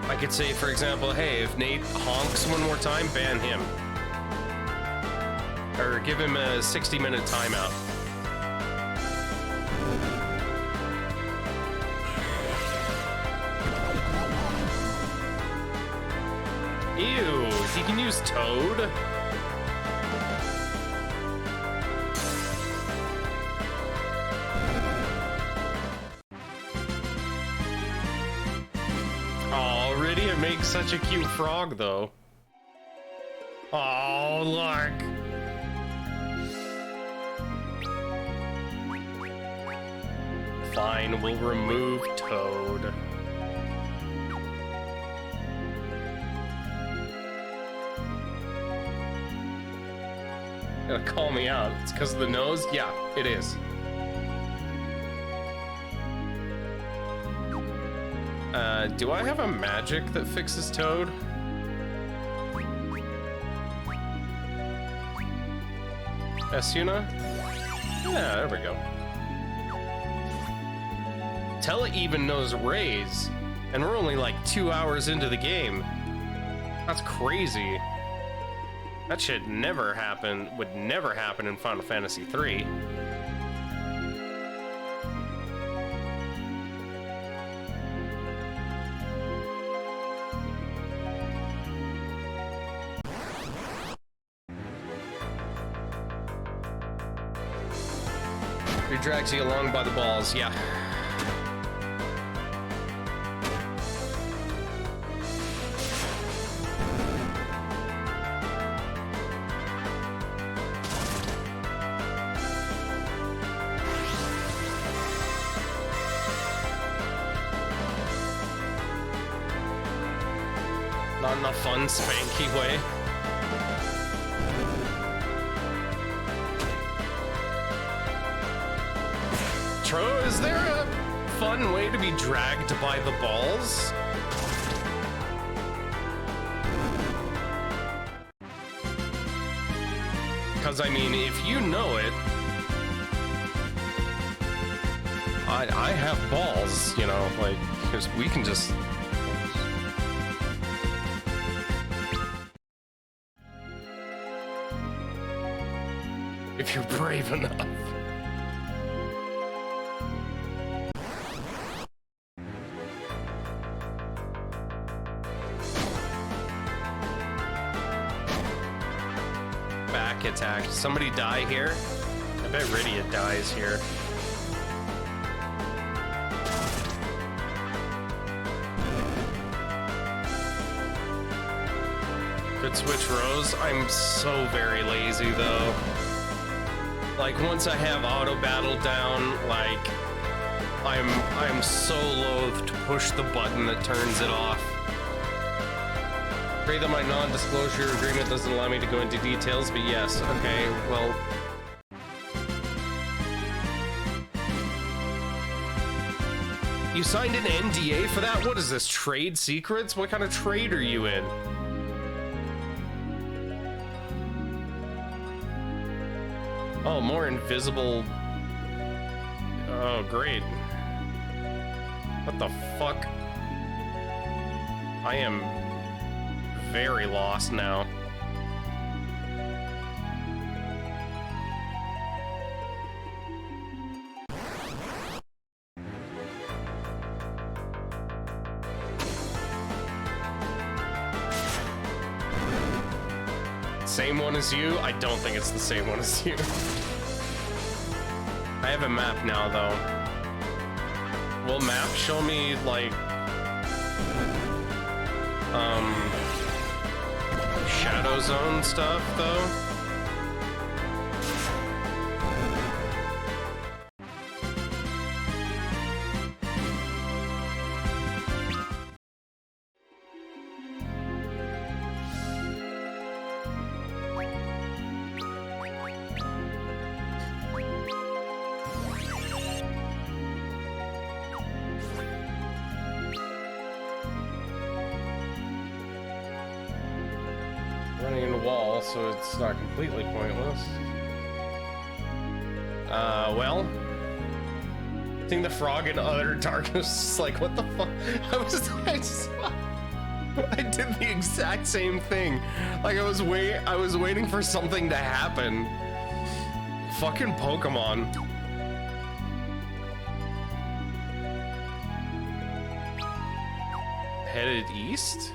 I could say, for example, hey, if Nate honks one more time, ban him. Or give him a 60-minute timeout. Ew, he can use Toad? Oh, Rydia makes such a cute frog, though. Oh, look. Fine, we'll remove Toad. Gonna call me out. It's because of the nose? Yeah, it is. Do I have a magic that fixes Toad? Esuna? Yeah, there we go. Tella even knows Raise, and we're only like 2 hours into the game. That's crazy. That should never happen, would never happen in Final Fantasy III. He drags you along by the balls, yeah. Not in a fun, spanky way. Tro, is there a fun way to be dragged by the balls? Because, I mean, if you know it, I have balls, you know, like, because we can just... If you're brave enough. Back attack. Somebody die here? I bet Rydia dies here. Could switch rows. I'm so very lazy though. Like, once I have auto battle down, like, I'm so loath to push the button that turns it off. Pray that my non-disclosure agreement doesn't allow me to go into details, but yes, okay, well... You signed an NDA for that? What is this, trade secrets? What kind of trade are you in? Oh, more invisible... Oh, great. What the fuck? I am very lost now. Same one as you? I don't think it's the same one as you. I have a map now, though. Will map show me, like... Shadow Zone stuff, though? so it's not completely pointless. Well, I think the frog in Utter Darkness is like, what the fuck? I did the exact same thing. Like I was waiting for something to happen. Fucking Pokemon. Headed east?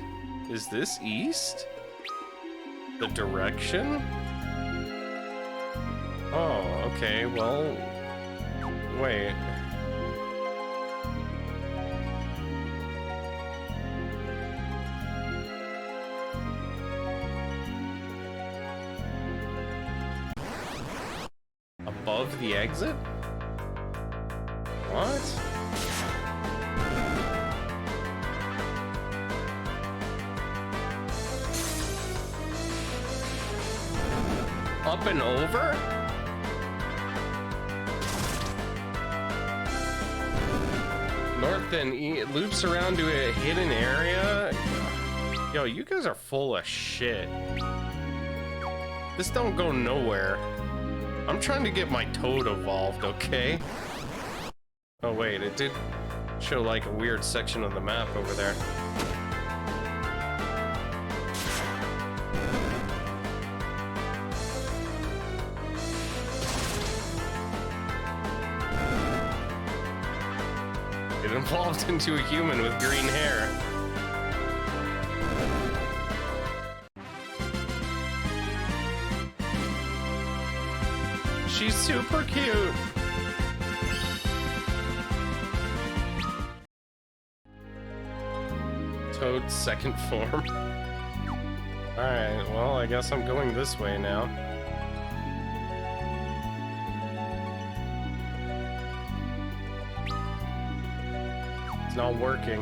Is this east? The direction? Oh, okay, well, wait. Above the exit? What? Up and over? North and it loops around to a hidden area. Yo, you guys are full of shit. This don't go nowhere. I'm trying to get my Toad evolved, okay? Oh wait, it did show like a weird section of the map over there. It evolved into a human with green hair. She's super cute. Toad's second form. Alright, well, I guess I'm going this way now. It's not working.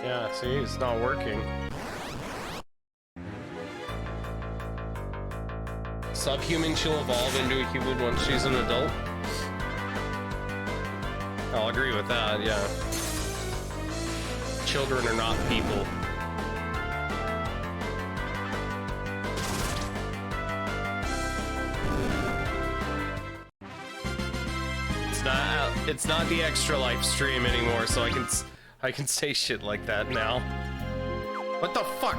Yeah, see, it's not working. Subhuman, she'll evolve into a human once she's an adult. I'll agree with that, yeah. Children are not people. It's not the Extra Life stream anymore, so I can say shit like that now. What the fuck?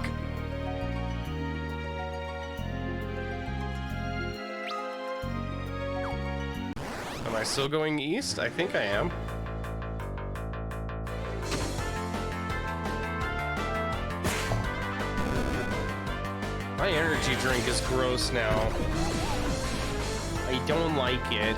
Am I still going east? I think I am. My energy drink is gross now. I don't like it.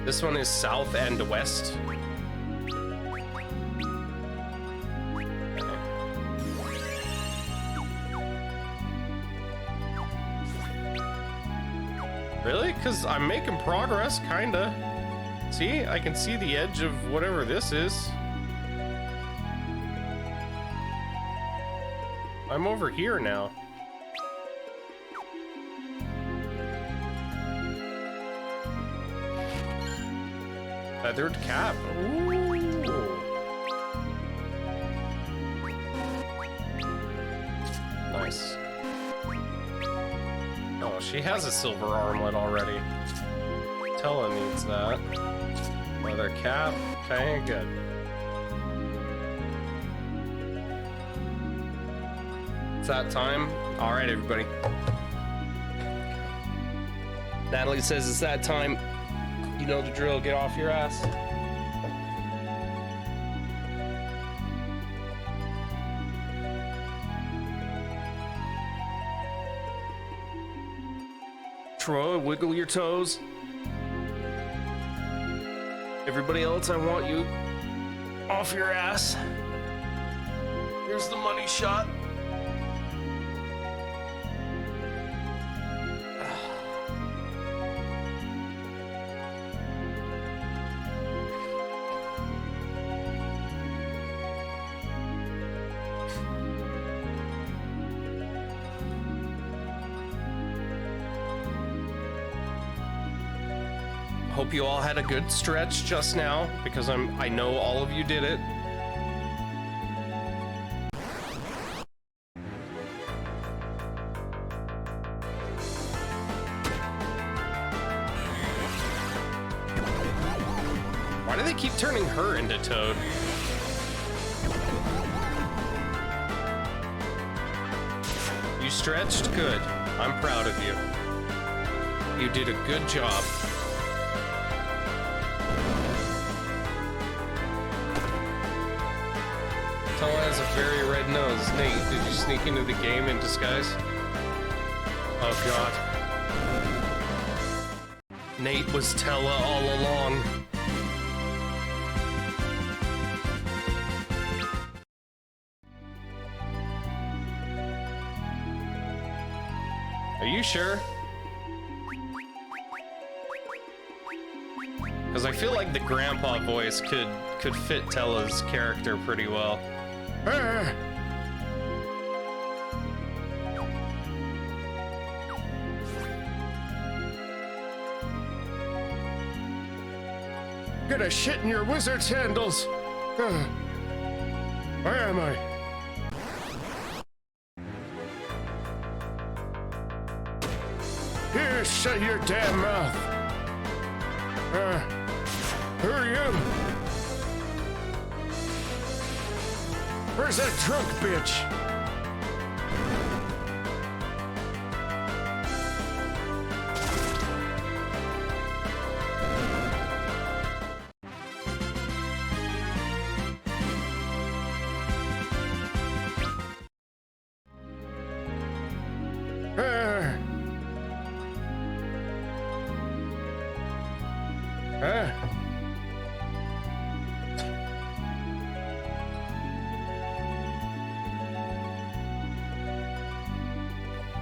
This one is south and west. Really? Because I'm making progress, kinda. See? I can see the edge of whatever this is. I'm over here now. Feathered cap. Ooh. Nice. Oh, she has a silver armlet already. Tella needs that. Leather cap. Okay, good. It's that time. All right, everybody. Natalie says it's that time. You know the drill, get off your ass. Troy, wiggle your toes. Everybody else, I want you off your ass. Here's the money shot. hope you all had a good stretch just now, because I know all of you did it. Why do they keep turning her into Toad? You stretched? Good. I'm proud of you. You did a good job. Tella has a very red nose. Nate, did you sneak into the game in disguise? Oh god. Nate was Tella all along. Are you sure? Because I feel like the grandpa voice could fit Tella's character pretty well. Gonna shit in your wizard sandals. Where am I? Here, shut your damn mouth. Who are you? Where's that drunk bitch?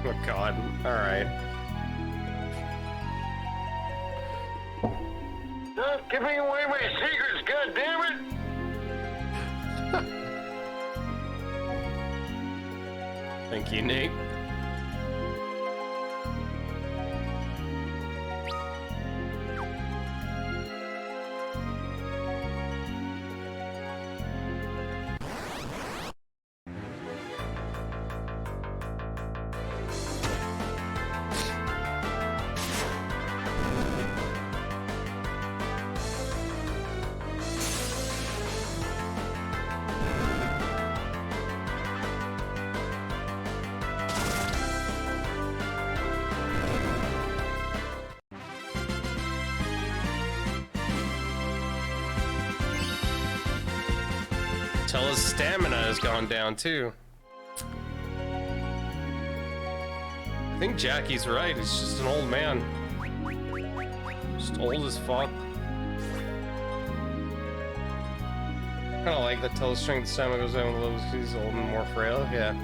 Oh god, alright. Stop giving away my secrets, goddammit! Thank you, Nate. Tella's stamina has gone down too. I think Jackie's right, he's just an old man. Just old as fuck. Kinda like that Tella's strength and stamina goes down with levels because he's old and more frail, yeah.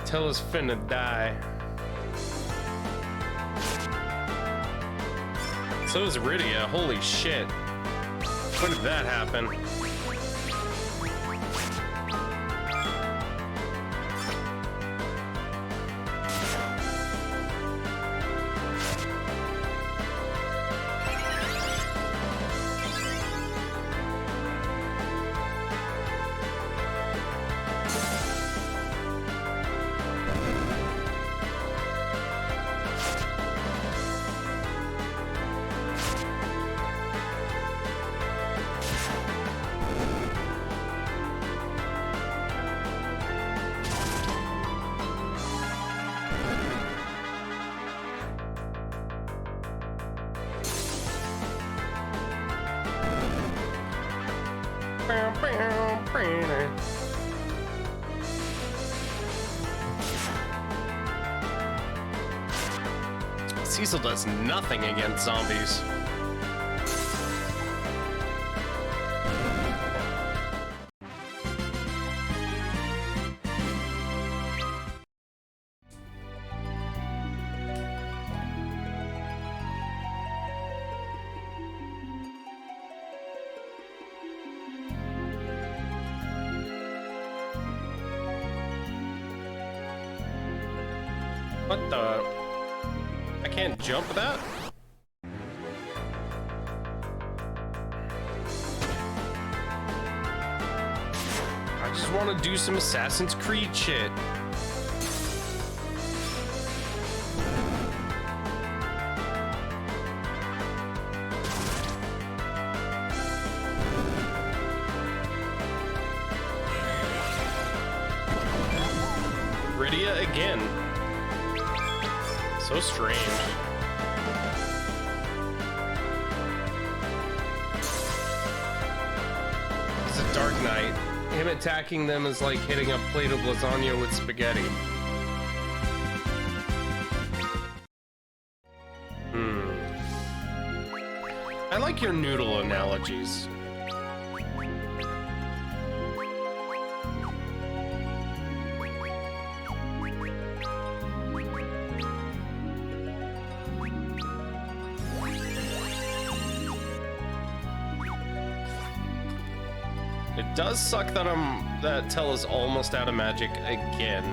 Tella's finna die. So is Rydia, holy shit. When did that happen? Cecil does nothing against zombies. What the? I can't jump that? I just want to do some Assassin's Creed shit. Rydia again. So strange. It's a Dark Knight. Him attacking them is like hitting a plate of lasagna with spaghetti. I like your noodle analogies. It does suck that Tell is almost out of magic again.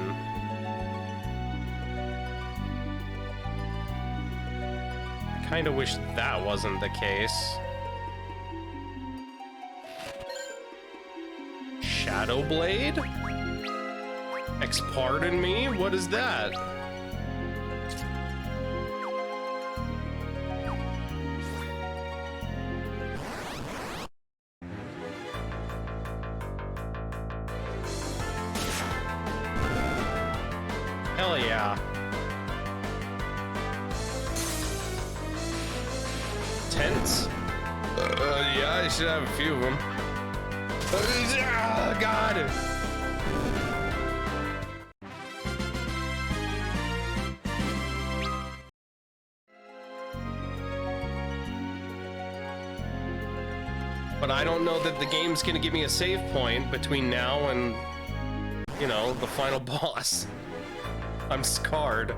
I kinda wish that wasn't the case. Shadow Blade? Pardon me? What is that? Hell yeah. Tents? Yeah, I should have a few of them. Oh, God! But I don't know that the game's gonna give me a save point between now and, you know, the final boss. I'm scarred.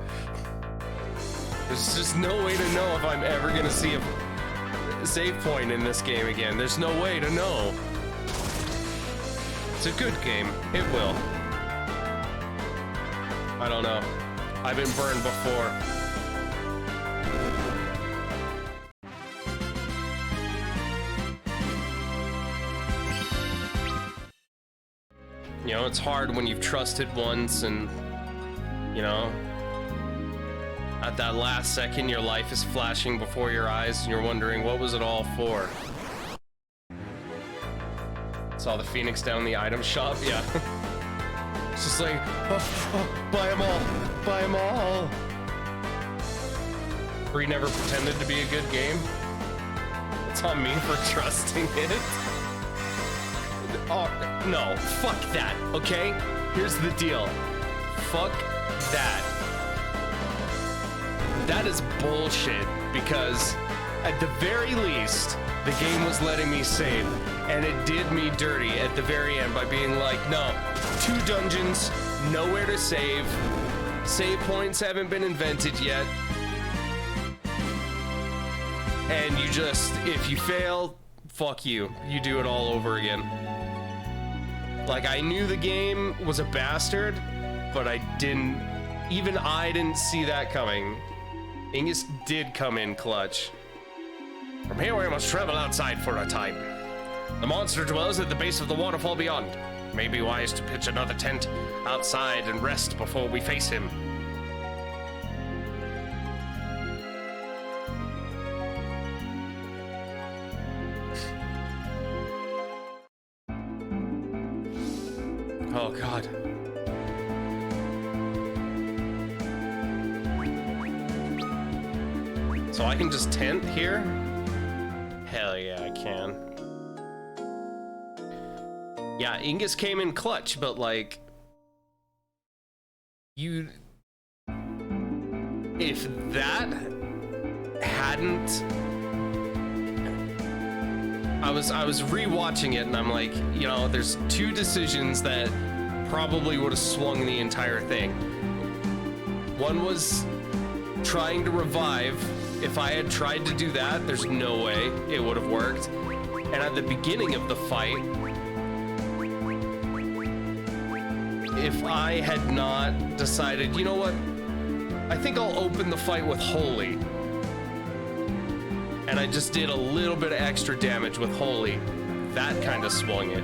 There's just no way to know if I'm ever gonna see a save point in this game again. There's no way to know. It's a good game. It will. I don't know. I've been burned before. You know, it's hard when you've trusted once and, you know, at that last second your life is flashing before your eyes and you're wondering, what was it all for? Saw the Phoenix down in the item shop, yeah. It's just like, oh, buy them all, buy them all. 3 never pretended to be a good game. It's on me for trusting it. Oh, no, fuck that, okay? Here's the deal. Fuck that. That is bullshit, because at the very least, the game was letting me save, and it did me dirty at the very end by being like, no, 2 dungeons, nowhere to save, save points haven't been invented yet, and you just, if you fail, fuck you, you do it all over again. Like, I knew the game was a bastard, but even I didn't see that coming. Ingus did come in clutch. From here we must travel outside for a time. The monster dwells at the base of the waterfall beyond. It may be wise to pitch another tent outside and rest before we face him. Oh, God. So I can just tent here? Hell yeah, I can. Yeah, Ingus came in clutch, but like... If that hadn't... I was rewatching it and I'm like, you know, there's 2 decisions that probably would have swung the entire thing. One was trying to revive. If I had tried to do that, there's no way it would have worked. And at the beginning of the fight, if I had not decided, you know what, I think I'll open the fight with Holy. And I just did a little bit of extra damage with Holy. That kind of swung it.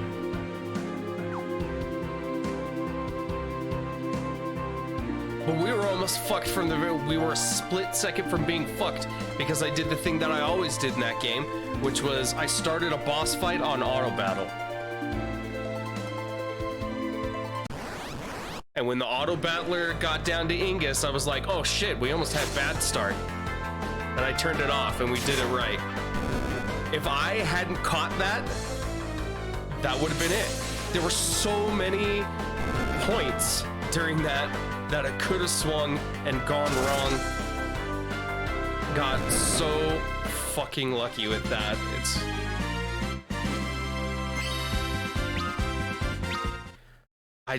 But we were almost fucked from the... We were a split second from being fucked because I did the thing that I always did in that game, which was I started a boss fight on auto battle. And when the auto battler got down to Ingus, I was like, oh shit, we almost had bad start. And I turned it off and we did it right. If I hadn't caught that, that would have been it. There were so many points during that it could have swung and gone wrong. Got so fucking lucky with that. I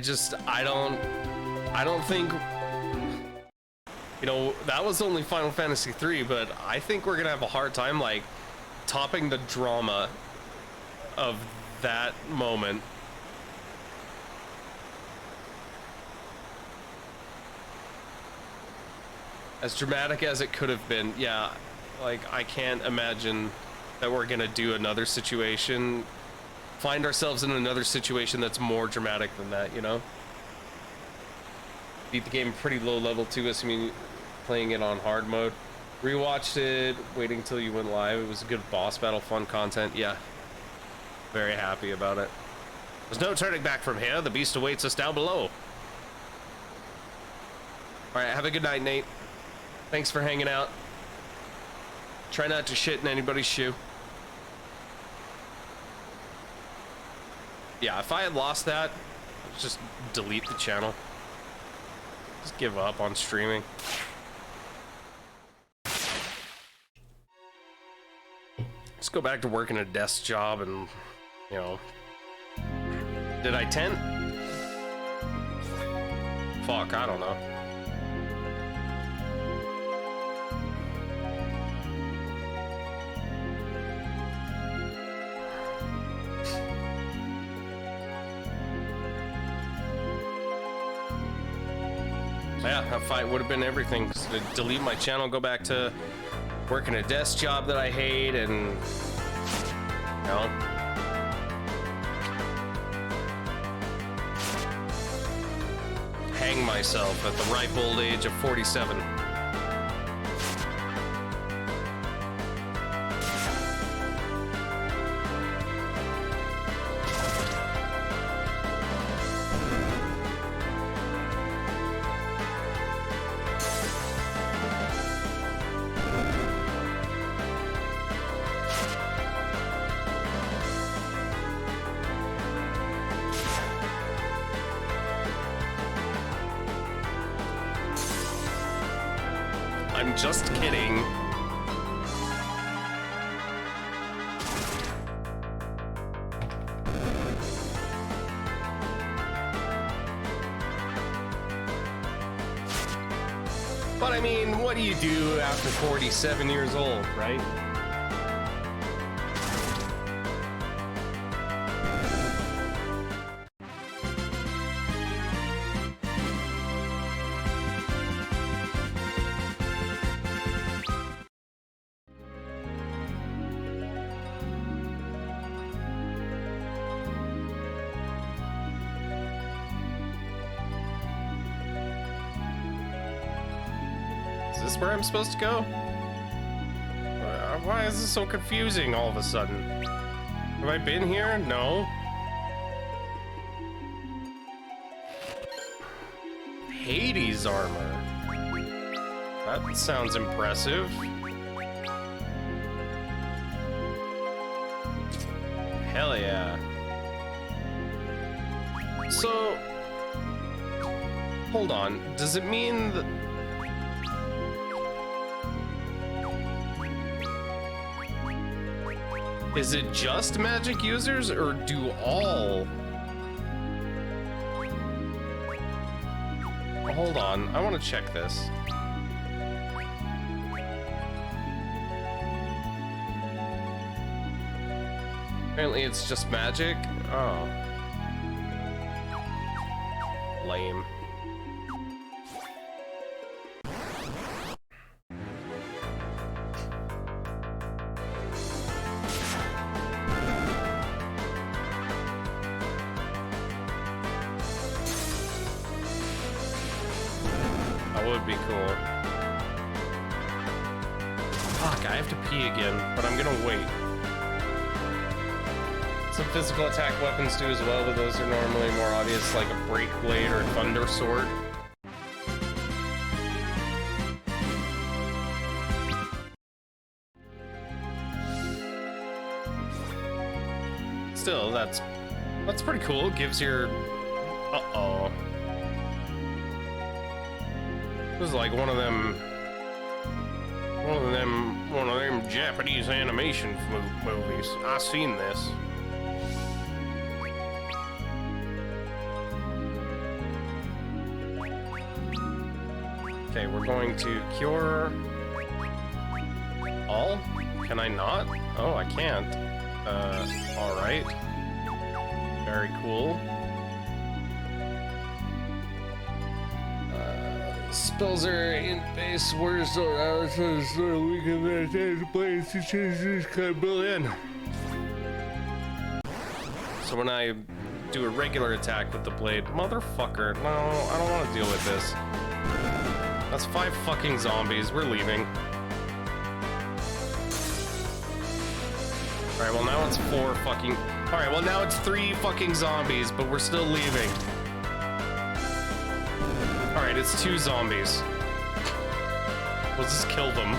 don't think, you know, that was only Final Fantasy 3, but I think we're gonna have a hard time like topping the drama of that moment. As dramatic as it could have been, yeah, like I can't imagine that we're gonna do another situation, find ourselves in another situation that's more dramatic than that, you know? Beat the game pretty low level too, assuming playing it on hard mode. Rewatched it, waiting until you went live. It was a good boss battle, fun content, yeah. Very happy about it. There's no turning back from here. The beast awaits us down below. Alright, have a good night, Nate. Thanks for hanging out. Try not to shit in anybody's shoe. Yeah, if I had lost that, I'd just delete the channel. Just give up on streaming. Just go back to working a desk job and, you know. Did I tent? Fuck, I don't know. Yeah, that fight would have been everything. To delete my channel, go back to working a desk job that I hate, and you know, hang myself at the ripe old age of 47. I'm just kidding. But I mean, what do you do after 47 years old, right? Is this where I'm supposed to go? Why is this so confusing all of a sudden? Have I been here? No. Hades armor. That sounds impressive. Hell yeah. So, hold on. Does it mean that... Is it just magic users, or do all? Hold on, I want to check this. Apparently it's just magic? Oh. Lame. would be cool. Fuck, I have to pee again, but I'm gonna wait. Some physical attack weapons do as well, but those are normally more obvious, like a break blade or thunder sword. Still, that's pretty cool. Gives your... Uh-oh. This is like one of them Japanese animation movies. I seen this. Okay, we're going to cure all? Can I not? Oh, I can't. All right. Very cool. Spells are in base words or hours so we can meditate place to change this kind of built in. So when I do a regular attack with the blade, motherfucker, no, I don't want to deal with this. That's 5 fucking zombies. We're leaving. Alright, well now it's 4 fucking... Alright, well now it's 3 fucking zombies, but we're still leaving. Alright, it's 2 zombies. We'll just kill them.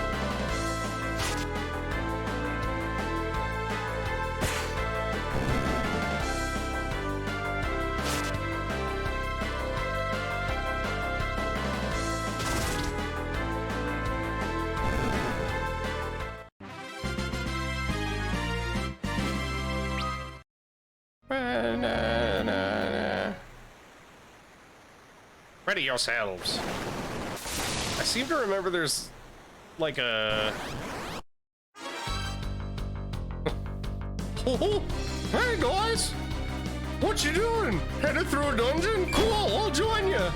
Ready yourselves. I seem to remember there's like a... Oh, hey guys! What you doing? Headed through a dungeon? Cool, I'll join you.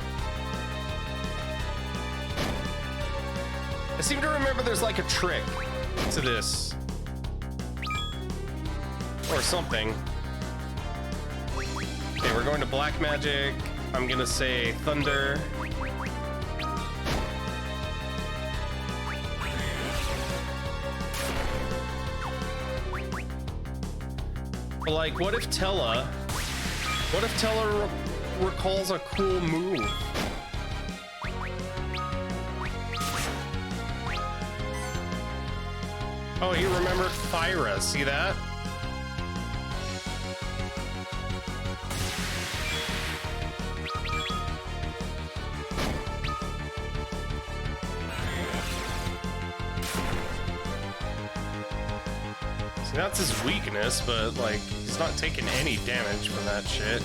I seem to remember there's like a trick to this. Or something. Okay, we're going to black magic. I'm gonna say thunder. But like, what if Tella recalls a cool move? Oh, he remembered Thyra, see that? That's his weakness, but like, he's not taking any damage from that shit.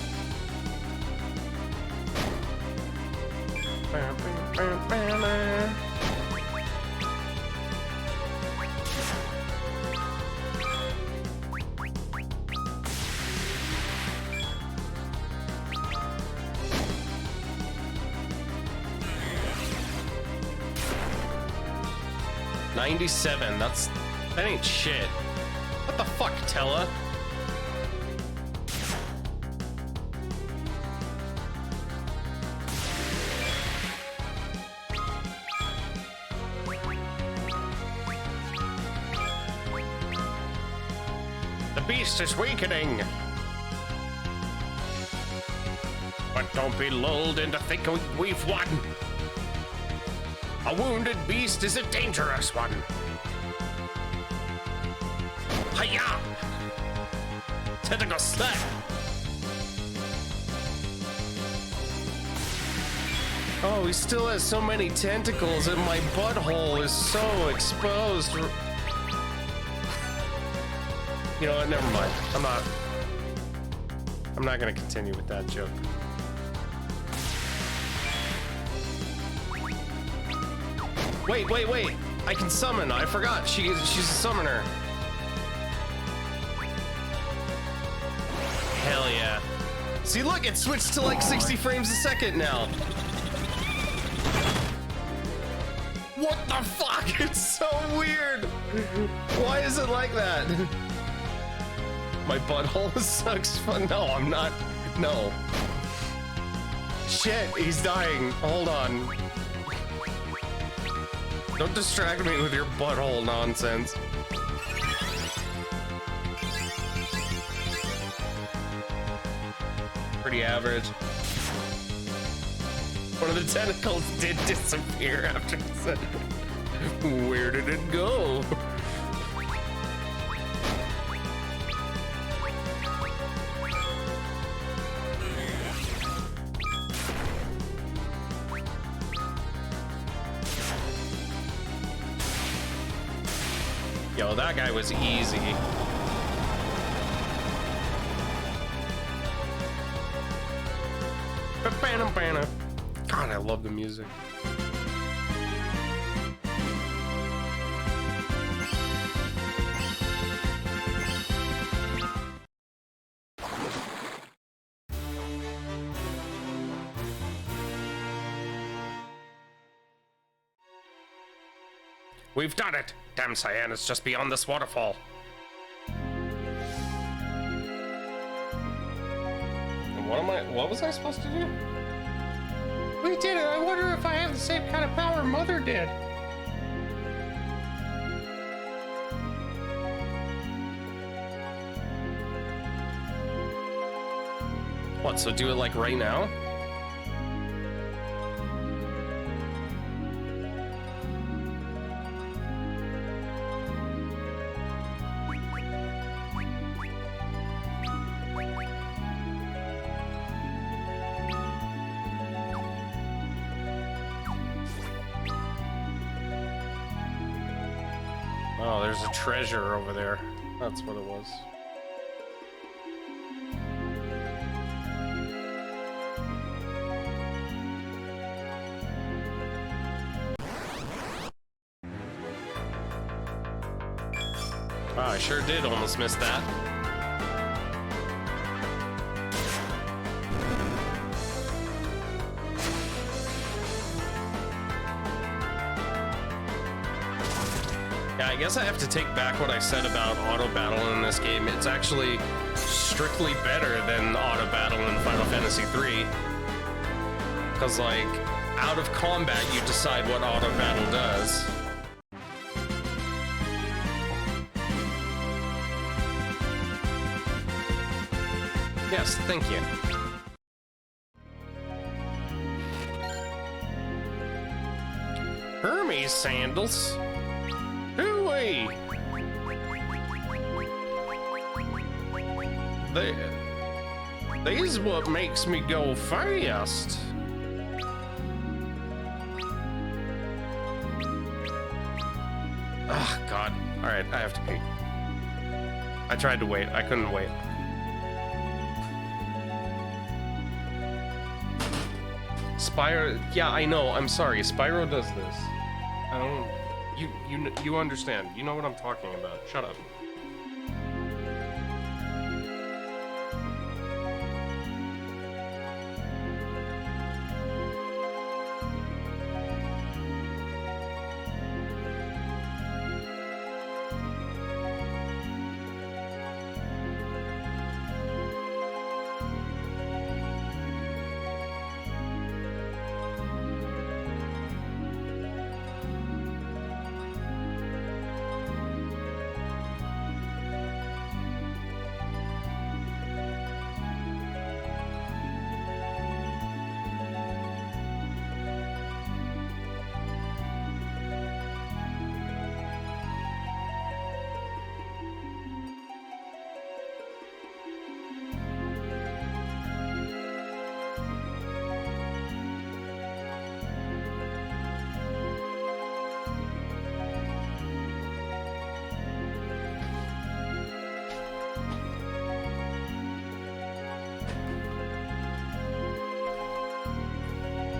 $97, that ain't shit. What the fuck, Tella? The beast is weakening. But don't be lulled into thinking we've won. A wounded beast is a dangerous one. Hiya! Tentacle slap! Oh, he still has so many tentacles and my butthole is so exposed. You know what, never mind. I'm not gonna continue with that joke. Wait. I can summon. I forgot. She's a summoner. Hell yeah. See, look, it switched to like 60 frames a second now. What the fuck? It's so weird. Why is it like that? My butthole sucks fun. No, I'm not. No. Shit, he's dying. Hold on. Don't distract me with your butthole nonsense. Pretty average. One of the tentacles did disappear after it said, where did it go? Yo, that guy was easy. God, I love the music. We've done it! Damn, Cyan, it's just beyond this waterfall. What was I supposed to do? We did it! I wonder if I have the same kind of power Mother did. What, so do it like right now? Oh, there's a treasure over there. That's what it was. Wow, I sure did almost miss that. Yeah, I guess I have to take back what I said about auto battle in this game. It's actually strictly better than auto battle in Final Fantasy III. Because, like, out of combat, you decide what auto battle does. Yes, thank you. Hermes sandals? Hooey! These what makes me go fast. Ah, God. Alright, I have to pee. I tried to wait. I couldn't wait. Spyro, yeah, I know. I'm sorry. Spyro does this. I don't. You understand. You know what I'm talking about. Shut up.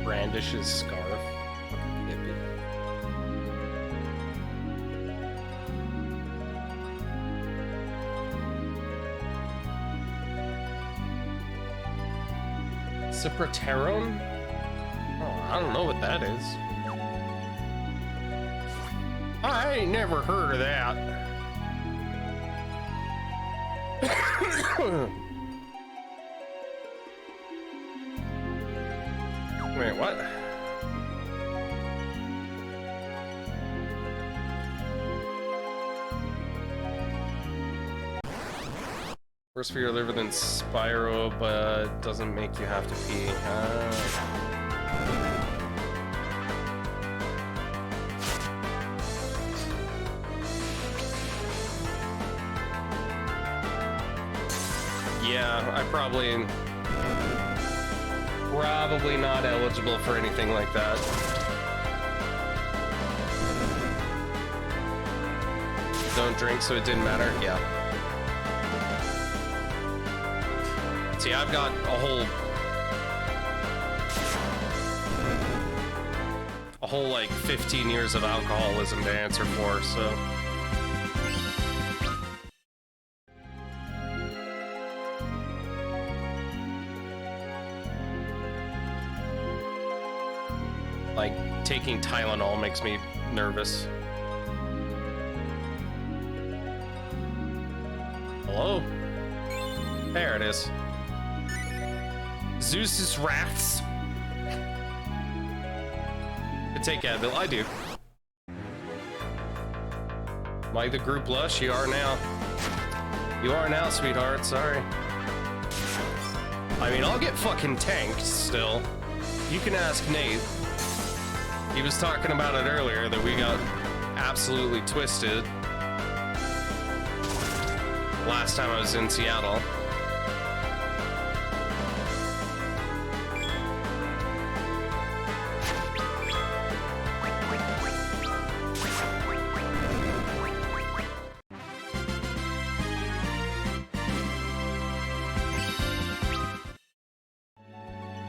Brandishes scarf. Fucking hippie. Ciproteron? Oh, I don't know what that is. I ain't never heard of that. Wait, what? Worse for your liver than Spyro, but doesn't make you have to pee. Yeah, I probably not eligible for anything like that. Don't drink, so it didn't matter. Yeah. See, I've got a whole like 15 years of alcoholism to answer for, so. Like, taking Tylenol makes me nervous. Hello? There it is. Zeus's wraths. You take Advil, I do. Like the group lush, you are now. You are now, sweetheart, sorry. I mean, I'll get fucking tanked still. You can ask Nate. He was talking about it earlier that we got absolutely twisted last time I was in Seattle.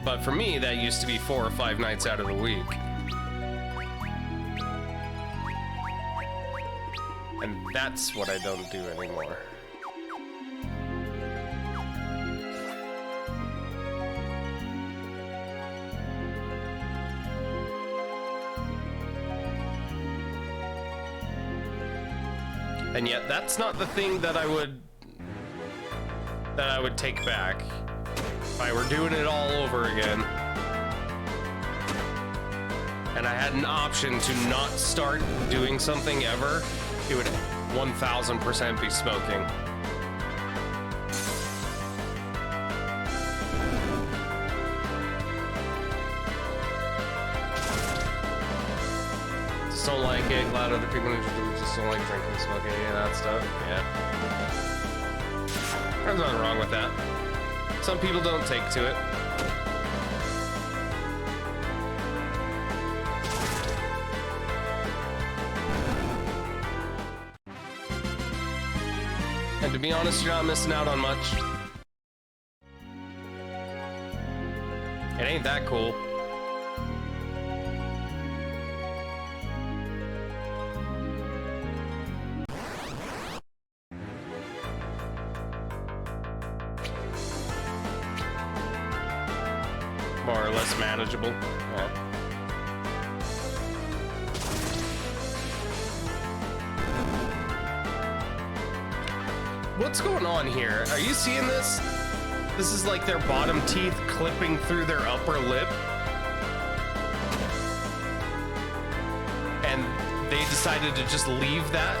But for me, that used to be 4 or 5 nights out of the week. And that's what I don't do anymore. And yet, that's not the thing that I would take back. If I were doing it all over again, and I had an option to not start doing something ever, it would 1000% be smoking. Just don't like it. Glad other people just don't like drinking, smoking, any of that stuff. Yeah. There's nothing wrong with that. Some people don't take to it. And to be honest, you're not missing out on much. It ain't that cool. More or less manageable. Yeah. What's going on here? Are you seeing this? This is like their bottom teeth clipping through their upper lip. And they decided to just leave that.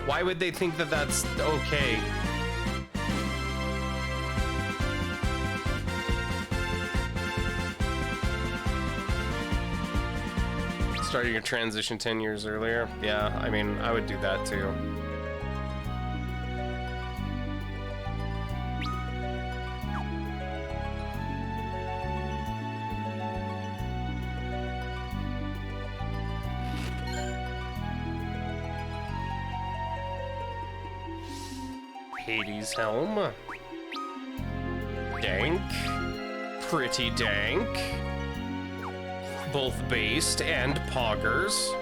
Why would they think that that's okay? Starting a transition 10 years earlier. Yeah, I mean, I would do that too. Hades helm. Dank. Pretty dank. Both based and poggers.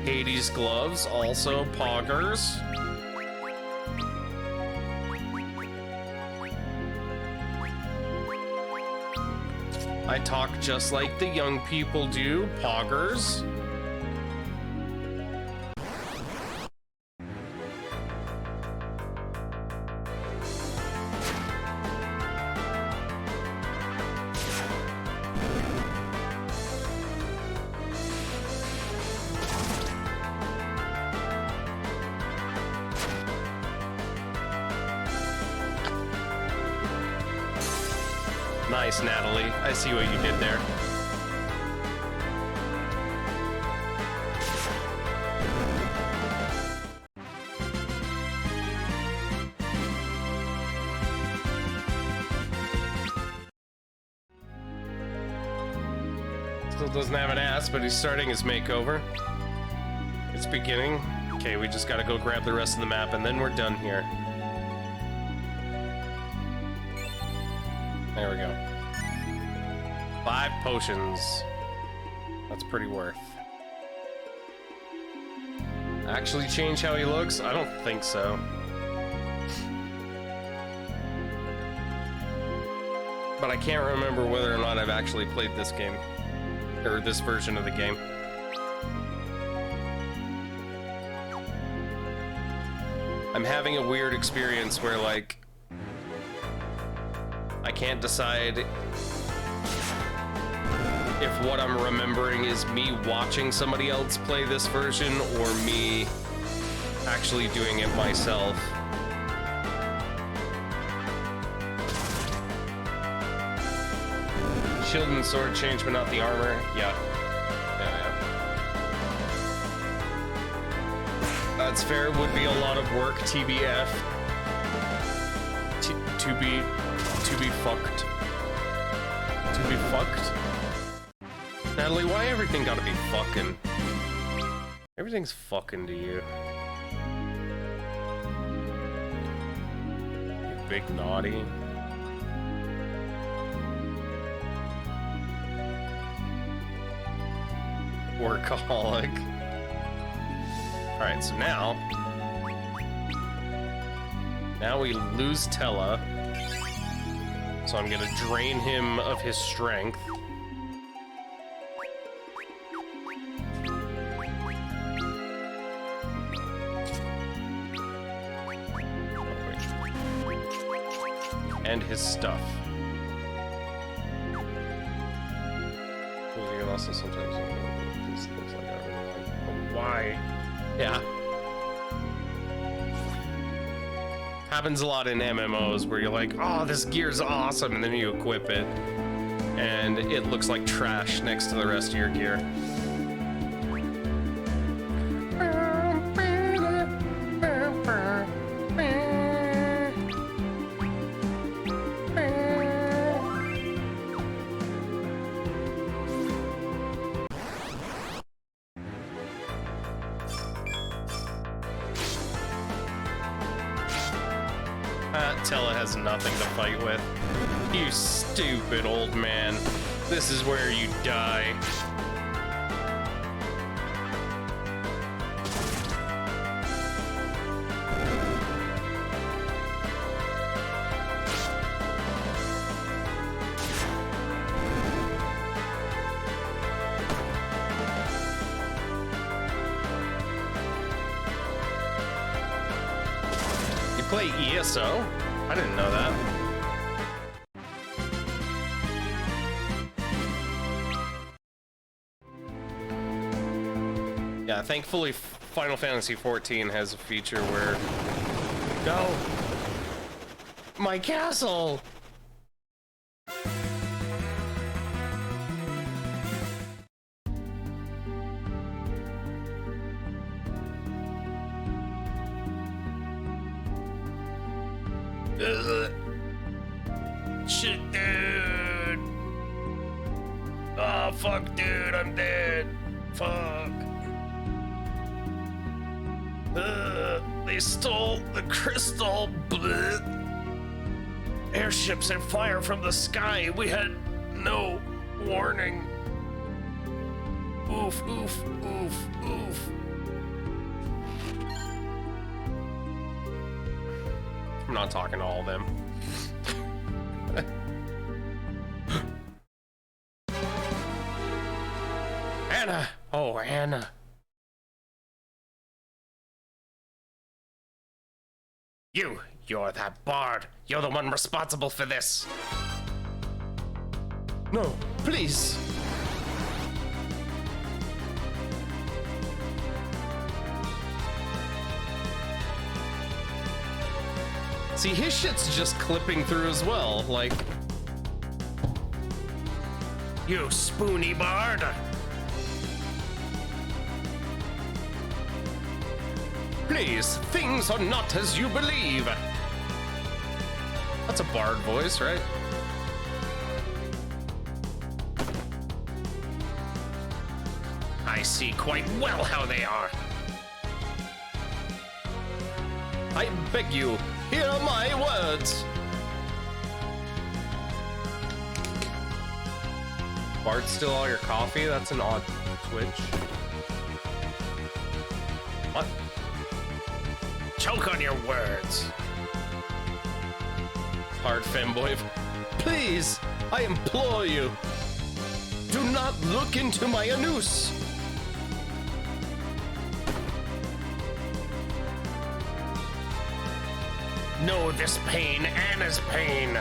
Hades gloves, also poggers. I talk just like the young people do, poggers. Nice, Natalie. I see what you did there. Still doesn't have an ass, but he's starting his makeover. It's beginning. Okay, we just gotta go grab the rest of the map, and then we're done here. There we go. 5 potions. That's pretty worth. Actually change how he looks? I don't think so. But I can't remember whether or not I've actually played this game. Or this version of the game. I'm having a weird experience where, like, I can't decide if what I'm remembering is me watching somebody else play this version or me actually doing it myself. Shield and sword change, but not the armor. Yeah. That's fair. Would be a lot of work. TBF. To be fucked. To be fucked. Natalie, why everything gotta be fucking? Everything's fucking to you. You big naughty. Workaholic. Alright, so now we lose Tella. So I'm gonna drain him of his strength. And his stuff. You can also sometimes these things like that. But why? Yeah. Happens a lot in MMOs where you're like, oh, this gear's awesome, and then you equip it, and it looks like trash next to the rest of your gear. Tella has nothing to fight with. You stupid old man. This is where you die. You play ESO? I didn't know that. Yeah, thankfully Final Fantasy XIV has a feature where... Go! My castle! Shit, dude. Oh, fuck, dude, I'm dead. Fuck. They stole the crystal. Bleh. Airships and fire from the sky. We had no warning. Oof, oof, oof, oof. I'm not talking to all of them. Anna! Oh, Anna. You're that bard. You're the one responsible for this. No, please. See, his shit's just clipping through as well, like... you spoony bard. Please, things are not as you believe. That's a bard voice, right? I see quite well how they are. I beg you, hear my words. Bard steal all your coffee? That's an odd switch. What? Choke on your words. Bard fanboy. Please, I implore you. Do not look into my anus. Know this pain, Anna's pain.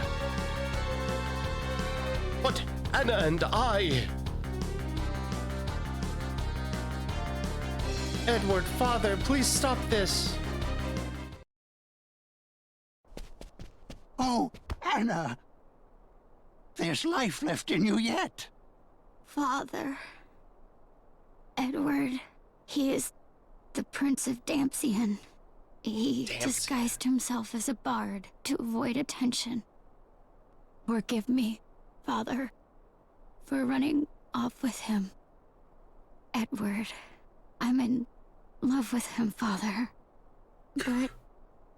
But Anna and I... Edward, father, please stop this. Oh, Anna! There's life left in you yet. Father. Edward. He is the Prince of Dampian. He disguised himself as a bard to avoid attention. Forgive me, Father, for running off with him. Edward, I'm in love with him, Father. But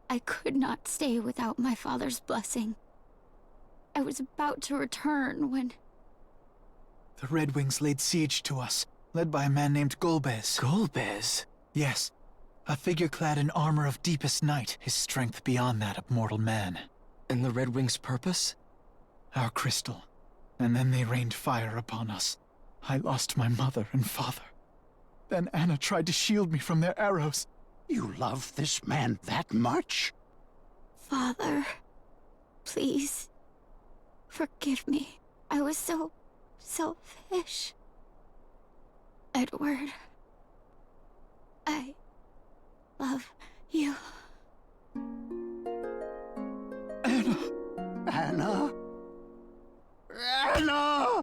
I could not stay without my father's blessing. I was about to return when... The Red Wings laid siege to us, led by a man named Golbez. Golbez? Yes. A figure clad in armor of deepest night, his strength beyond that of mortal man. And the Red Wings' purpose? Our crystal. And then they rained fire upon us. I lost my mother and father. Then Anna tried to shield me from their arrows. You love this man that much? Father, please, forgive me. I was so selfish. Edward, I love you. Anna! Anna! Anna!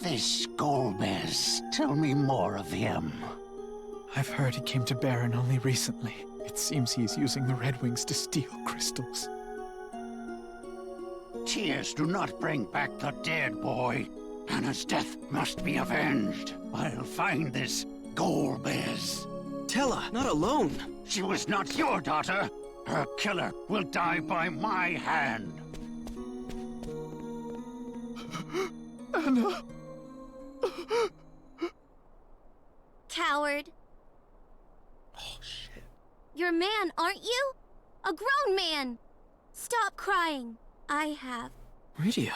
This Golbez, tell me more of him. I've heard he came to Baron only recently. It seems he's using the Red Wings to steal crystals. Tears do not bring back the dead, boy. Anna's death must be avenged. I'll find this Golbez. Tella, not alone. She was not your daughter. Her killer will die by my hand. Anna! Coward. Oh, shit. You're a man, aren't you? A grown man. Stop crying. I have. Rydia.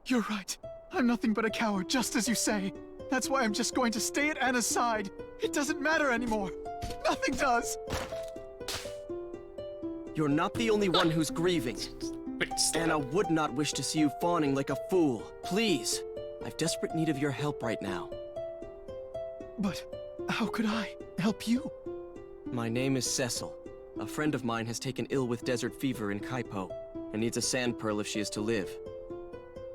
You're right. I'm nothing but a coward, just as you say. That's why I'm just going to stay at Anna's side. It doesn't matter anymore. Nothing does. You're not the only one who's grieving. Anna would not wish to see you fawning like a fool. Please. I've desperate need of your help right now. But how could I help you? My name is Cecil. A friend of mine has taken ill with desert fever in Kaipo and needs a sand pearl if she is to live.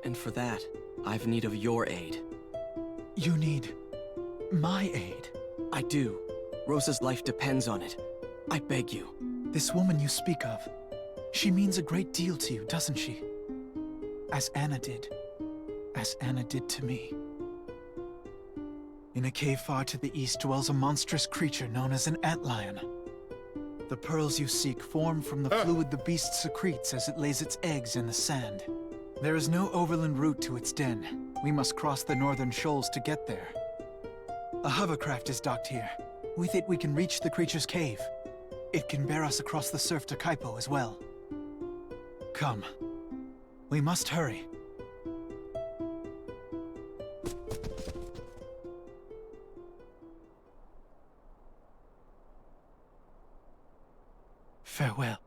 And for that, I've need of your aid. You need my aid? I do. Rosa's life depends on it. I beg you. This woman you speak of, she means a great deal to you, doesn't she? As Anna did. As Anna did to me. In a cave far to the east dwells a monstrous creature known as an antlion. The pearls you seek form from the fluid the beast secretes as it lays its eggs in the sand. There is no overland route to its den. We must cross the northern shoals to get there. A hovercraft is docked here. With it we can reach the creature's cave. It can bear us across the surf to Kaipo as well. Come. We must hurry. Farewell,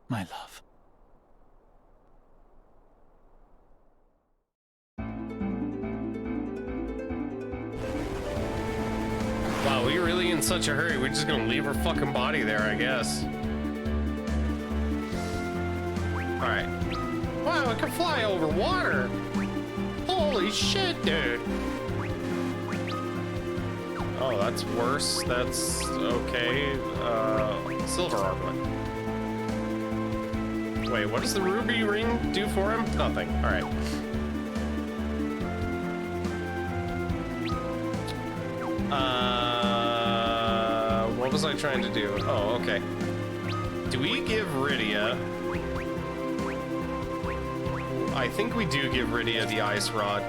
my love. Wow, we really in such a hurry. We're just gonna leave her fucking body there, I guess. Alright. Wow, Wow, it can fly over water. Holy shit, dude. Oh, that's worse. That's okay. Silver armlet. Wait, what does the ruby ring do for him? Nothing. All right. What was I trying to do? Oh, okay. Do we give Rydia? I think we do give Rydia the ice rod.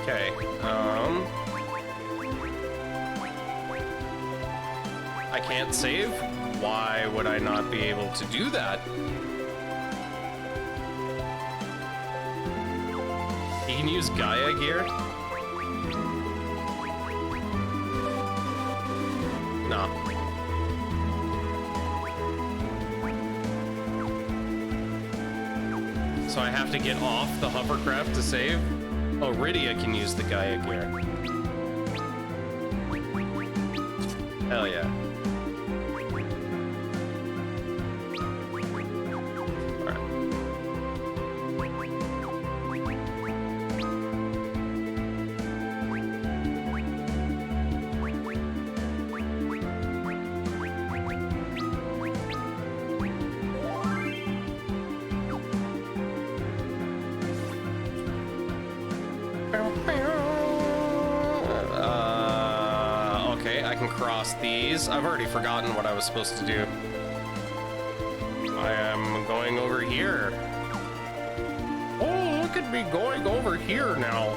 Okay, I can't save? Why would I not be able to do that? He can use Gaia gear? No. So I have to get off the hovercraft to save? Oh, Rydia can use the Gaia gear. Hell yeah. Okay, I can cross these. I've already forgotten what I was supposed to do. I am going over here. Oh, look at me going over here now.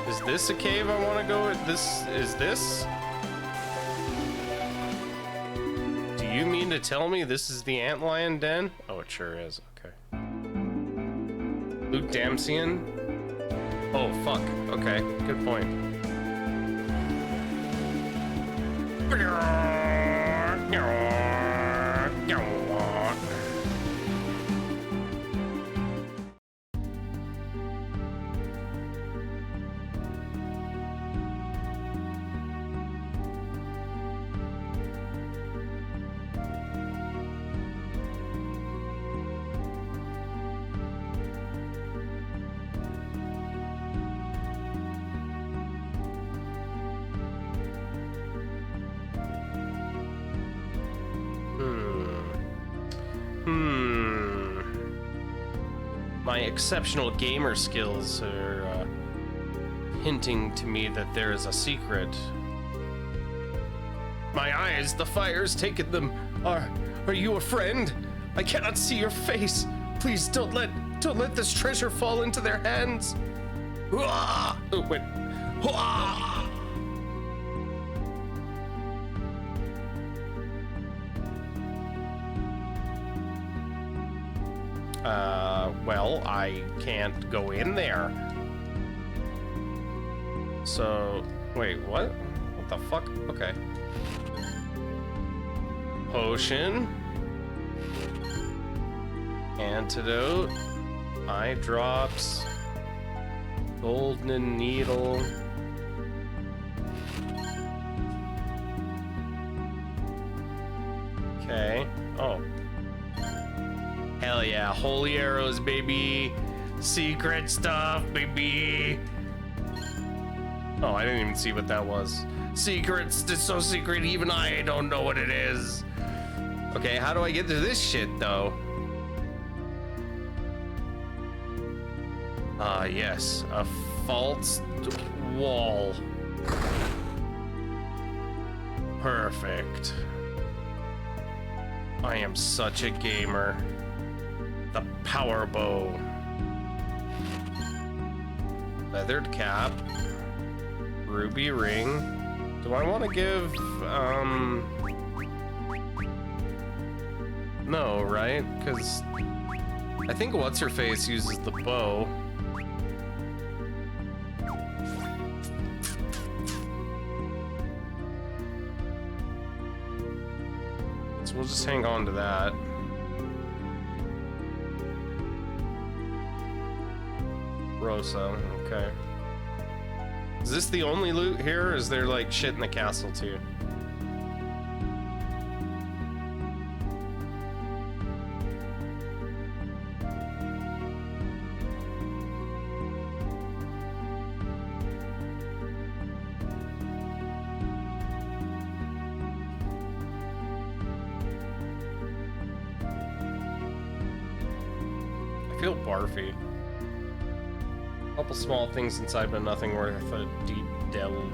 Is this a cave I want to go with? Is this? Do you mean to tell me this is the antlion den? Oh, it sure is. Okay. Luke Damsian? Oh, fuck. Okay, good point. My exceptional gamer skills are hinting to me that there is a secret. My eyes, the fire's taken them. Are you a friend? I cannot see your face. Please don't let this treasure fall into their hands. Oh, wait. Well, I can't go in there. So, wait, what? What the fuck? Okay. Potion. Antidote. Eye drops. Golden needle. Okay. Oh. Hell yeah, holy arrows, baby. Secret stuff, baby. Oh, I didn't even see what that was. Secrets, it's so secret, even I don't know what it is. Okay, how do I get to this shit, though? Ah, yes, a false wall. Perfect. I am such a gamer. The power bow. Leathered cap. Ruby ring. Do I want to give, no, right? Because I think What's-Her-Face uses the bow. So we'll just hang on to that. Rosa, okay. Is this the only loot here, or is there like shit in the castle too? I feel barfy. Couple small things inside, but nothing worth a deep delve.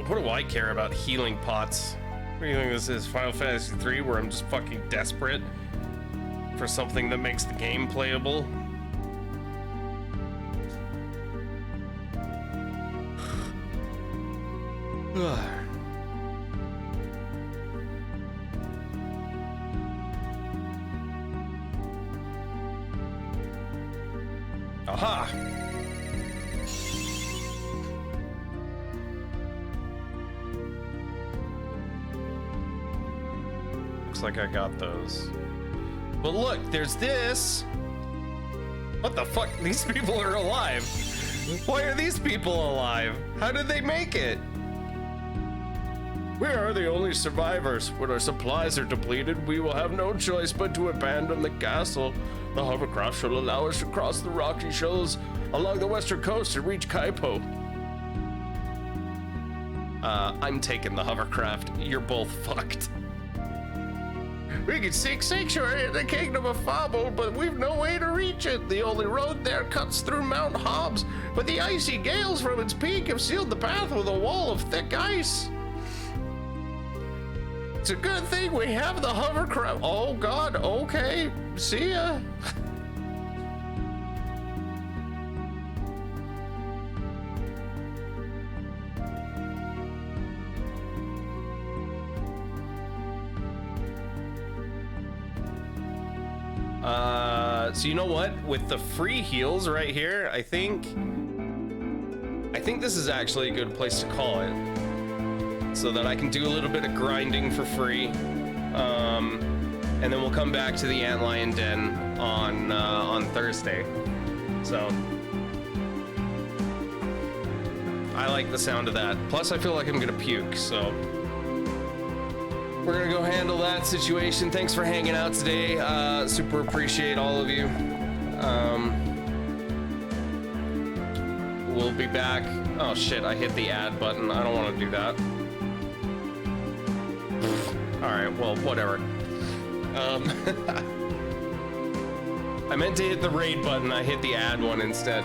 What do I care about healing pots? What do you think this is, Final Fantasy 3, where I'm just fucking desperate for something that makes the game playable? Aha! Looks like I got those. But look, there's this! What the fuck? These people are alive! Why are these people alive? How did they make it? We are the only survivors. When our supplies are depleted, we will have no choice but to abandon the castle. The hovercraft shall allow us to cross the rocky shoals along the western coast and reach Kaipo. I'm taking the hovercraft. You're both fucked. We can seek sanctuary in the kingdom of Fable, but we've no way to reach it. The only road there cuts through Mount Hobbs, but the icy gales from its peak have sealed the path with a wall of thick ice. It's a good thing we have the hovercraft. Oh god, okay. See ya. So you know what? With the free heals right here, I think this is actually a good place to call it, so that I can do a little bit of grinding for free, and then we'll come back to the Antlion Den on Thursday. So I like the sound of that. Plus, I feel like I'm gonna puke, so we're gonna go handle that situation. Thanks for hanging out today. Super appreciate all of you. We'll be back. Oh shit, I hit the add button. I don't want to do that. Alright, well, whatever. I meant to hit the raid button. I hit the add one instead.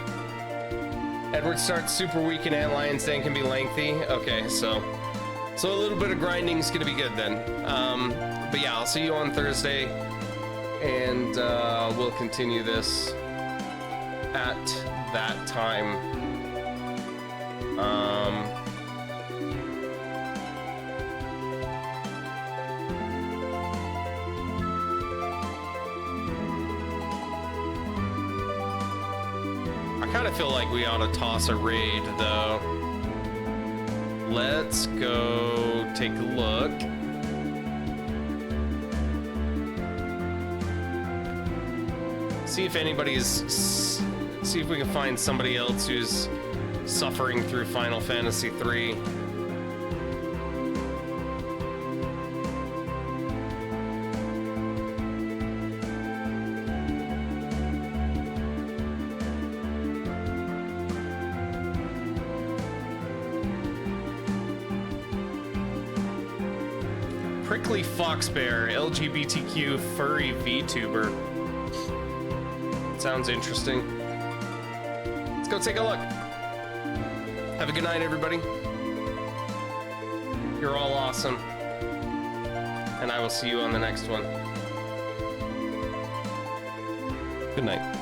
Edward starts super weak and Antlion's Den can be lengthy. Okay, so a little bit of grinding is gonna be good then. But yeah, I'll see you on Thursday, and we'll continue this at that time. I kind of feel like we ought to toss a raid though. Let's go take a look. See if see if we can find somebody else who's suffering through Final Fantasy 3. Prickly Foxbear, LGBTQ furry VTuber. Sounds interesting. Let's go take a look. Have a good night, everybody. You're all awesome. And I will see you on the next one. Good night.